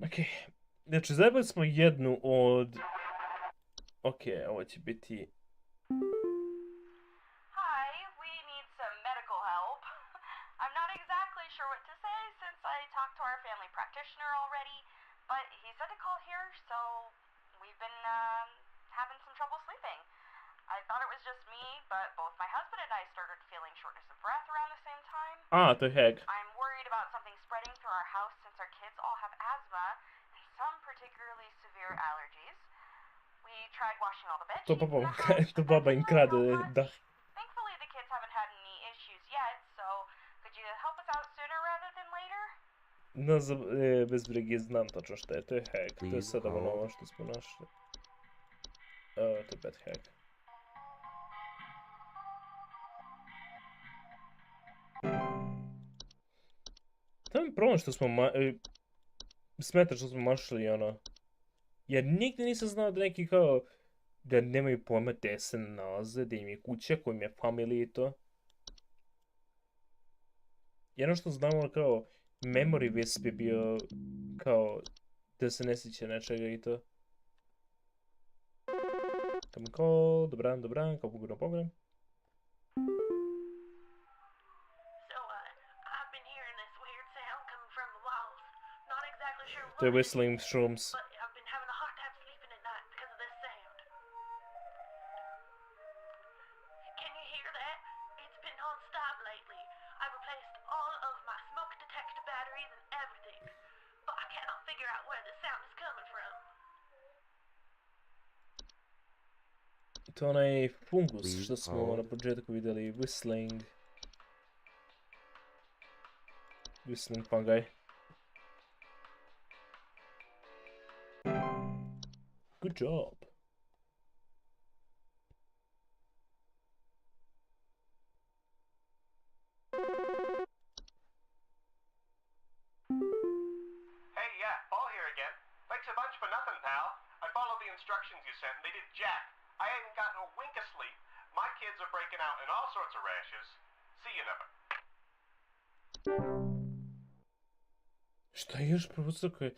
Ok, znači zajebali smo jednu od... Ok, ovo će biti... Hi, we need some medical help. I'm not exactly sure what to say since I talked to our family practitioner already, but he said to call here, so we've been having some trouble sleeping. I thought it was just me, but both my husband and I started feeling shortness of breath around the same time. To je Heg. I'm worried about something spreading through our house since our kids all have asthma and some particularly severe allergies. We tried washing all the bed sheets in the house, To but baba im that didn't krade help much. dah. Thankfully, the kids haven't had any issues yet, so could you help us out sooner rather than later? No, bez brige, znam točno šta je. To je hack. To je Please sada ono hold. što smo našli. To je bad hack. To je problem što smo smeta što smo mašli, ono. Ja nigdje nisam znao da neki kao da nemaju pojma gdje se nalaze, da im je kuća, kojim je familija i to. Jedno što znamo kao memory wisp je bio kao da se ne sjeća nečega i to. Come call, dobran, kao pogledam pogledam. So, I've been hearing this weird sound coming from the walls. Not exactly sure what To je it is, whistling shrooms. but I've been having a hard time sleeping at night because of this sound. Can you hear that? It's been non-stop lately. I've replaced all of my smoke detector batteries and everything, but I cannot figure out where the sound is coming from. To je onaj fungus Please što smo hold. na početku vidjeli, whistling fungi. Good job. Hey, yeah, Paul here again. Thanks a bunch for nothing, pal. I followed the instructions you sent and they did jack. I ain't gotten a wink of sleep. My kids are breaking out in all sorts of rashes. See you never. Šta je još prouzrokuje?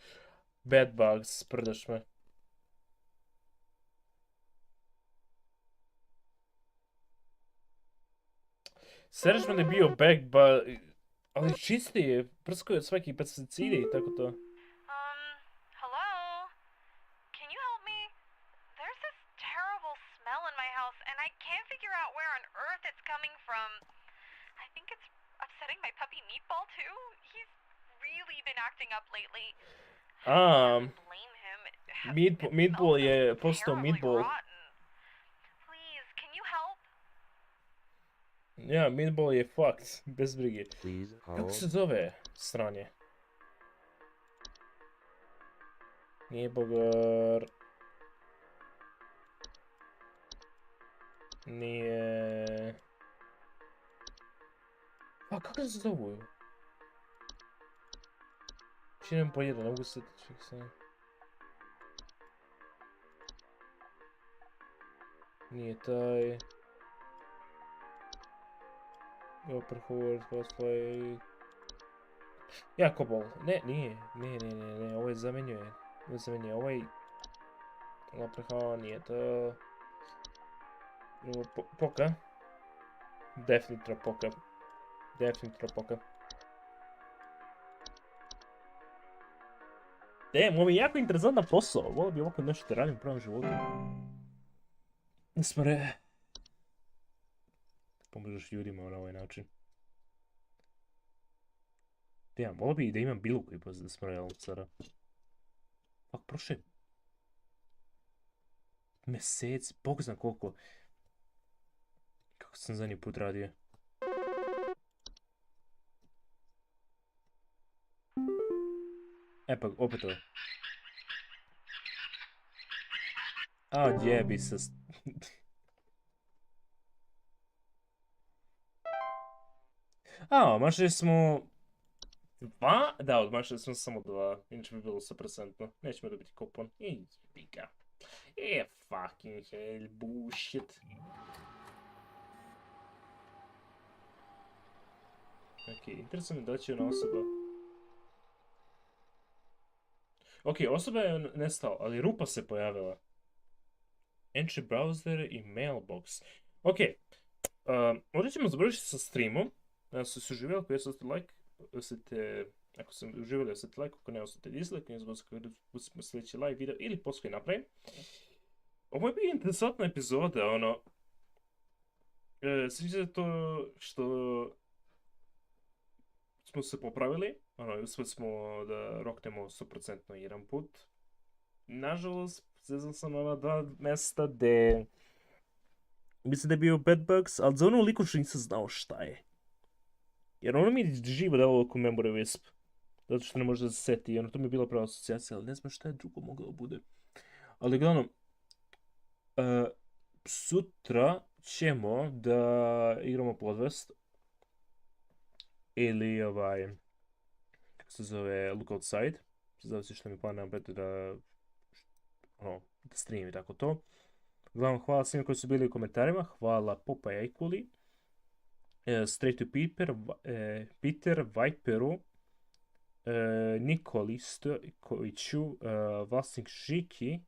Bed bugs, sprdaš me. Sereš me da je bio bed bug, ali čisti je, prsko je od svaki pesticidi i tako to. Hello? Can you help me? There's this terrible smell in my house, and I can't figure out where on earth it's coming from. I think it's upsetting my puppy Meatball, too. He's really been acting up lately. I can't blame him. It Meatball smells je so postao terribly meatball. rotten. Please, can you help? Ja, meatball je fucked, bez brige. Please Kako se hold. zove stranje? Nije bogar. Nije... A kako se zovu? Činem po jedan, ne mogu se ček sam. Nije taj. Upper Horde, cosplay. Ja, Kobol. Ne, nije. Ne, ovo je zamenjuje. Ovaj... Leprechaun, nije to... Poka. Definitivno Poka. Ovo je jako interesantan posao. Volio bi ovako nešto da radim u pravom životu. Smre. Pomožeš ljudima na ovaj način. Volio bi da imam bilu koji pozna smrejal cara. Pak prošle mjeseci, bog zna koliko. Kako sam zadnji put radio. Pa opet ovo. Odjebi se. Mašli smo... Dva? Da, odmašili smo samo dva. Inače bi bilo 100%. Nećemo dobiti kupon. I pika. Fucking hell, bullshit. Ok, interesantno da će ona osoba. Ok, osoba je nestala, ali rupa se pojavila. Entry browser i mailbox. Ok, ovdje ćemo završiti sa streamom. Ako ste uživjeli, ako jeste like, ako ste uživjeli, ostavite like, ako ne ostavite dislike, ne zaboravite pustimo sljedeći live video ili post koji napravim. Ovo je bio interesantna epizoda, ono... Sviđa to što smo se popravili, uspjeli smo da roknemo 100% jedan put. Nažalost, zezam sam na dva mjesta gdje... Mislim da je bio bedbugs, ali za ono liko što nisam znao šta je. Jer ono mi je živo dalo oko memory wisp. zato što ne može da se seti. Ono, to mi je bila prava asocijacija, ali ne znam šta je drugo moglo bude. Ali uglavnom, sutra ćemo da igramo podvest ili kako se zove, Look Outside. Zavisi što mi planiram da stream i tako to. Uglavnom, hvala svima koji su bili u komentarima. Hvala Popeye Equally, Straight to Peter, Viperu, Nikoli Stojkoviću, Vlasnik Žiki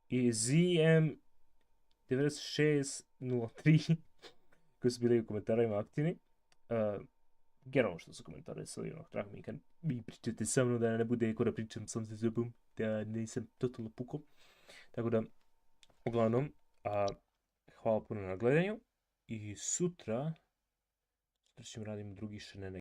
i ZM9603 koji su bili u komentarima aktivni. Generalno što su komentarisali, drago mi kad vi pričate sa mnom, da ne bude ko da pričam sam za zubom, da nisam totalno puko. Tako da, uglavnom, hvala puno na gledanju i sutra ćemo radimo drugi šenene.